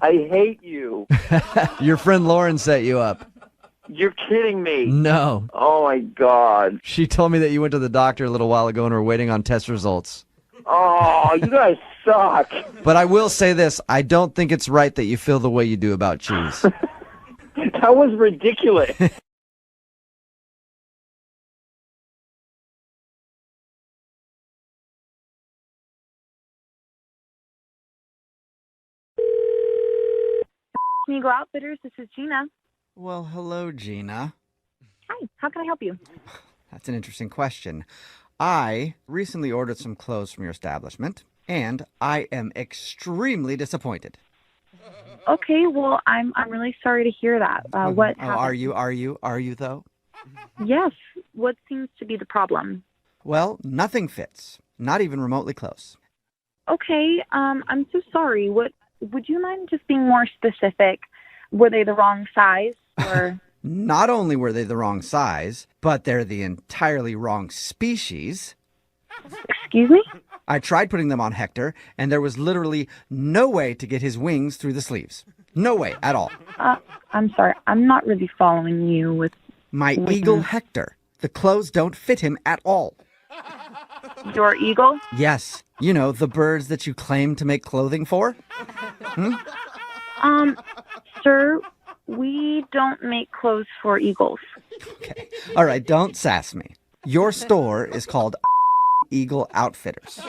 I hate you. Your friend Lauren set you up. You're kidding me. No. Oh, my God. She told me that you went to the doctor a little while ago and were waiting on test results. Oh, you guys suck. But I will say this. I don't think it's right that you feel the way you do about cheese. That was ridiculous. Eagle Outfitters, this is Gina. Well, hello, Gina. Hi, how can I help you? That's an interesting question. I recently ordered some clothes from your establishment, and I am extremely disappointed. Okay, well, I'm really sorry to hear that. What happened? Are you though? Yes. What seems to be the problem? Well, nothing fits. Not even remotely close. Okay, I'm so sorry. Would you mind just being more specific? Were they the wrong size or? Not only were they the wrong size, but they're the entirely wrong species. Excuse me? I tried putting them on Hector, and there was literally no way to get his wings through the sleeves. No way at all. I'm sorry. I'm not really following you with my eagle Hector. The clothes don't fit him at all. Your eagle? Yes. You know, the birds that you claim to make clothing for? Sir, we don't make clothes for eagles. Okay. All right, don't sass me. Your store is called Eagle Outfitters,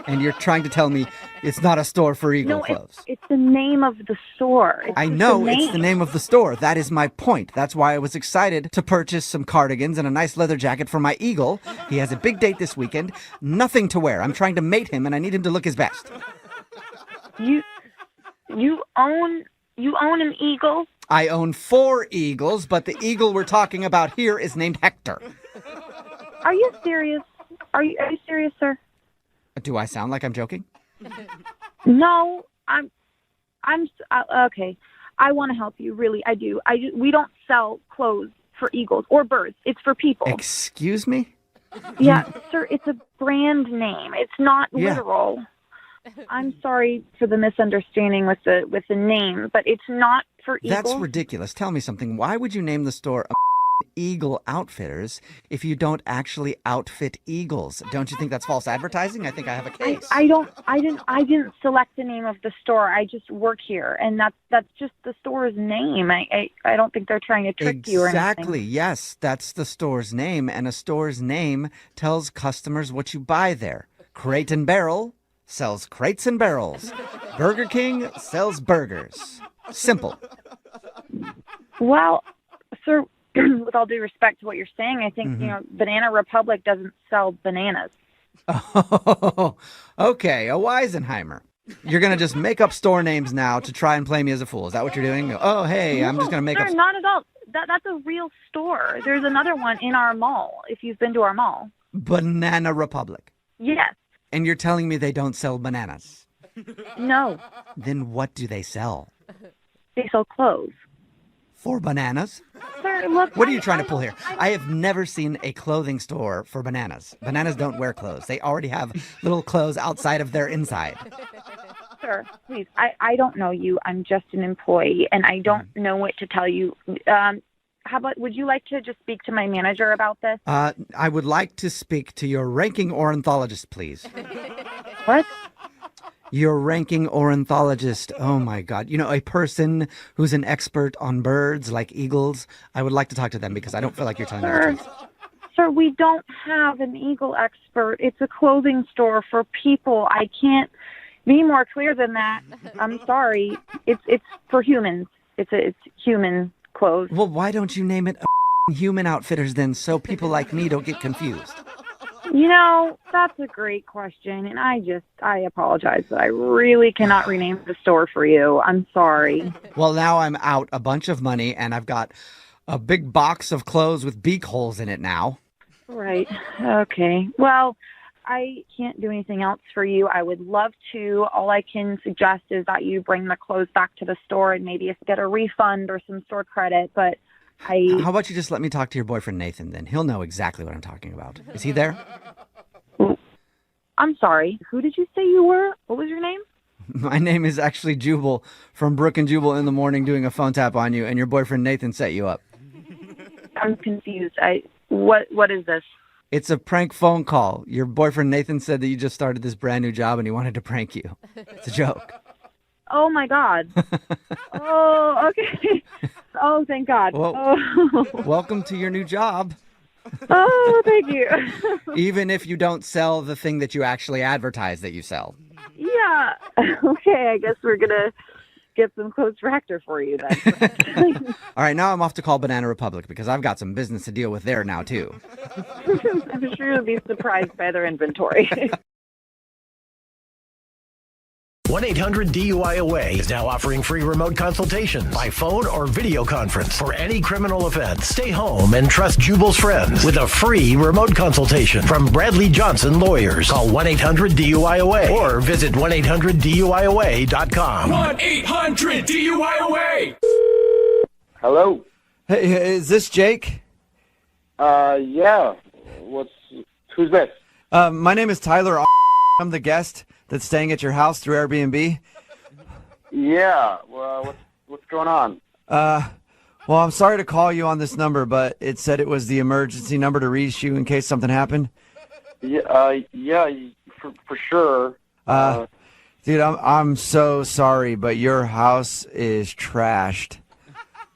and you're trying to tell me it's not a store for eagle clothes. It's the name of the store. I know it's the name of the store. That is my point. That's why I was excited to purchase some cardigans and a nice leather jacket for my eagle. He has a big date this weekend. Nothing to wear. I'm trying to mate him, and I need him to look his best. You own an eagle? I own 4 eagles, but the eagle we're talking about here is named Hector. Are you serious? Are you serious, sir? Do I sound like I'm joking? No, I'm okay. I want to help you, really. I do. We don't sell clothes for eagles or birds. It's for people. Excuse me? Yeah, sir, it's a brand name. It's not literal. I'm sorry for the misunderstanding with the name, but it's not for eagles. That's ridiculous. Tell me something. Why would you name the store Eagle Outfitters if you don't actually outfit eagles? Don't you think that's false advertising? I think I have a case. I didn't select the name of the store. I just work here, and that's just the store's name. I don't think they're trying to trick you or anything. Exactly. Yes, that's the store's name, and a store's name tells customers what you buy there. Crate and Barrel sells crates and barrels. Burger King sells burgers. Simple. Well, sir, with all due respect to what you're saying, I think, Banana Republic doesn't sell bananas. Oh, okay, a Weisenheimer. You're going to just make up store names now to try and play me as a fool. Is that what you're doing? Oh, hey, I'm just going to make sir, up... not at all. That's a real store. There's another one in our mall, if you've been to our mall. Banana Republic. Yes. And you're telling me they don't sell bananas? No. Then what do they sell? They sell clothes. For bananas? Sir, look. What are you trying to pull here? I have never seen a clothing store for bananas. Bananas don't wear clothes. They already have little clothes outside of their inside. Sir, please, I don't know you. I'm just an employee, and I don't know what to tell you. How about, would you like to just speak to my manager about this? I would like to speak to your ranking ornithologist, please. What? Your ranking ornithologist. Oh, my God. You know, a person who's an expert on birds like eagles. I would like to talk to them because I don't feel like you're telling me the truth. Sir, we don't have an eagle expert. It's a clothing store for people. I can't be more clear than that. I'm sorry. It's for humans. It's human clothes. Well, why don't you name it Human Outfitters then so people like me don't get confused? You know, that's a great question, and I apologize, but I really cannot rename the store for you. I'm sorry. Well, now I'm out a bunch of money, and I've got a big box of clothes with beak holes in it now. Right. Okay. Well, I can't do anything else for you. I would love to. All I can suggest is that you bring the clothes back to the store and maybe get a refund or some store credit, but How about you just let me talk to your boyfriend, Nathan, then? He'll know exactly what I'm talking about. Is he there? I'm sorry. Who did you say you were? What was your name? My name is actually Jubal from Brooke and Jubal in the Morning doing a phone tap on you, and your boyfriend, Nathan, set you up. I'm confused. What is this? It's a prank phone call. Your boyfriend, Nathan, said that you just started this brand new job and he wanted to prank you. It's a joke. Oh, my God. Oh, okay. Oh, thank God. Well, oh. Welcome to your new job. Oh, thank you. Even if you don't sell the thing that you actually advertise that you sell. Yeah. Okay, I guess we're going to get some clothes for Hector for you then. All right, now I'm off to call Banana Republic because I've got some business to deal with there now, too. I'm sure you'll be surprised by their inventory. 1-800-DUI-AWAY is now offering free remote consultations by phone or video conference for any criminal offense. Stay home and trust Jubal's friends with a free remote consultation from Bradley Johnson Lawyers. Call 1-800-DUI-AWAY or visit 1-800-DUI-AWAY.com. 1-800-DUI-AWAY. Hello. Hey, is this Jake? Yeah. Who's this? My name is Tyler. I'm the guest that's staying at your house through Airbnb. Yeah. Well, what's going on? Well, I'm sorry to call you on this number, but it said it was the emergency number to reach you in case something happened. Yeah, for sure. Dude, I'm so sorry, but your house is trashed.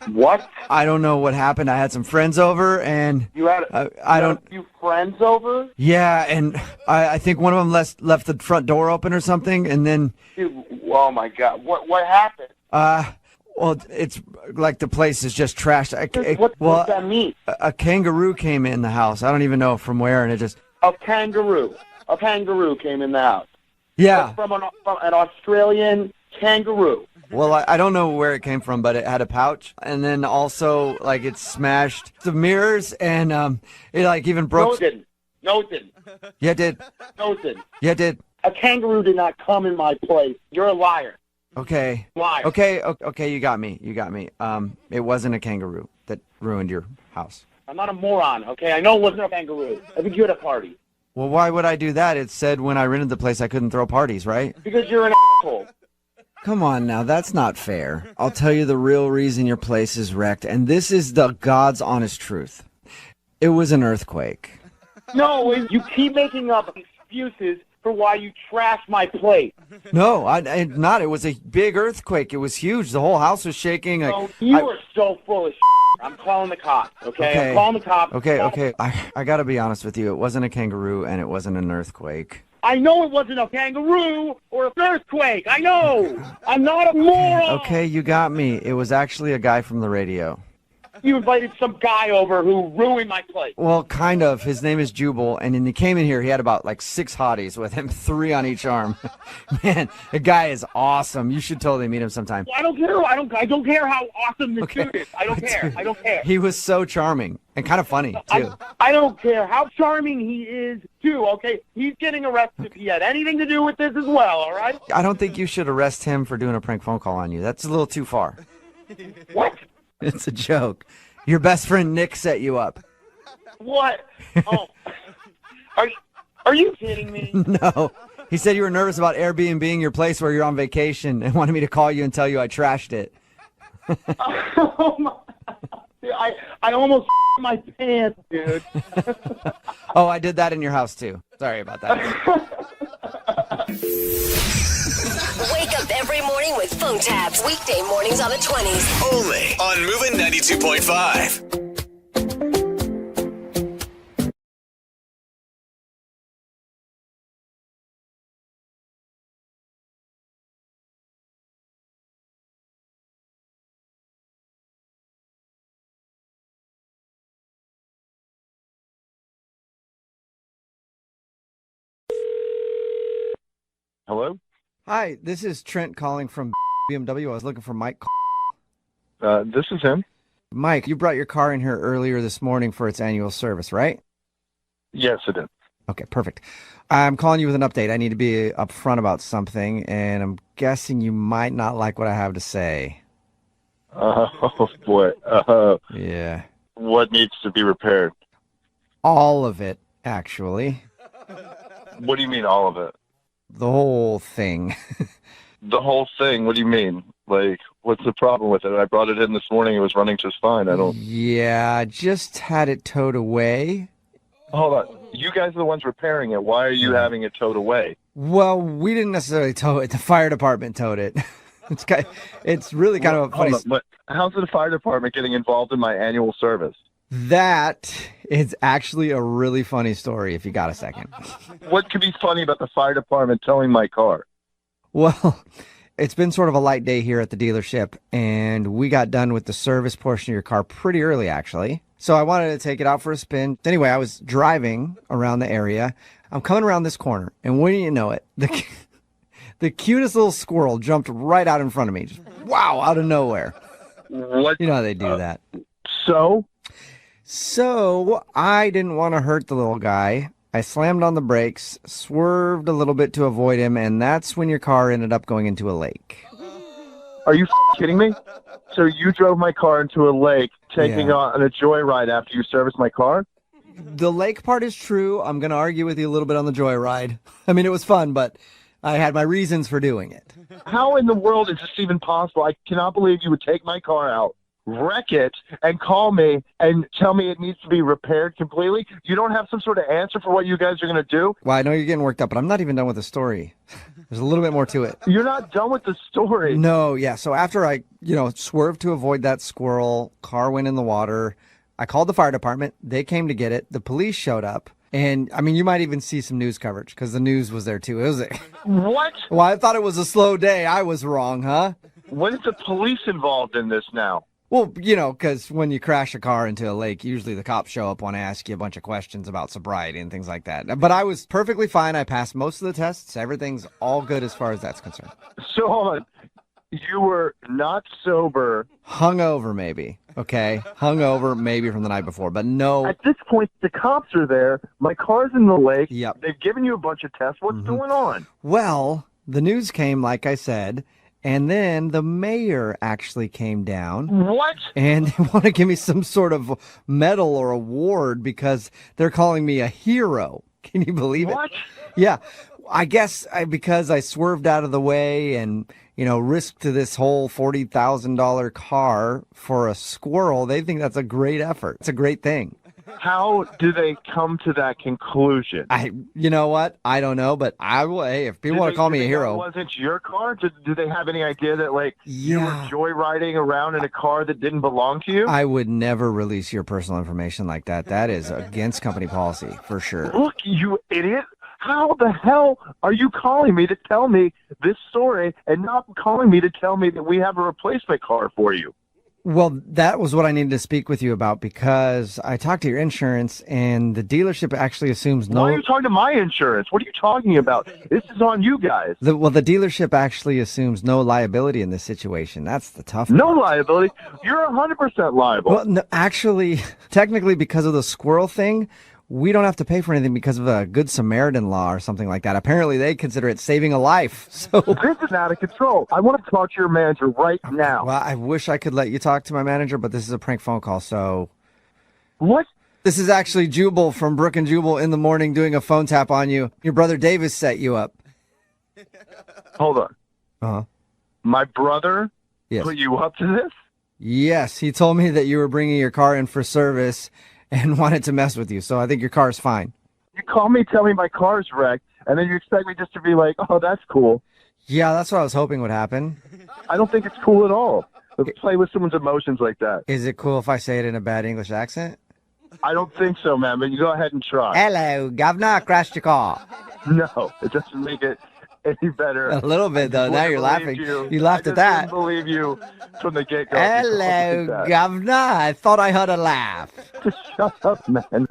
What? I don't know what happened. I had some friends over, and You had a few friends over? Yeah, and I think one of them left the front door open or something, and then. Dude, oh my God! What happened? Well, it's like the place is just trashed. What does that mean? A kangaroo came in the house. I don't even know from where, and it just. A kangaroo came in the house. Yeah. From an Australian kangaroo. Well, I don't know where it came from, but it had a pouch, and then also like it smashed the mirrors, and it like even broke. No, it didn't. Yeah, it did. No, it didn't. Yeah, it did. A kangaroo did not come in my place. You're a liar. Okay. Liar. Okay. You got me. It wasn't a kangaroo that ruined your house. I'm not a moron. Okay, I know it wasn't a kangaroo. I think you had a party. Well, why would I do that? It said when I rented the place I couldn't throw parties, right? Because you're an asshole. Come on now, that's not fair. I'll tell you the real reason your place is wrecked, and this is the God's honest truth. It was an earthquake. No, you keep making up excuses for why you trashed my plate. No, I not. It was a big earthquake. It was huge. The whole house was shaking. No, you are so full of shit. I'm calling the cops, okay? I'm calling the cops. Okay. I got to be honest with you. It wasn't a kangaroo, and it wasn't an earthquake. I know it wasn't a kangaroo or an earthquake. I know. I'm not a moron. Okay, you got me. It was actually a guy from the radio. You invited some guy over who ruined my plate. Well, kind of. His name is Jubal, and when he came in here, he had about like 6 hotties with him, 3 on each arm. Man, the guy is awesome. You should totally meet him sometime. I don't care. I don't care how awesome this dude is. I don't care. I don't care. He was so charming and kind of funny, too. I don't care how charming he is, too, okay? He's getting arrested if he had anything to do with this as well, all right? I don't think you should arrest him for doing a prank phone call on you. That's a little too far. What? It's a joke. Your best friend Nick set you up. What? Oh, are you kidding me? No. He said you were nervous about Airbnb-ing your place where you're on vacation and wanted me to call you and tell you I trashed it. Oh my! I almost my pants, dude. Oh, I did that in your house too. Sorry about that. Wake up every morning with phone taps. Weekday mornings on the 20s. Only on Moving 92.5. Hello? Hi, this is Trent calling from BMW. I was looking for Mike. This is him. Mike, you brought your car in here earlier this morning for its annual service, right? Yes, it is. Okay, perfect. I'm calling you with an update. I need to be upfront about something, and I'm guessing you might not like what I have to say. Oh, boy. Yeah. What needs to be repaired? All of it, actually. What do you mean, all of it? The whole thing. The whole thing? What do you mean? Like, what's the problem with it? I brought it in this morning. It was running just fine. I don't... Yeah, I just had it towed away. Hold on. You guys are the ones repairing it. Why are you having it towed away? Well, we didn't necessarily tow it. The fire department towed it. It's really kind of a funny... Hold on, but how's the fire department getting involved in my annual service? That is actually a really funny story, if you got a second. What could be funny about the fire department towing my car? Well, it's been sort of a light day here at the dealership, and we got done with the service portion of your car pretty early, actually. So I wanted to take it out for a spin. Anyway, I was driving around the area. I'm coming around this corner, and wouldn't you know it, the cutest little squirrel jumped right out in front of me. Just, wow, out of nowhere. What? You know how they do that. So I didn't want to hurt the little guy. I slammed on the brakes, swerved a little bit to avoid him, and that's when your car ended up going into a lake. Are you kidding me? So you drove my car into a lake, taking on a joyride after you serviced my car? The lake part is true. I'm going to argue with you a little bit on the joyride. I mean, it was fun, but I had my reasons for doing it. How in the world is this even possible? I cannot believe you would take my car out, wreck it, and call me and tell me it needs to be repaired completely. You don't have some sort of answer for what you guys are going to do? Well, I know you're getting worked up, but I'm not even done with the story. There's a little bit more to it. You're not done with the story? No, yeah. So after I, swerved to avoid that squirrel, car went in the water. I called the fire department. They came to get it. The police showed up. And, I mean, you might even see some news coverage because the news was there, too. It was What? Well, I thought it was a slow day. I was wrong, huh? When is the police involved in this now? Well, because when you crash a car into a lake, usually the cops show up, want to ask you a bunch of questions about sobriety and things like that. But I was perfectly fine. I passed most of the tests. Everything's all good as far as that's concerned. So, hold on. You were not sober. Hungover, maybe. Okay? Hungover, maybe from the night before, but no. At this point, the cops are there. My car's in the lake. Yep. They've given you a bunch of tests. What's going on? Well, the news came, like I said, and then the mayor actually came down. What? And they want to give me some sort of medal or award because they're calling me a hero. Can you believe it? What? Yeah. I guess because I swerved out of the way and, risked this whole $40,000 car for a squirrel, they think that's a great effort. It's a great thing. How do they come to that conclusion? You know what? I don't know, but I will. Hey, if people want to call me a hero, It wasn't your car. Do they have any idea that you were joyriding around in a car that didn't belong to you? I would never release your personal information like that. That is against company policy for sure. Look, you idiot. How the hell are you calling me to tell me this story and not calling me to tell me that we have a replacement car for you? Well, that was what I needed to speak with you about because I talked to your insurance and the dealership actually assumes no... Why are you talking to my insurance? What are you talking about? This is on you guys. The dealership actually assumes no liability in this situation. That's the tough No part. liability? You're 100% liable. Well, no, actually, technically because of the squirrel thing, we don't have to pay for anything because of a Good Samaritan law or something like that. Apparently, they consider it saving a life. So this is out of control. I want to talk to your manager right now. Well, I wish I could let you talk to my manager, but this is a prank phone call, so... What? This is actually Jubal from Brook and Jubal in the morning doing a phone tap on you. Your brother Davis set you up. Hold on. Uh-huh. My brother Yes. put you up to this? Yes, he told me that you were bringing your car in for service and wanted to mess with you, so I think your car's fine. You call me, tell me my car's wrecked, and then you expect me just to be like, oh, that's cool. Yeah, that's what I was hoping would happen. I don't think it's cool at all. To play with someone's emotions like that. Is it cool if I say it in a bad English accent? I don't think so, man, but you go ahead and try. Hello, governor, crashed your car. No, it doesn't make it any better. A little bit, though. Now you're laughing. You laughed at that. I just didn't believe you from the get-go. Hello, governor. I thought I heard a laugh. Just shut up, man.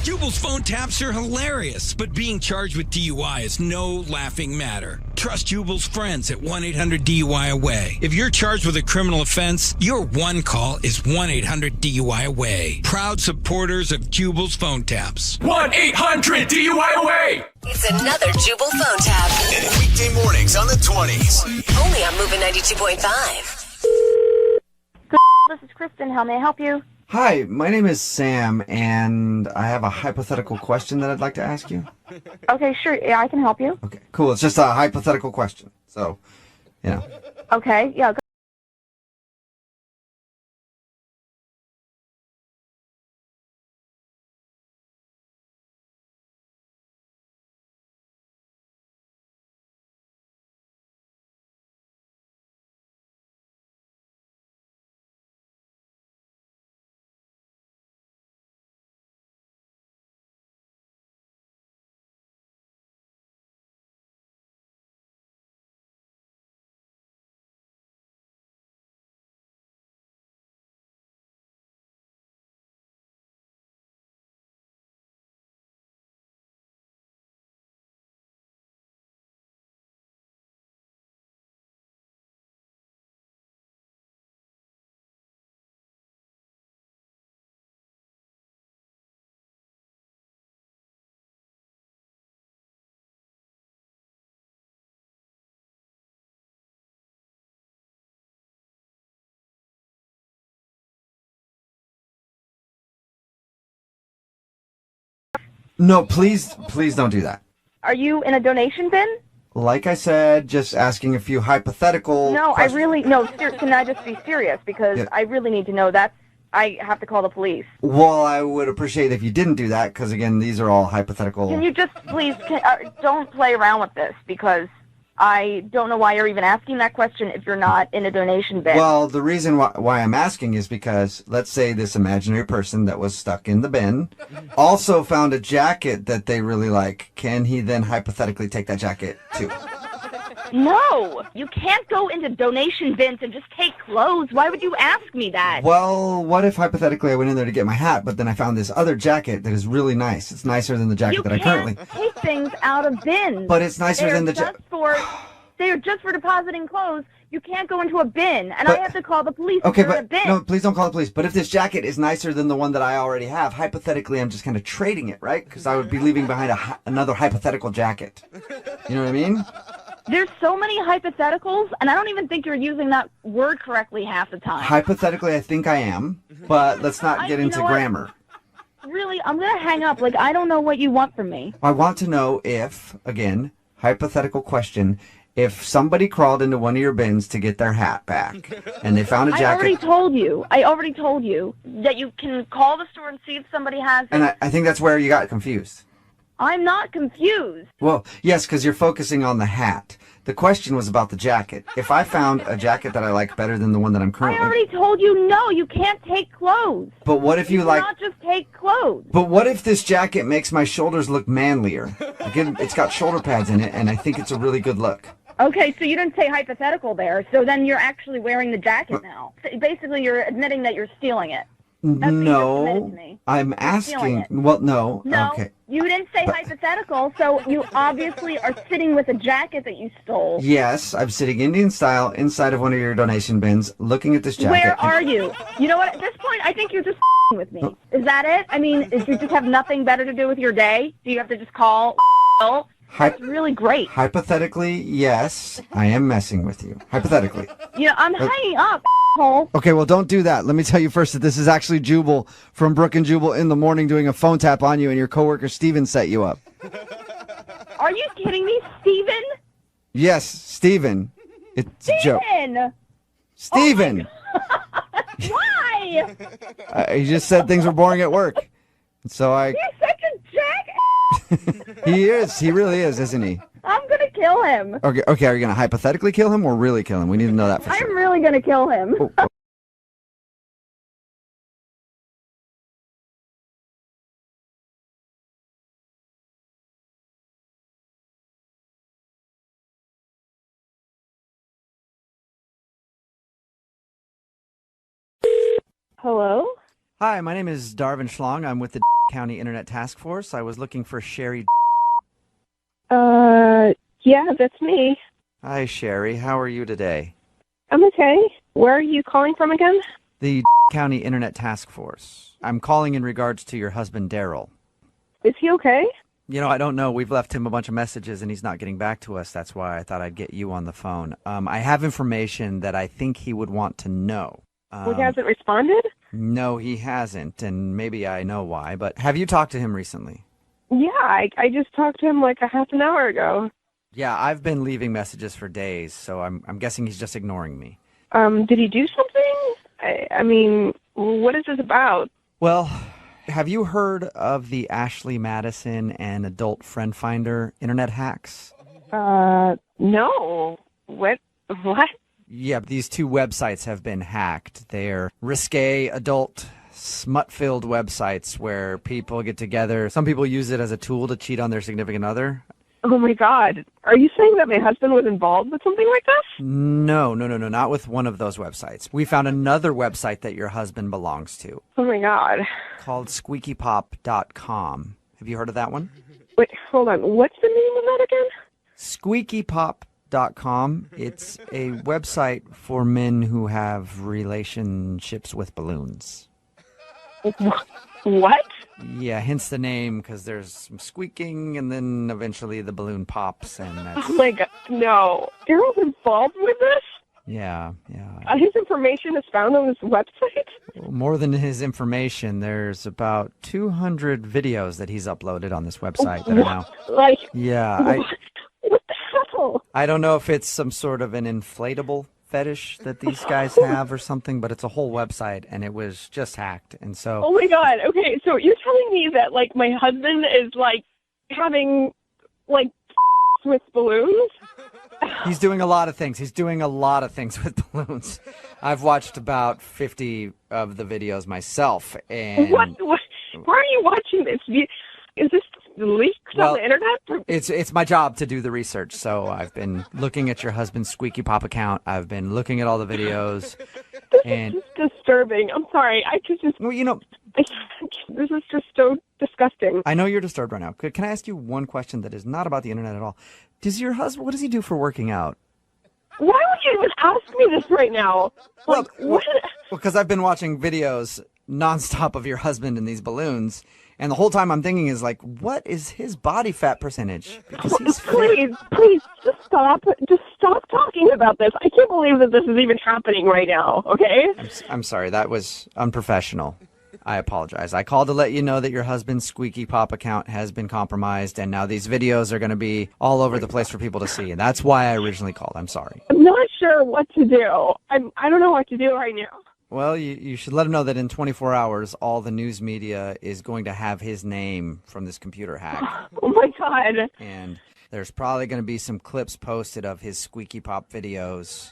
Jubal's phone taps are hilarious, but being charged with DUI is no laughing matter. Trust Jubal's friends at 1-800-DUI-AWAY. If you're charged with a criminal offense, your one call is 1-800-DUI-AWAY. Proud supporters of Jubal's phone taps. 1-800-DUI-AWAY. It's another Jubal phone tap. And weekday mornings on the 20s. Only on Moving 92.5. This is Kristen. How may I help you? Hi, my name is Sam, and I have a hypothetical question that I'd like to ask you. Okay, sure. Yeah, I can help you. Okay, cool. It's just a hypothetical question. So, you know. Okay, yeah. Go. No, please don't do that. Are you in a donation bin? Like I said, just asking a few hypothetical No, questions. can I just be serious? Because Yeah. I really need to know that. I have to call the police. Well, I would appreciate if you didn't do that, because again, these are all hypothetical. Can you just please don't play around with this? Because I don't know why you're even asking that question if you're not in a donation bin. Well, the reason why I'm asking is because, let's say this imaginary person that was stuck in the bin also found a jacket that they really like. Can he then hypothetically take that jacket too? No, you can't go into donation bins and just take clothes. Why would you ask me that? Well, what if hypothetically I went in there to get my hat, but then I found this other jacket that is really nice. It's nicer than the jacket that I currently... take things out of bins. But it's nicer than the jacket. For they are just for depositing clothes. You can't go into a bin, and I have to call the police Okay, if you're in a but bin. no, please don't call the police. But if this jacket is nicer than the one that I already have, hypothetically, I'm just kind of trading it, right? Because I would be leaving behind another hypothetical jacket. You know what I mean? There's so many hypotheticals, and I don't even think you're using that word correctly half the time. Hypothetically, I think I am, but let's not get into grammar. Really, I'm going to hang up. Like, I don't know what you want from me. I want to know if, again, hypothetical question, if somebody crawled into one of your bins to get their hat back, and they found a jacket... I already told you that you can call the store and see if somebody has it. And I think that's where you got confused. I'm not confused. Well, yes, because you're focusing on the hat. The question was about the jacket. If I found a jacket that I like better than the one that I'm currently... I already told you, no, you can't take clothes. But what if you like... not just take clothes. But what if this jacket makes my shoulders look manlier? Again, it's got shoulder pads in it, and I think it's a really good look. Okay, so you didn't say hypothetical there, so then you're actually wearing the jacket now. So basically, you're admitting that you're stealing it. No, I'm asking... Well, no. No, Okay. you didn't say hypothetical, so you obviously are sitting with a jacket that you stole. Yes, I'm sitting Indian style inside of one of your donation bins, looking at this jacket. Where are you? You know what? At this point, I think you're just with me. Is that it? I mean, do you just have nothing better to do with your day? Do you have to just call? That's really great. Hypothetically, yes, I am messing with you. Hypothetically. You know, I'm hanging up, Okay, well, don't do that. Let me tell you first that this is actually Jubal from Brooke and Jubal in the morning doing a phone tap on you, and your coworker Steven set you up. Are you kidding me, Steven? Yes, Steven. It's a joke. Steven! Why? He just said things were boring at work. So You're such a jack. He is. He really is, isn't he? I'm going to kill him. Okay, are you going to hypothetically kill him or really kill him? We need to know that for sure. I'm really going to kill him. Hello? Hi, my name is Darvin Schlong. I'm with the County Internet Task Force. I was looking for Sherry. Yeah, that's me. Hi, Sherry. How are you today? I'm okay. Where are you calling from again? The County Internet Task Force. I'm calling in regards to your husband, Daryl. Is he okay? You know, I don't know. We've left him a bunch of messages and he's not getting back to us. That's why I thought I'd get you on the phone. I have information that I think he would want to know. He hasn't responded? No, he hasn't, and maybe I know why, but have you talked to him recently? Yeah, I just talked to him like a half an hour ago. Yeah, I've been leaving messages for days, so I'm guessing he's just ignoring me. Did he do something? I mean, what is this about? Well, have you heard of the Ashley Madison and Adult Friend Finder internet hacks? No. What? Yeah, these two websites have been hacked. They're risque, adult, smut-filled websites where people get together. Some people use it as a tool to cheat on their significant other. Oh, my God. Are you saying that my husband was involved with something like this? No, not with one of those websites. We found another website that your husband belongs to. Oh, my God. Called squeakypop.com. Have you heard of that one? Wait, hold on. What's the name of that again? Squeakypop.com. It's a website for men who have relationships with balloons. What? Yeah, hence the name, because there's some squeaking, and then eventually the balloon pops, and that's... Oh, my God. No. Daryl's involved with this? Yeah. His information is found on this website? More than his information, there's about 200 videos that he's uploaded on this website that are now... Like... Yeah, What the hell? I don't know if it's some sort of an inflatable fetish that these guys have or something, but it's a whole website, and it was just hacked, and so... Oh, my God. Okay, so you're telling me that, like, my husband is, like, having, like, with balloons? He's doing a lot of things. He's doing a lot of things with balloons. I've watched about 50 of the videos myself, and... What? Why are you watching this? Is this leaked on the internet? It's my job to do the research, so I've been looking at your husband's Squeaky Pop account. I've been looking at all the videos. This is disturbing. I'm sorry. I just... Well, you know... This is just so disgusting. I know you're disturbed right now. Can I ask you one question that is not about the internet at all? Does your husband... What does he do for working out? Why would you even ask me this right now? Like, what? Because I've been watching videos nonstop of your husband in these balloons, and the whole time I'm thinking is like, what is his body fat percentage? Because he's Please, just stop. Just stop talking about this. I can't believe that this is even happening right now, okay? I'm sorry, that was unprofessional. I apologize. I called to let you know that your husband's Squeaky Pop account has been compromised, and now these videos are going to be all over the place for people to see, and that's why I originally called. I'm sorry. I'm not sure what to do. I don't know what to do right now. Well, you should let him know that in 24 hours, all the news media is going to have his name from this computer hack. Oh, my God. And there's probably going to be some clips posted of his Squeaky Pop videos.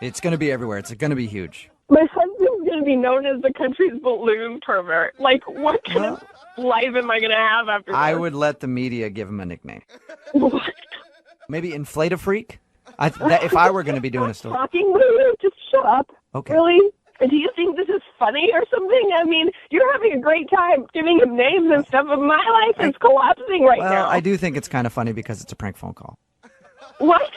It's going to be everywhere. It's going to be huge. My husband's going to be known as the country's balloon pervert. Like, what kind of life am I going to have after this? I would let the media give him a nickname. What? Maybe Inflate-A-Freak? If I were going to be doing a story. Talking balloon? Just shut up. Okay. Really? Do you think this is funny or something? I mean, you're having a great time giving him names and stuff, but my life is collapsing right Well, now. I do think it's kind of funny because it's a prank phone call. What?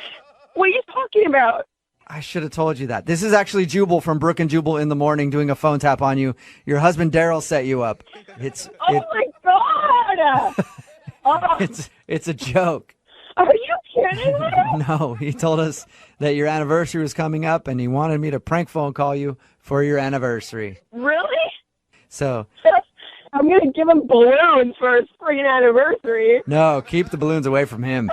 What are you talking about? I should have told you that. This is actually Jubal from Brooke and Jubal in the Morning doing a phone tap on you. Your husband Daryl set you up. My God! Oh, It's a joke. are you kidding me? No, he told us that your anniversary was coming up and he wanted me to prank phone call you for your anniversary. Really? So, I'm going to give him balloons for his freaking anniversary. no, keep the balloons away from him.